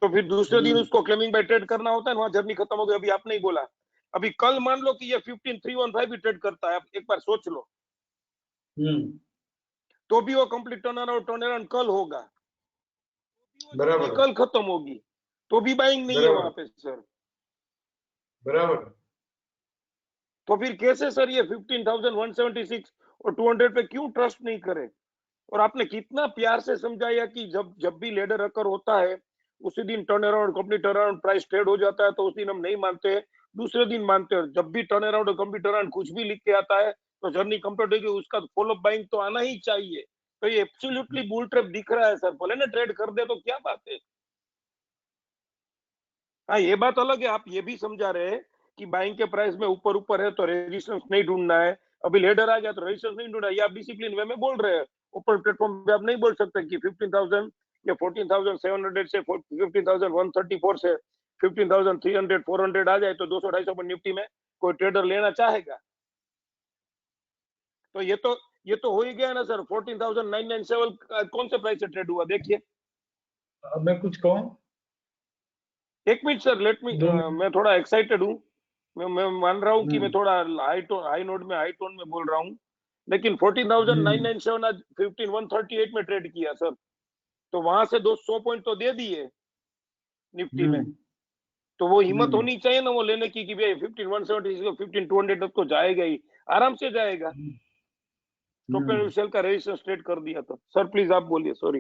तो फिर दूसरे दिन उसको क्लेमिंग बाय ट्रेड करना होता है, वहां जर्नी खत्म हो गई। अभी आपने ही बोला, अभी कल मान लो कि ये 15315 भी ट्रेड करता है, आप एक बार सोच लो, तो भी वो कंप्लीट टर्न अराउंड कल होगा, बराबर कल खत्म होगी, तो भी बाइंग नहीं है वहां पे सर। बराबर। तो फिर कैसे सर ये 15,176 और 200 पे क्यों ट्रस्ट नहीं करे? और आपने कितना प्यार से समझाया कि जब भी लेडर अकर होता है उसी दिन turn around complete turn around price trade हो जाता है, तो उस दिन हम नहीं मानते, दूसरे दिन मानते हैं। जब भी टर्न अराउंड और कंप्लीट टर्न अराउंड कुछ भी लिख के आता है तो जर्नी कंप्लीट होगी, उसका फॉलो बाइंग तो आना ही चाहिए। तो ये एब्सोल्युटली बुल ट्रैप दिख रहा है सर, बोले ना ट्रेड कर दे तो क्या बात है। हाँ ये बात अलग है, आप ये भी समझा रहे हैं कि बाइंग के प्राइस में ऊपर ऊपर है तो रेजिस्टेंस नहीं ढूंढना है, अभी लेडर आ गया तो रेजिस्टेंस नहीं ढूंढना, ये आप डिसिप्लिन वे में बोल रहे हैं। ओपन प्लेटफॉर्म पे आप नहीं बोल सकते कि 15,000 या 14,700 से 15,134 से 15,300 400 आ जाए तो 200-250 पर निफ्टी में कोई ट्रेडर लेना चाहेगा। तो ये तो हो ही गया ना सर, 14,997 कौन से प्राइस से ट्रेड हुआ देखिए। अब मैं कुछ कहूँ? एक मिनट सर, लेट मी, मैं थोड़ा एक्साइटेड हूँ, मैं मान रहा हूँ कि मैं थोड़ा हाई नोट में हाई टोन में बोल रहा हूँ, लेकिन 14,997 आज 15,138 में ट्रेड किया सर, तो वहां से 200 पॉइंट तो दे दिए निफ्टी में, तो वो हिम्मत होनी चाहिए ना वो लेने की कि भाई 15,170 15,200 तक तो जाएगा ही, आराम से जाएगा। स्टॉप एंड सेल का रेजिस्टेंस ट्रेड कर दिया था सर, प्लीज आप बोलिए, सॉरी।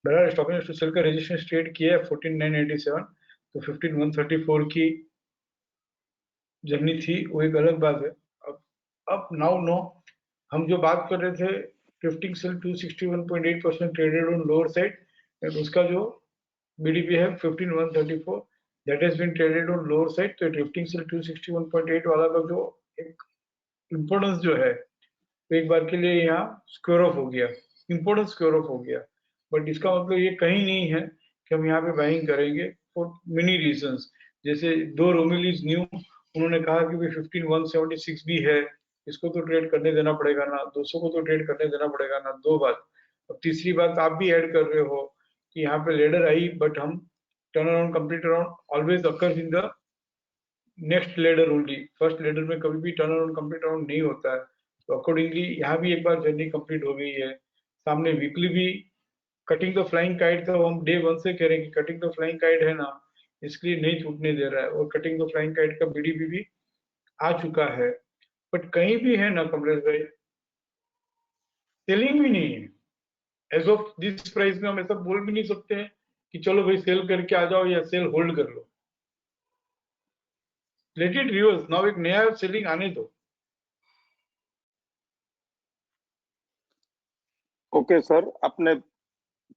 बराबर। स्टॉप एंड सेल का रेजिस्टेंस ट्रेड किया है 14,987, तो 15,134 की जर्नी थी, वो एक अलग बात है। अब नाउ नो, हम जो बात कर रहे थे drifting sell 261.8% traded on lower side, and उसका जो बीडीपी है 15,134 that has been traded on lower side. तो ड्रिफ्टिंग सेल 261.8 वाला का जो एक इम्पोर्टेंस जो है तो एक बार के लिए यहाँ स्क्वायर ऑफ हो गया, इम्पोर्टेंस स्क्वायर ऑफ हो गया, बट इसका मतलब ये कहीं नहीं है कि हम यहाँ पे बाइंग करेंगे फॉर मेनी रीजंस। जैसे दो रोमिलीज न्यू, उन्होंने कहा कि भाई 15,176 भी है, इसको तो ट्रेड करने देना पड़ेगा ना, 200 को तो ट्रेड करने देना पड़ेगा ना, दो बात। अब तीसरी बात आप भी ऐड कर रहे हो कि यहाँ पे लेडर आई, बट हम turn around complete around always occurs in the next ladder only, first ladder में कभी भी टर्न अराउंड कंप्लीट अराउंड नहीं होता है। तो अकॉर्डिंगली यहाँ भी एक बार जर्नी कंप्लीट हो गई है। सामने वीकली भी कटिंग द फ्लाइंग काइट था, हम डे 1 से कह रहे हैं कि कटिंग द फ्लाइंग काइट है ना, इसके लिए नहीं छूटने दे रहा है, और कटिंग द फ्लाइंग काइट का बीडीपी भी आ चुका है, बट कहीं भी है ना कमलेश भाई, सेलिंग भी नहीं है। एज ऑफ दिस प्राइस में हम ऐसा बोल भी नहीं सकते हैं कि चलो भाई सेल करके आ जाओ या सेल होल्ड कर लो। लेट इट रिवर्स नाउ, एक नया सेलिंग आने दो। ओके सर, आपने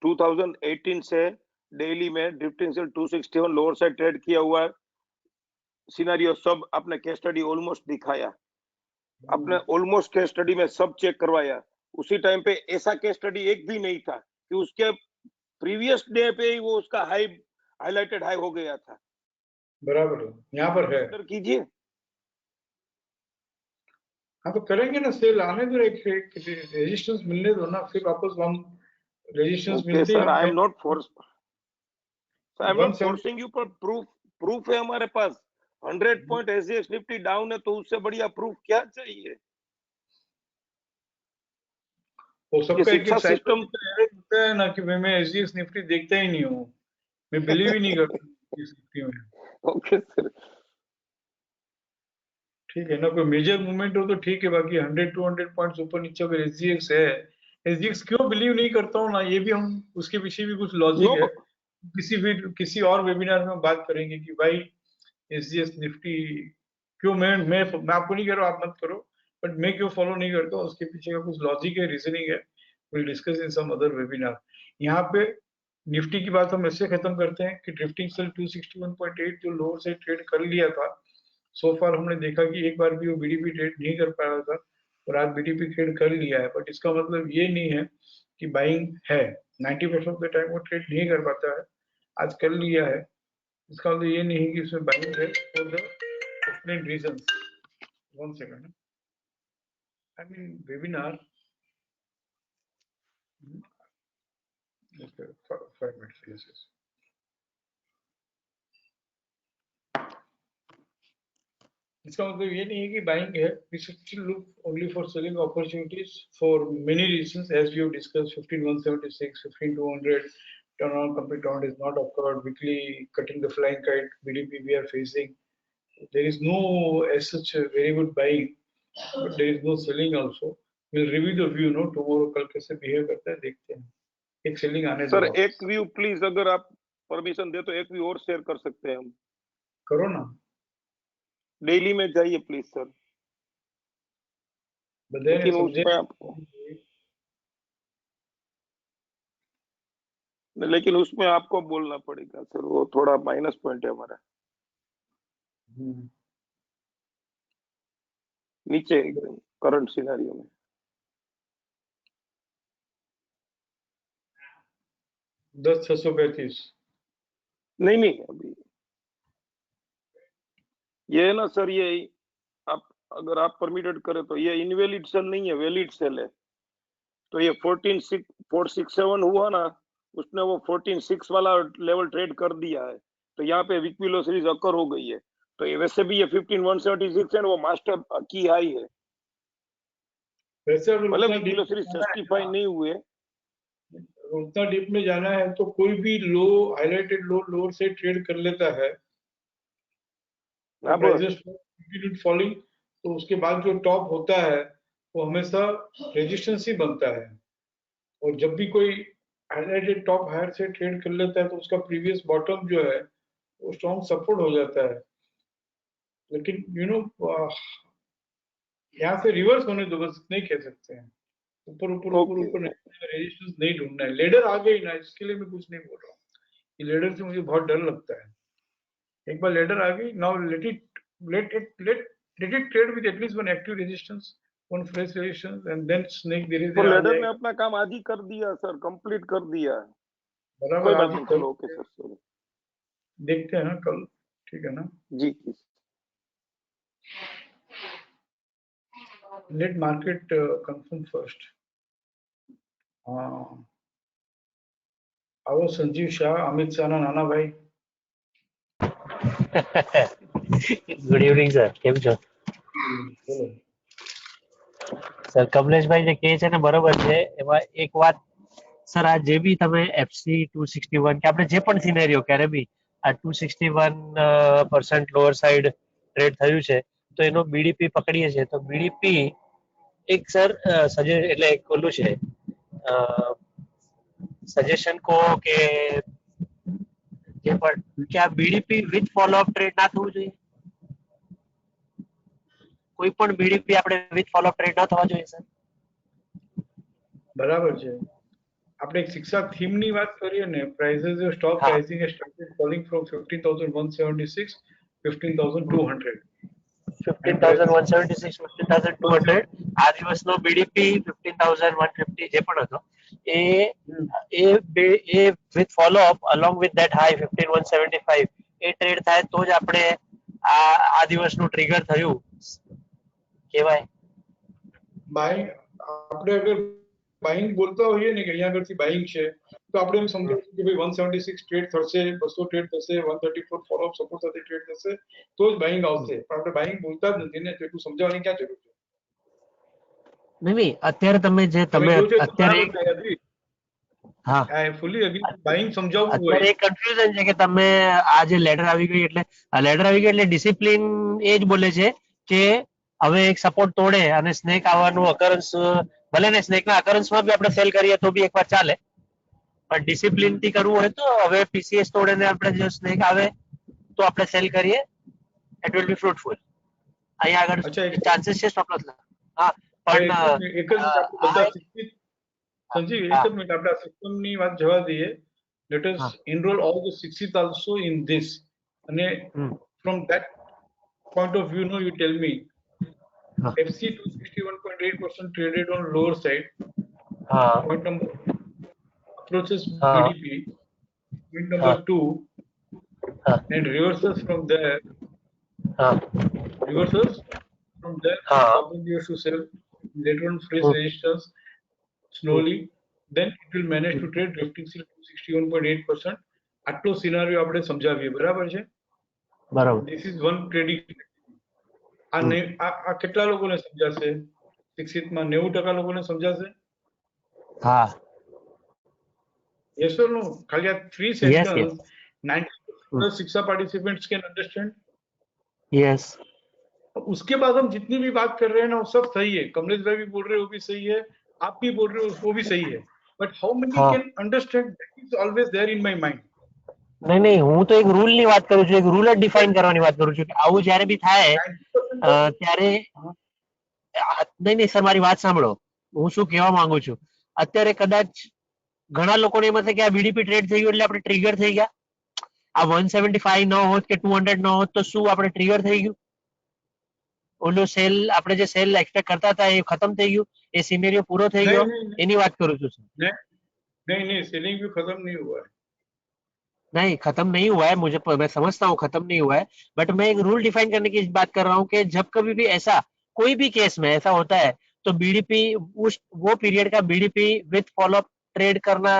2018 से डेली में drifting sell 261 lower side trade किया हुआ है, सिनेरियो सब आपने केस स्टडी ऑलमोस्ट दिखाया, आपने ऑलमोस्ट केस स्टडी में सब चेक करवाया। उसी टाइम पे ऐसा केस स्टडी एक भी नहीं था कि उसके प्रीवियस डे पे ही वो उसका हाईलाइटेड हाई हो गया था। बराबर है, यहाँ पर है। अंदर कीजिए। हाँ तो करेंगे ना, सेल आने दो, एक रेजिस्टेंस मिलने दो ना, फिर वापस हम रेजिस्टेंस ओके मिलते सर, हम आई एम नॉट $170 फोर्सिंग यू, पर प्रूफ है हमारे पास। 100 पॉइंट एसजीएक्स निफ्टी डाउन है तो उससे बढ़िया प्रूफ क्या चाहिए? वो ये सबका एक शिक्षा एक सिस्टम साइकिल होता है ना कि भाई मैं एसजीएक्स निफ्टी देखता ही नहीं हूँ, मैं बिलीव ही नहीं करता इस निफ्टी में। ओके सर, ठीक है ना, कोई मेजर मूवमेंट हो तो ठीक है, बाकी 100-200 पॉइंट्स ऊपर नीचे अगर एसजीएक्स है, एसजीएक्स क्यों बिलीव नहीं करता हूँ ना, ये भी हम उसके पीछे भी कुछ लॉजिक नो है, किसी और वेबिनार में हम बात करेंगे कि भाई एसजीएक्स निफ्टी क्यों, मैं आपको नहीं कह रहा हूँ आप मत करो, बट मैं क्यों फॉलो नहीं करता हूँ, उसके पीछे का कुछ लॉजिक है, रीजनिंग है, will discuss in some other webinar. यहाँ पे निफ्टी की बात हम ऐसे खत्म करते हैं कि ड्रिफ्टिंग सेल 261.8 जो लोअर से ट्रेड कर लिया था, सो फार हमने देखा कि एक बार भी वो बीडीपी ट्रेड नहीं कर पाया था और आज बीडीपी ट्रेड कर लिया है, बट इसका मतलब ये नहीं है कि बाइंग है। 90% ऑफ द टाइम वो ट्रेड नहीं कर पाता है, आज कर लिया है, इसका मतलब ये नहीं है कि इसमें बाइंग है for the different reasons. One second, I mean webinar, 5 minutes, yes, yes. इसका मतलब ये नहीं है कि बाइंग है, we should still look only for selling opportunities for many reasons as we have discussed. 15176, 15200 turnaround complete round is not occurred, weekly cutting the flying kite BDP we are facing, there is no as such a very good buying, but there is no selling also. We'll review the view no tomorrow, कल कैसे behave करता है देखते हैं, एक सेलिंग आने सर दो। एक व्यू प्लीज, अगर आप परमिशन दे तो एक व्यू और शेयर कर सकते हैं हम, करो ना, डेली में जाइए प्लीज सर, बताइए लेकिन उस समझे, पे आपको, लेकिन उसमें आपको बोलना पड़ेगा सर, वो थोड़ा माइनस पॉइंट है हमारा नीचे एकदम करंट सिनेरियो में। 10,635 नहीं नहीं, अभी ये है ना सर, ये आप अगर आप परमिटेड करें तो ये इनवैलिड सेल नहीं है, वैलिड सेल है। तो ये 14,467 हुआ ना, उसने वो 14,6 वाला लेवल ट्रेड कर दिया है, तो यहाँ पे वीक लो सीरीज अकर हो गई है। तो ये वैसे भी ये 15,176 है, वो मास्टर की हाई है, वैसे अगर भले उतना वीक डीप लो सीरीज जस्टिफाई नहीं हुए। उतना डीप में जाना है तो कोई भी लो हाईलाइटेड लो लोअर से ट्रेड कर लेता है, हाँ बस, प्राइसेस फॉलिंग, तो उसके बाद जो टॉप होता है वो हमेशा रेजिस्टेंस ही बनता है, और जब भी कोई हाईलाइटेड टॉप हायर से ट्रेड कर लेता है तो उसका प्रीवियस बॉटम जो है वो स्ट्रॉन्ग सपोर्ट हो जाता है। लेकिन यहाँ से रिवर्स होने दो, बस नहीं कह सकते हैं, ऊपर ऊपर ऊपर ओके ऊपर रेजिस्टेंस नहीं ढूंढना है, लेडर आ गई ना, इसके लिए मैं कुछ नहीं बोल रहा हूँ, ये लेडर से मुझे बहुत डर लगता है। एक बार लेडर आ गई, now let it trade with at least one active resistance, one fresh resistance, and then snake धीरे तो धीरे आ लेडर ने जाएगा। अपना काम आदि कर दिया सर, कंप्लीट कर दिया है, बराबर, कोई बात आज नहीं, कल चलो ओके सर, चलो देखते हैं ना कल, ठीक है ना, जी। Let market confirm first. हाँ, आओ संजीव शाह, अमित शाह ना नाना भाई। ગુડ ઇવનિંગ સર, કેમ છો? બોલો। સર કમલેશભાઈ જે કહે છે ને બરોબર છે, એમાં એક વાત સર, આ જે બી તમે FC 261 કે આપણે જે પણ સિનેરિયો ક્યારે બી આ 261% લોઅર સાઈડ ટ્રેડ થયું છે, તો એનો બીડીપી પકડીએ છીએ તો બીડીપી એક સર એટલે એક ઓલું છે સજેશન કહો કે જે પણ કે આ બીડીપી વિથ ફોલો અપ ટ્રેડ ના થવું જોઈએ, કોઈ પણ બીડીપી આપણે વિથ ફોલો અપ ટ્રેડ ના થવા જોઈએ સર? બરાબર છે, આપણે એક શિક્ષા થીમ ની વાત કરીએ ને, પ્રાઇसेस जो स्टॉक हाँ। Pricing has started falling from 15,176 15,200 15,176 15,200 આ દિવસનો બીડીપી 15,150 જે પણ હતો એ with follow up along with that high 15,175 એ ટ્રેડ થાય તો જ આપણે આ દિવસનું ટ્રિગર થયું કહેવાય। બાઇંગ, આપણે અગર બાઇંગ બોલતા હોઈએ ને કે અહીંયા આગળથી બાઇંગ છે, તો આપણે એમ સમજાવીશું કે ભાઈ 176 ટ્રેડ થશે, 200 ટ્રેડ થશે, 134 ફોલો અપ સપોર્ટ સાથે ટ્રેડ થશે તો જ બાઇંગ આવશે, પણ આપણે બાઇંગ બોલતા જ નથી ને, તો એટલું સમજાવવાની ક્યાં જરૂર છે? નહીં અત્યારે તમે જે તમે જો છે તો અત્યારે બરાબર છે, agree. હા I fully agree. Buying સમજાવવું અત્યારે હોય. એક કન્ફ્યુઝન છે કે તમે આ જે લેટર આવી ગઈ એટલે આ લેટર આવી ગઈ એટલે ડિસિપ્લિન એ જ બોલે છે કે હવે એક સપોર્ટ તોડે અને સ્નેક આવવાનું અકરન્સ ભલે ને સ્નેકના અકરન્સમાં બી આપણે સેલ કરીએ તો બી એકવાર ચાલે, પણ ડિસિપ્લિન થી કરવું હોય તો હવે પીસીએસ તોડે ને આપણે જો સ્નેક આવે તો આપણે સેલ કરીએ, ઇટ વિલ બી ફ્રૂટફુલ. અહીંયા આગળ અચ્છા, ચાન્સીસ છે સ્ટોપ લોસ. હા હવે પણ એક જ મિનિટ આપણે બધા શિક્ષિત સંજીવ, એક હા જ મિનિટ આપણે આ સિસ્ટમની વાત જવા દઈએ. Let us હા enroll all the Shikshit also in this. અને હમ from that point of view, no, you tell me, હા FC 261.8% traded on lower side. હા Point number approaches હા BDP. Point હા number 2, હા and reversals from there. હા Reversals from there, હા opportunities to sell. Later on, fresh hmm resistance slowly. Then it will manage to trade drifting still 61.8%. આટલો સિનારીઓ આપણે સમજાવીએ, બરાબર છે? બરાબર This is one trading. આ કેટલા લોકોને સમજાશે? શિક્ષિતમાં 90% લોકોને સમજાશે? હા Yes or no? ખાલી આ 3 yes yes sentence 90% शिक्षा participants can understand. yes उसके बाद हम जितनी भी बात कर रहे हैं ना, वो सब सही है. कमलेश भाई भी बोल रहे हैं, वो भी सही है. आप भी बोल रहे हो, वो भी सही है. But how many हाँ can understand? That is always there in my mind. નહીં નહીં હું તો એક રૂલ ની વાત કરું છું, એક રૂલ જ ડિફાઇન કરવાની વાત કરું છું કે આવું જ્યારે બી થાય 90% ત્યારે નહીં નહીં સર મારી વાત સાંભળો, હું શું કહેવા માંગુ છું. અત્યારે કદાચ ઘણા લોકોને એમ હશે કે આ બીડીપી ટ્રેડ થઈ ગયું એટલે આપણે ટ્રિગર થઈ ગયા, આ 175 ન હોત કે 200 ન હોત તો શું આપણે ટ્રિગર થઈ ગયું, ઓલો સેલ આપણે જે સેલ એક્સપેક્ટ કરતા હતા એ ખતમ થઈ ગયું, એ સિનેરિયો પૂરો થઈ ગયો, એની વાત કરું છું સર. नहीं, सेलिंग भी खत्म नहीं हुआ है. नहीं खत्म नहीं हुआ है, मुझे मैं समझता हूँ खत्म नहीं हुआ है, बट मैं एक रूल डिफाइन करने की बात कर रहा हूँ कि जब कभी भी ऐसा कोई भी केस में ऐसा होता है तो बीडीपी उस वो पीरियड का बीडीपी विथ फॉलोअप ट्रेड करना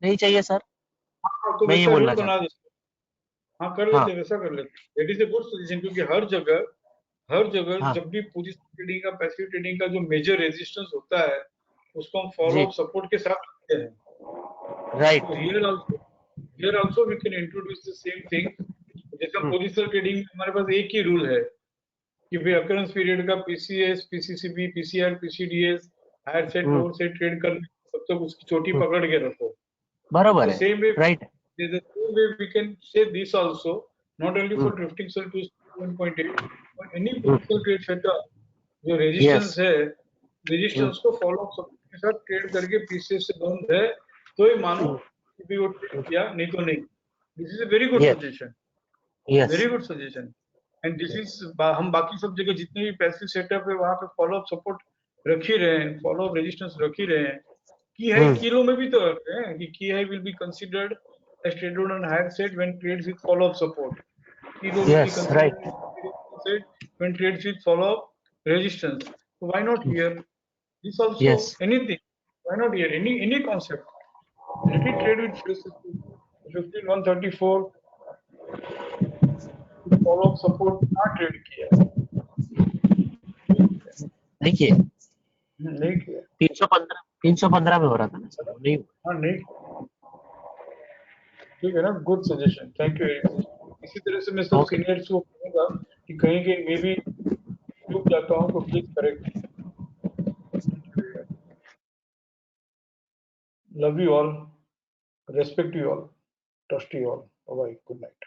नहीं चाहिए सर, हाँ, तो मैं ये वैसा बोलना रूल बना चाहता देते. हाँ, कर हूँ. लेते, वैसा कर लेते. That is a good suggestion, क्योंकि हर जगह हाँ जब भी पोजीशन ट्रेडिंग का, पैसिव ट्रेडिंग का जो मेजर रेजिस्टेंस होता है, उसको हम फॉलो जी अप सपोर्ट के साथ रखते हैं. राइट तो here also we can introduce the same thing. जैसे पोजीशन ट्रेडिंग में हमारे पास एक ही रूल है कि भाई अकरेंस पीरियड का PCS, PCCB, PCR, PCDS, higher set, lower set trade करने तब तक उसकी चोटी पकड़ के रखो. बराबर The है same way, right the same way we can say this also, not only for drifting cell to 1.8, but any potential trade setup जो रेजिस्टेंस है, रेजिस्टेंस को फॉलो अप के साथ ट्रेड करके पीसीएस से बंद है तो ही मानो कि भी वो ट्रेड किया, नहीं तो नहीं. This is a very good Yes. Suggestion, yes very good suggestion. And this is, हम बाकी सब जगह जितने भी पैसिव सेटअप है वहां पे फॉलो अप सपोर्ट रख ही रहे हैं, फॉलो अप रेजिस्टेंस रख ही रहे हैं. की हाई किलो में भी तो रख रहे हैं कि की high will be considered as traded on higher set when trades with follow up support. Kilo will be Yes, right. considered when trades with follow up resistance. So why not here? This also Yes. anything. Why not here? Any concept. Let it trade with 15134 follow up support not trade किया. देखिए नहीं किया. 315 में हो रहा था ना सर, नहीं हुआ. हाँ नहीं. ठीक है ना, good suggestion, thank you very much. इसी तरह से मैं सब Okay. सीनियर्स को कहूंगा कि कहीं कहीं मैं भी चूक जाता हूँ तो please correct. Love you all, respect you all, trust you all. Bye bye, good night.